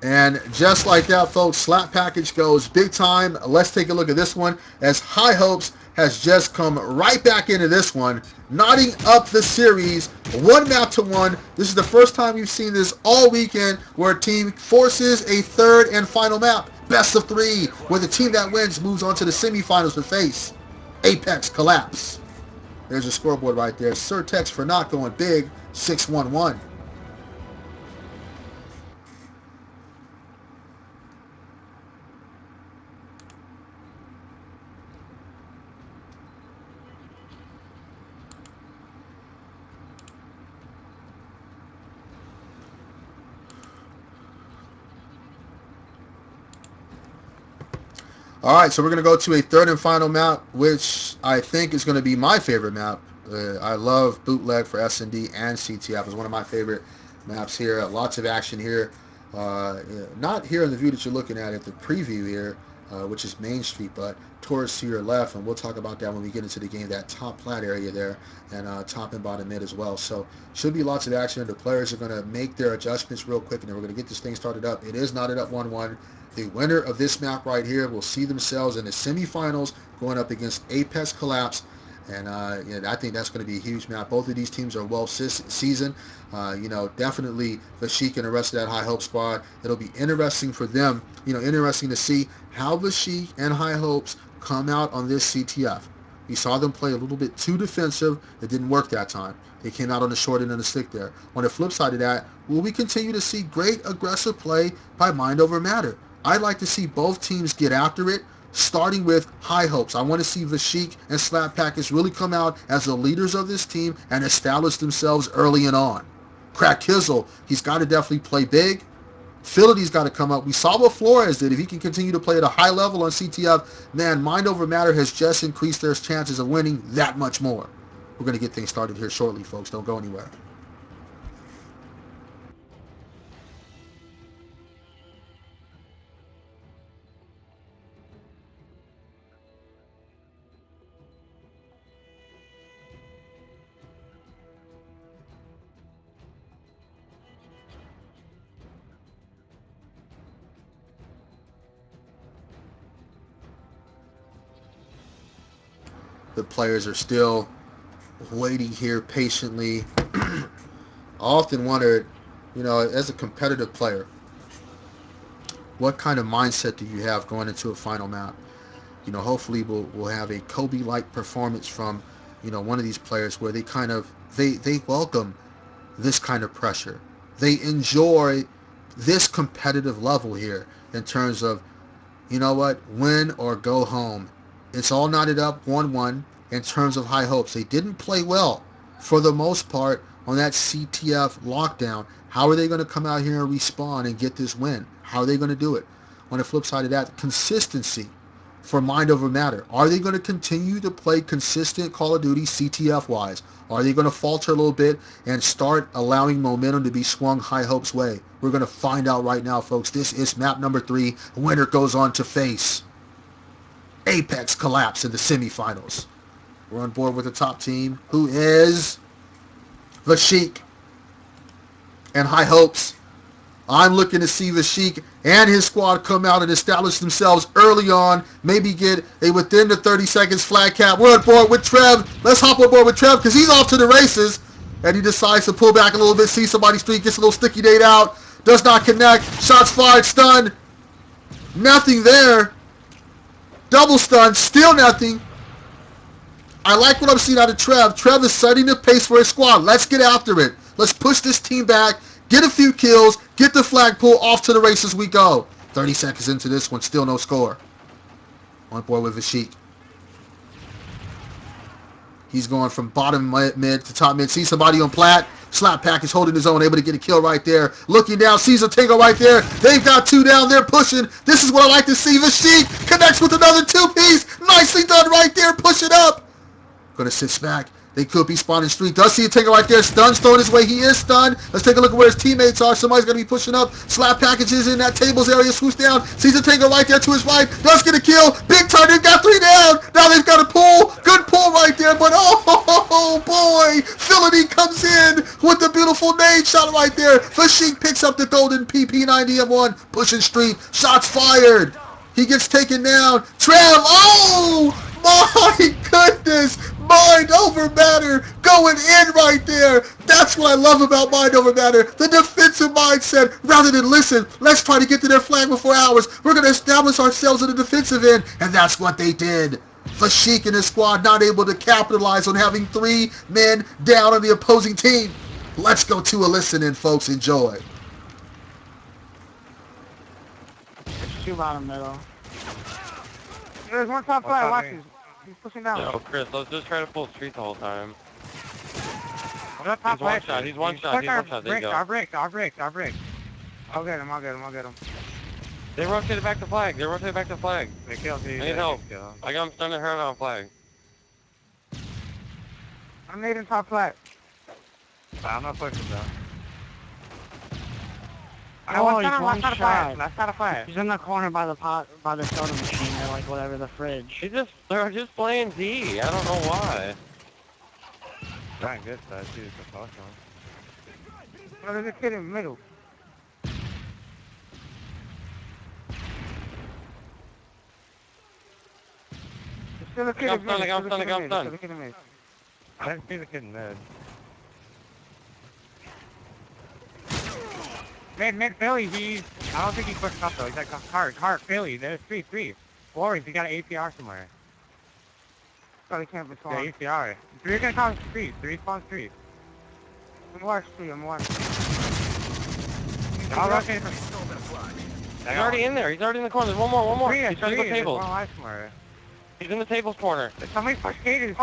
And just like that, folks, slap package goes big time. Let's take a look at this one as High Hopes has just come right back into this one, knotting up the series 1-1. This is the first time we've seen this all weekend where a team forces a third and final map, best of 3, where the team that wins moves on to the semifinals to face Apex Collapse. There's a scoreboard right there. Surtex for not going big, 6-1-1. All right, so we're going to go to a third and final map, which I think is going to be my favorite map. I love Bootleg for S&D and CTF. It's one of my favorite maps here. Lots of action here. Not here in the view that you're looking at the preview here, which is Main Street, but towards to your left, and we'll talk about that when we get into the game, that top plat area there, and top and bottom mid as well. So should be lots of action. The players are going to make their adjustments real quick, and then we're going to get this thing started up. It is knotted up 1-1. The winner of this map right here will see themselves in the semifinals going up against Apex Collapse. And I think that's going to be a huge map. Both of these teams are well seasoned. Definitely the Sheik and the rest of that High Hope squad. It'll be interesting for them. Interesting to see how the Sheik and High Hopes come out on this CTF. We saw them play a little bit too defensive. It didn't work that time. They came out on the short end of the stick there. On the flip side of that, will we continue to see great aggressive play by Mind Over Matter? I'd like to see both teams get after it, starting with High Hopes. I want to see Vashik and Slap Package really come out as the leaders of this team and establish themselves early and on. Crack Kizzle, he's got to definitely play big. Phility's got to come up. We saw what Flores did. If he can continue to play at a high level on CTF, man, Mind Over Matter has just increased their chances of winning that much more. We're going to get things started here shortly, folks. Don't go anywhere. The players are still waiting here patiently. I often wondered, as a competitive player, what kind of mindset do you have going into a final map? Hopefully we'll have a Kobe-like performance from, one of these players where they welcome this kind of pressure. They enjoy this competitive level here in terms of, win or go home. It's all knotted up 1-1 in terms of High Hopes. They didn't play well for the most part on that CTF lockdown. How are they going to come out here and respawn and get this win? How are they going to do it? On the flip side of that, consistency for Mind Over Matter. Are they going to continue to play consistent Call of Duty CTF-wise? Are they going to falter a little bit and start allowing momentum to be swung High Hopes' way? We're going to find out right now, folks. This is map number 3. Winner goes on to face Apex Collapse in the semifinals. We're on board with the top team, who is Vashik and High Hopes. I'm looking to see Vashik and his squad come out and establish themselves early on, maybe get a within the 30 seconds flag cap. We're on board with Trev. Let's hop on board with Trev because he's off to the races, and he decides to pull back a little bit, see somebody streak, gets a little sticky date out, does not connect, shots fired, stun, nothing there. Double stun, still nothing. I like what I'm seeing out of Trev. Trev is setting the pace for his squad. Let's get after it. Let's push this team back, get a few kills, get the flagpole, off to the races we go. 30 seconds into this one, still no score. On board with Vashik. He's going from bottom mid to top mid. See somebody on plat. Slap Package holding his own, able to get a kill right there. Looking down, sees a Tango right there. They've got 2 down there pushing. This is what I like to see. Vashik connects with another 2-piece. Nicely done right there. Push it up. Gonna sit back. They could be spawning street. Does see a Tango right there. Stun's thrown his way. He is stunned. Let's take a look at where his teammates are. Somebody's going to be pushing up. Slap Packages in that tables area. Swoops down. Sees a Tango right there to his right. Does get a kill. Big turn. They've got 3 down. Now they've got a pull. Good pull right there. But oh boy. Phility comes in with the beautiful nade shot right there. Vashik picks up the golden PP90M1. Pushing street. Shots fired. He gets taken down. Trev. Oh my goodness. Mind over matter going in right there. That's what I love about mind over matter. The defensive mindset rather than listen, let's try to get to their flag before ours. We're going to establish ourselves in the defensive end. And that's what they did. Vashik and his squad not able to capitalize on having 3 men down on the opposing team. Let's go to a listen in, folks. Enjoy. There's 2 bottom middle. There's 1 top flat. Watch this. He's pushing down. Yo, Chris, let's just try to pull street the whole time. He's one shot. He's one shot. There you go. I'll break. I'll get him. They rotated back to flag. They killed me. I need help. I got him stunned and hurt on flag. I'm nading top flat. I'm not pushing though. He's one shot. That's not a flag. He's in the corner by the soda machine or like whatever, the fridge. They're just playing D. I don't know why. Trying good side too, it's awesome. Oh, there's a kid in the middle. There's still a kid in the middle. I'm stunned. I didn't see the kid in mid. Mid Philly, I don't think he's pushing up though. He's like hard Philly. There's 3. Warriors, he got an APR somewhere. Probably can't be spawned. Yeah, APR. 3 are gonna come street. 3 spawn street. I'm watching street. I'll rotate for. He's already in there. He's already in the corner. There's one more. He's trying to go tables. He's in the tables corner. Somebody push cages.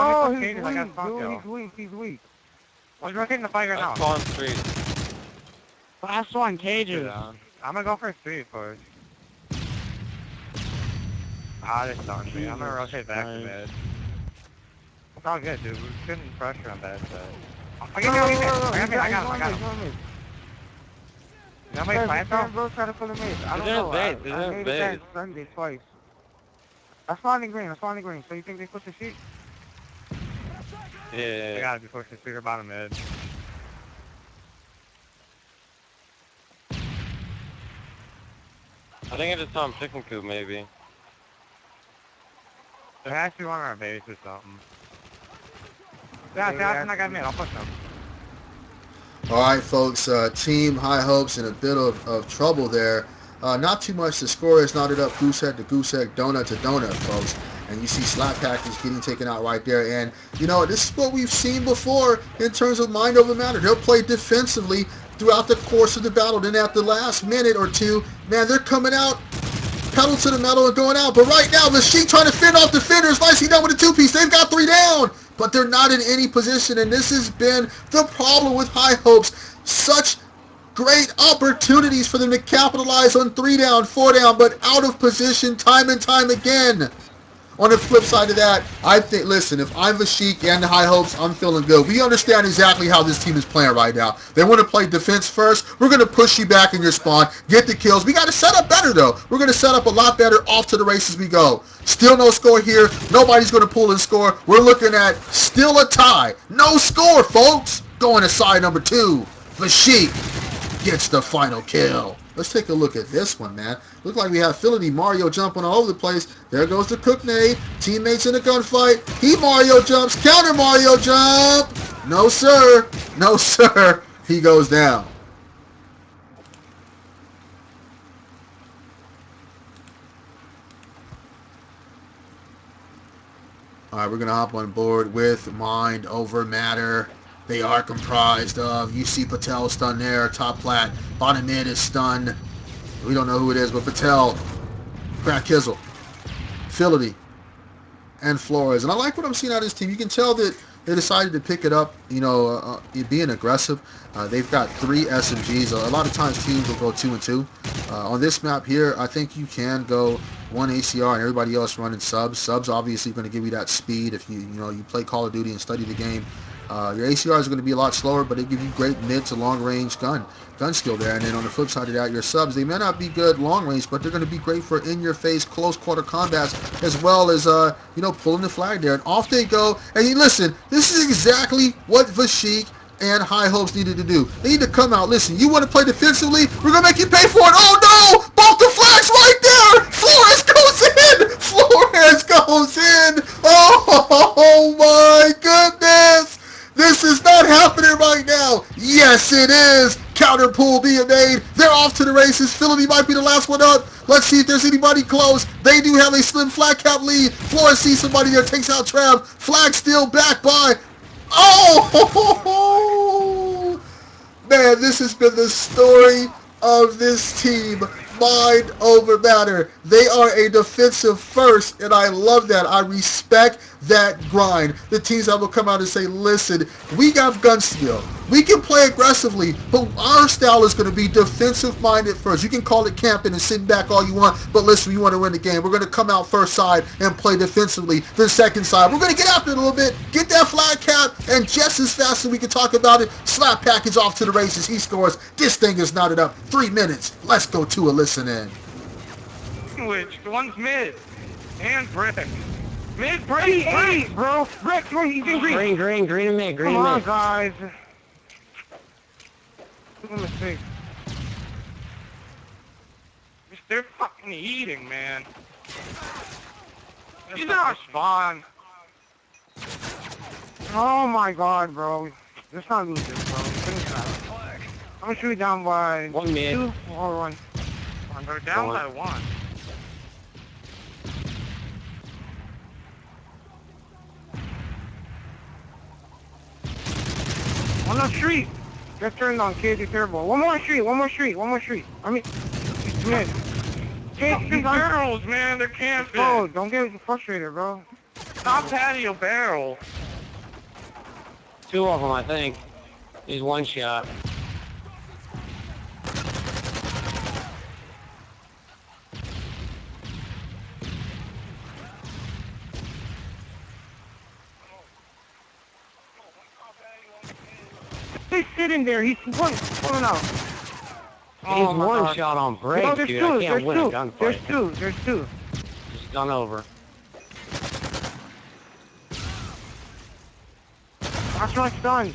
He's weak. Well, he's rotating the fight right now. Spawn street. Last one, cages. I'm gonna go for street first. They stunned me. I'm gonna rotate back to mid. It's all good, dude. We're getting pressure on that side. I got him. Nobody fight though? Bro, try to pull him in. I don't know. I made that Sunday twice. I'm spawning green. So you think they push the sheet? Yeah. They gotta be pushing street or bottom mid. I think I just saw him chicken coop, maybe. There has to be one on our base or something. Yeah, I got mid. I'll push them. All right, folks. Team High Hopes in a bit of trouble there. Not too much to score. It's knotted up goosehead to goosehead, donut to donut, folks. And you see Slap Package getting taken out right there. And, you know, this is what we've seen before in terms of mind over matter. They'll play defensively throughout the course of the battle. Then at the last minute or two, man, they're coming out, pedal to the metal and going out. But right now, Vashik trying to fend off defenders. Nicely done with a 2-piece. They've got 3 down, but they're not in any position. And this has been the problem with High Hopes. Such great opportunities for them to capitalize on 3 down, 4 down, but out of position time and time again. On the flip side of that, I think, listen, if I'm Vashik and the High Hopes, I'm feeling good. We understand exactly how this team is playing right now. They want to play defense first. We're going to push you back in your spawn, get the kills. We got to set up better, though. We're going to set up a lot better. Off to the races we go. Still no score here. Nobody's going to pull and score. We're looking at still a tie. No score, folks. Going to side number 2. Vashik gets the final kill. Let's take a look at this one, man. Look like we have Phility Mario jumping all over the place. There goes the cook nade. Teammates in a gunfight. He Mario jumps. Counter Mario jump. No, sir. No, sir. He goes down. All right, we're going to hop on board with Mind Over Matter. They are comprised of, you see Patel stunned there, top plat, bottom mid is stunned. We don't know who it is, but Patel, Crack Kizzle, Phility, and Flores. And I like what I'm seeing out of this team. You can tell that they decided to pick it up, being aggressive. They've got 3 SMGs. A lot of times teams will go 2 and 2. On this map here, I think you can go 1 ACR and everybody else running subs. Subs obviously going to give you that speed if you play Call of Duty and study the game. Your ACRs are going to be a lot slower, but they give you great mid to long range gun skill there. And then on the flip side of that, your subs, they may not be good long range, but they're going to be great for in-your-face close quarter combats, as well as pulling the flag there. And off they go. And listen, this is exactly what Vashik and High Hopes needed to do. They need to come out. Listen, you want to play defensively? We're going to make you pay for it. Oh no! Both the flags right there! Flores goes in! Flores goes in! Oh my goodness! This is not happening right now. Yes, it is. Counter pull being made. They're off to the races. Philly might be the last one up. Let's see if there's anybody close. They do have a slim flag cap lead. Flores sees somebody there, takes out Trav. Flag still back by. Oh! Man, this has been the story of this team. Mind over matter. They are a defensive first, and I love that. I respect that grind. The teams that will come out and say, listen, we got gun skill. We can play aggressively, but our style is going to be defensive-minded first. You can call it camping and sitting back all you want, but listen, we want to win the game. We're going to come out first side and play defensively. The second side, we're going to get after it a little bit, get that flag cap, and just as fast as we can talk about it, slap package off to the races. He scores. This thing is knotted up. 3 minutes. Let's go to a listen in. Which one's mid and brick. Mid brick, bro. Brick, he's in green. Green and mid, green Come on, mid. guys. Mistake. They're fucking eating, man. He's not spawn. Oh my god, bro. Let's not lose this, bro. I'm gonna shoot down by 1 mid. 2 or 1. They're down by 1. On the street. Just turned on, kids. You're terrible. One more street. I mean, mid. Kids, barrels, man. They're camping. Bro, don't get frustrated, bro. Stop patio barrel. 2 of them, I think. He's 1 shot. He's sitting there. He's pulling out. He's 1 shot on break, No, dude. I can't win a gunfight. There's two. It's done over. Watch my stuns.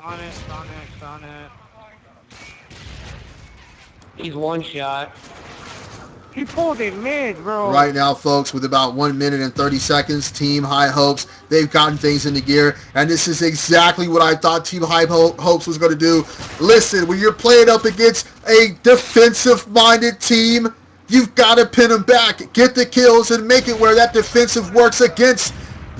On it. He's 1 shot. He pulled it mid, bro. Right now, folks, with about 1 minute and 30 seconds, Team High Hopes, they've gotten things into gear, and this is exactly what I thought Team High Hopes was going to do. Listen, when you're playing up against a defensive-minded team, you've got to pin them back, get the kills, and make it where that defensive works against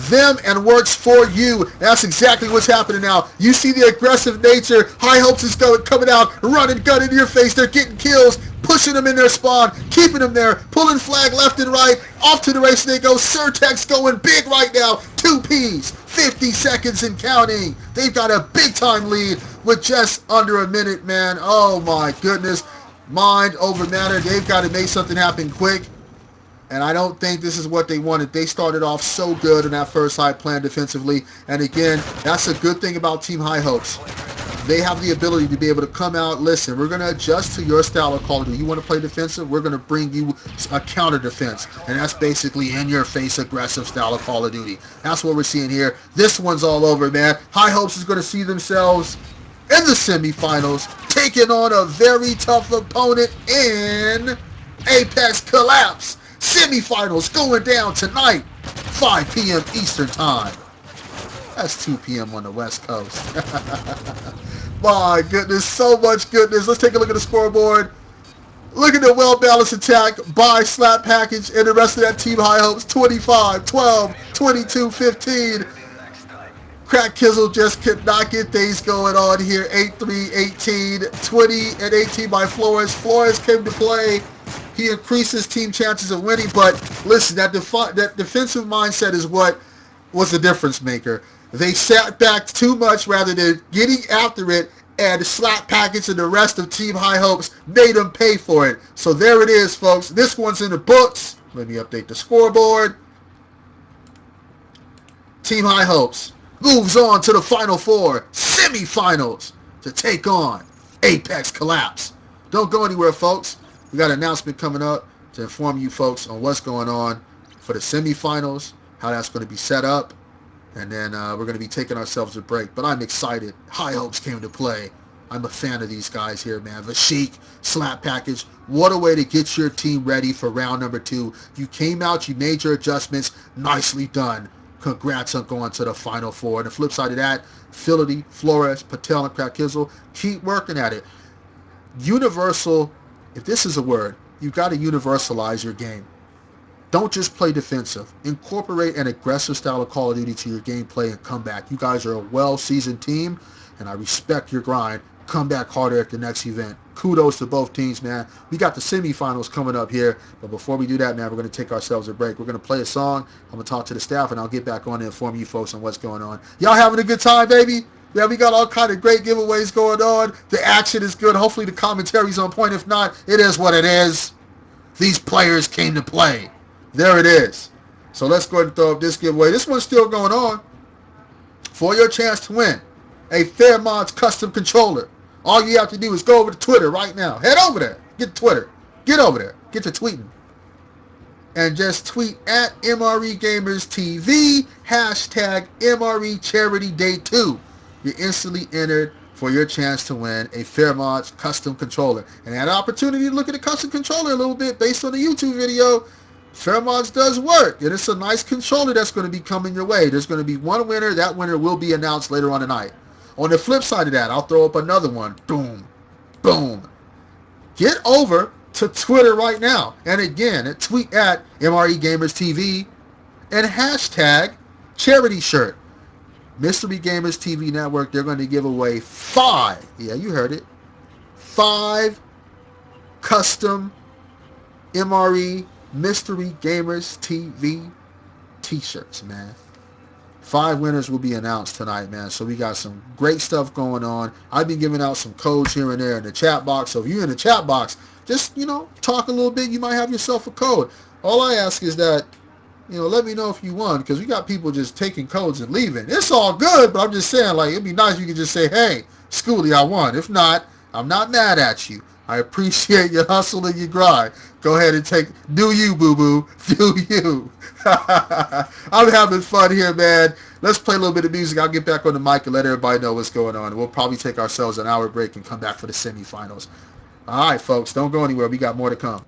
them and works for you. That's exactly what's happening now. You see the aggressive nature. High Hopes is coming out, running gun in your face. They're getting kills, pushing them in their spawn, keeping them there, pulling flag left and right. Off to the race they go. Surtex going big right now. 2 Ps, 50 seconds and counting. They've got a big-time lead with just under a minute, man. Oh, my goodness. Mind over matter. They've got to make something happen quick. And I don't think this is what they wanted. They started off so good in that first side plan defensively. And again, that's a good thing about Team High Hopes. They have the ability to be able to come out, listen, we're going to adjust to your style of Call of Duty. You want to play defensive? We're going to bring you a counter defense. And that's basically in-your-face aggressive style of Call of Duty. That's what we're seeing here. This one's all over, man. High Hopes is going to see themselves in the semifinals, taking on a very tough opponent in Apex Collapse. Semifinals going down tonight, 5 p.m. Eastern Time. That's 2 p.m. on the West Coast. My goodness, so much goodness. Let's take a look at the scoreboard. Look at the well-balanced attack by Slap Package and the rest of that Team High Hopes. 25, 12, 22, 15. Crack Kizzle just could not get things going on here. 8-3, 18, 20, and 18 by Flores. Flores came to play. He increased his team chances of winning, but listen, that defensive mindset is what was the difference maker. They sat back too much rather than getting after it, and the slap package and the rest of Team High Hopes made them pay for it. So there it is, folks. This one's in the books. Let me update the scoreboard. Team High Hopes moves on to the Final Four semifinals to take on Apex Collapse. Don't go anywhere, folks. We got an announcement coming up to inform you folks on what's going on for the semifinals, how that's going to be set up, and then we're going to be taking ourselves a break. But I'm excited. High Hopes came to play. I'm a fan of these guys here, man. Vashik, Slap Package. What a way to get your team ready for round number 2. You came out, you made your adjustments. Nicely done. Congrats on going to the Final Four. And the flip side of that, Phility, Flores, Patel, and Krakizel, keep working at it. Universal, if this is a word, you've got to universalize your game. Don't just play defensive. Incorporate an aggressive style of Call of Duty to your gameplay and come back. You guys are a well-seasoned team, and I respect your grind. Come back harder at the next event. Kudos to both teams, man. We got the semifinals coming up here, but before we do that, man, we're going to take ourselves a break. We're going to play a song. I'm going to talk to the staff, and I'll get back on to inform you folks on what's going on. Y'all having a good time, baby? Yeah, we got all kind of great giveaways going on. The action is good. Hopefully the commentary's on point. If not, it is what it is. These players came to play. There it is. So let's go ahead and throw up this giveaway. This one's still going on. For your chance to win a Fairmont's custom controller, all you have to do is go over to Twitter right now. Head over there. Get Twitter. Get over there. Get to tweeting. And just tweet at MRE Gamers TV, hashtag MRE Charity Day 2. You're instantly entered for your chance to win a Fairmont's custom controller. And had an opportunity to look at the custom controller a little bit based on the YouTube video. Fairmont's does work, and it's a nice controller that's going to be coming your way. There's going to be one winner. That winner will be announced later on tonight. On the flip side of that, I'll throw up another one. Boom. Boom. Get over to Twitter right now. And again, tweet at MRE Gamers TV and hashtag charity shirt. Mystery Gamers TV Network, they're going to give away 5. Yeah, you heard it. 5 custom MRE Mystery Gamers TV t-shirts, man. 5 winners will be announced tonight, man. So we got some great stuff going on. I've been giving out some codes here and there in the chat box. So if you're in the chat box, just, talk a little bit. You might have yourself a code. All I ask is that, let me know if you won, because we got people just taking codes and leaving. It's all good, but I'm just saying, it'd be nice if you could just say, hey, Schoolie, I won. If not, I'm not mad at you. I appreciate your hustle and your grind. Go ahead and do you, boo-boo. Do you. I'm having fun here, man. Let's play a little bit of music. I'll get back on the mic and let everybody know what's going on. We'll probably take ourselves an hour break and come back for the semifinals. All right, folks, don't go anywhere. We got more to come.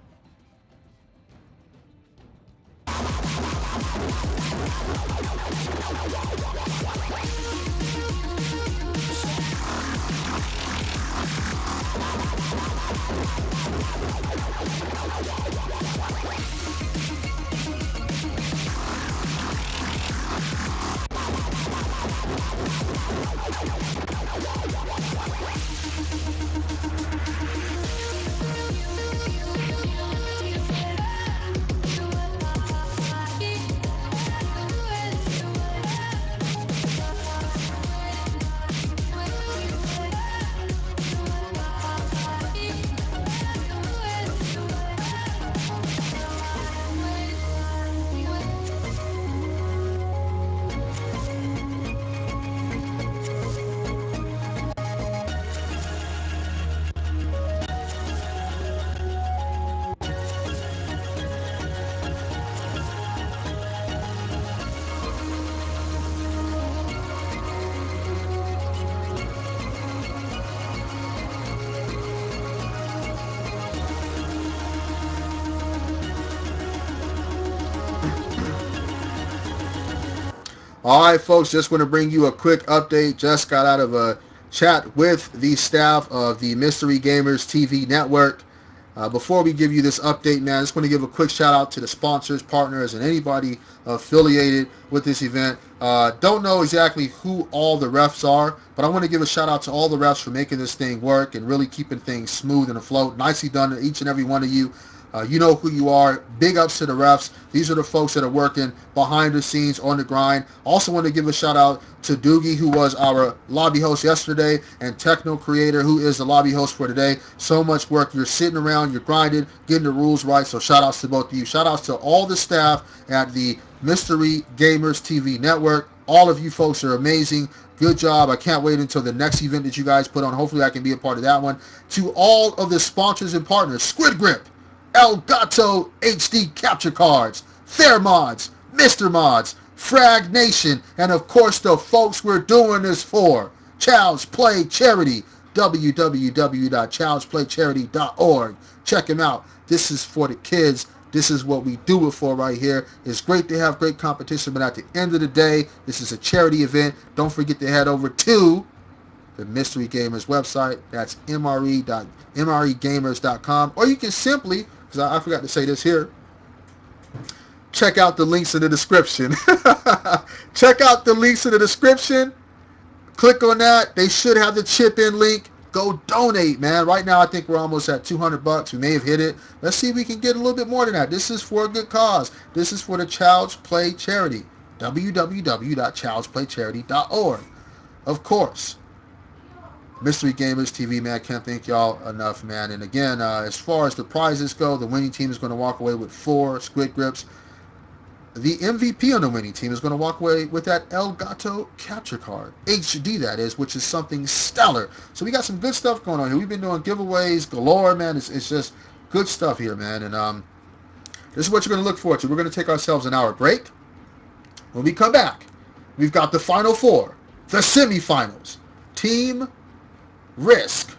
All right, folks, just want to bring you a quick update. Just got out of a chat with the staff of the Mystery Gamers TV Network. Before we give you this update, man, I just want to give a quick shout out to the sponsors, partners, and anybody affiliated with this event. Don't know exactly who all the refs are, but I want to give a shout out to all the refs for making this thing work and really keeping things smooth and afloat. Nicely done to each and every one of you. You know who you are. Big ups to the refs. These are the folks that are working behind the scenes on the grind. Also want to give a shout out to Doogie, who was our lobby host yesterday, and Techno Creator, who is the lobby host for today. So much work. You're sitting around, you're grinding, getting the rules right. So shout outs to both of you. Shout outs to all the staff at the Mystery Gamers TV network. All of you folks are amazing. Good job. I can't wait until the next event that you guys put on. Hopefully I can be a part of that one. To all of the sponsors and partners, Squid Grip, Elgato HD capture cards, Fair Mods, Mr. Mods, Frag Nation, and of course the folks we're doing this for, Child's Play Charity, www.childsplaycharity.org. Check them out. This is for the kids. This is what we do it for right here. It's great to have great competition, but at the end of the day, this is a charity event. Don't forget to head over to the Mystery Gamers website. That's mregamers.com. Or you can simply, because I forgot to say this here, check out the links in the description. Check out the links in the description. Click on that. They should have the chip in link. Go donate, man. Right now, I think we're almost at $200. We may have hit it. Let's see if we can get a little bit more than that. This is for a good cause. This is for the Child's Play Charity. www.childsplaycharity.org. Of course, Mystery Gamers TV, man. Can't thank y'all enough, man. And again, as far as the prizes go, the winning team is going to walk away with 4 Squid Grips. The MVP on the winning team is going to walk away with that Elgato capture card. HD, that is, which is something stellar. So we got some good stuff going on here. We've been doing giveaways galore, man. It's just good stuff here, man. And this is what you're going to look forward to. We're going to take ourselves an hour break. When we come back, we've got the Final Four, the semifinals. Team Risk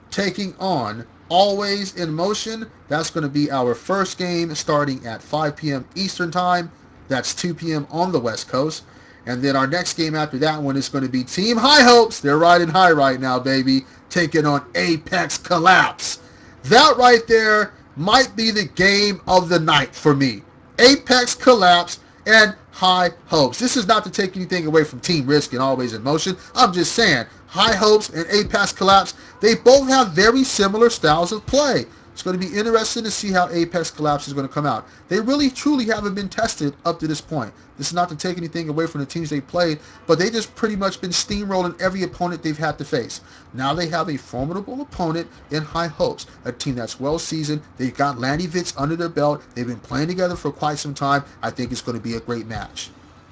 taking on Always in Motion. That's going to be our first game starting at 5 p.m. Eastern Time. That's 2 p.m. on the West Coast. And then our next game after that one is going to be Team High Hopes. They're riding high right now, baby. Taking on Apex Collapse. That right there might be the game of the night for me. Apex Collapse and High Hopes. This is not to take anything away from Team Risk and Always in Motion. I'm just saying, High Hopes and Apex Collapse, they both have very similar styles of play. It's going to be interesting to see how Apex Collapse is going to come out. They really, truly haven't been tested up to this point. This is not to take anything away from the teams they played, but they just pretty much been steamrolling every opponent they've had to face. Now they have a formidable opponent in High Hopes, a team that's well seasoned. They've got Lanny Vitz under their belt. They've been playing together for quite some time. I think it's going to be a great match.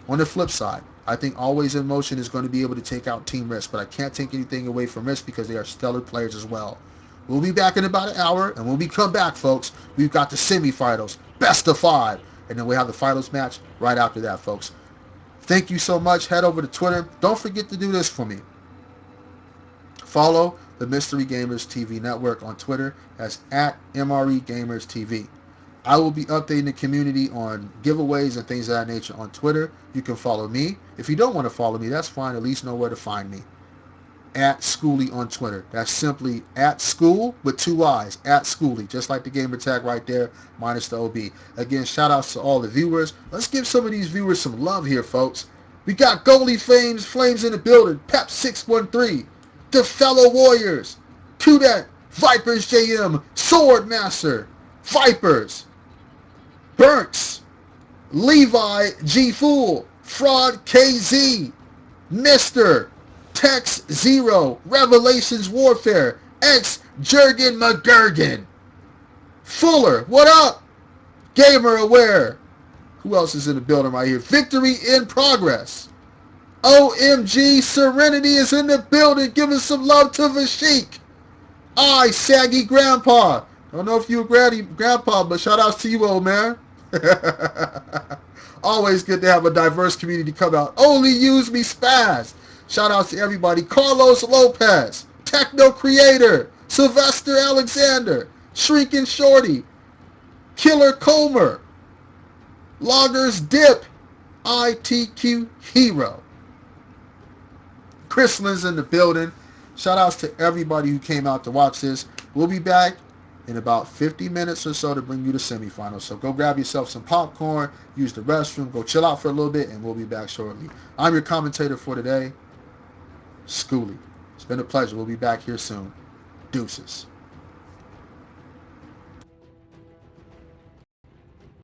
On the flip side, I think Always in Motion is going to be able to take out Team Risk, but I can't take anything away from Risk because they are stellar players as well. We'll be back in about an hour, and when we come back, folks, we've got the semifinals, best of 5, and then we have the finals match right after that, folks. Thank you so much. Head over to Twitter. Don't forget to do this for me. Follow the Mystery Gamers TV network on Twitter as @MREGamersTV. I will be updating the community on giveaways and things of that nature on Twitter. You can follow me. If you don't want to follow me, that's fine. At least know where to find me. @Schooly on Twitter. That's simply @school with 2 Y's. @Schooly. Just like the gamer tag right there, minus the OB. Again, shout outs to all the viewers. Let's give some of these viewers some love here, folks. We got Goalie Flames in the building. Pep613. The Fellow Warriors. Kudet. Vipers JM. Swordmaster. Vipers. Burnks, Levi G Fool, Fraud KZ, Mr. Tex Zero, Revelations Warfare, X Jurgen McGurgan, Fuller, what up? Gamer Aware. Who else is in the building right here? Victory in Progress. OMG Serenity is in the building, giving some love to Vashik. I Saggy Grandpa. Don't know if you a grandpa, but shout outs to you, old man. Always good to have a diverse community come out. Only Use Me Spaz. Shout outs to everybody. Carlos Lopez, Techno Creator, Sylvester Alexander, Shrinking Shorty, Killer Comer, Loggers Dip, ITQ Hero. Chrislin's in the building. Shout outs to everybody who came out to watch this. We'll be back in about 50 minutes or so to bring you the semifinals. So go grab yourself some popcorn, use the restroom, go chill out for a little bit, and we'll be back shortly. I'm your commentator for today, Schooly. It's been a pleasure. We'll be back here soon. Deuces.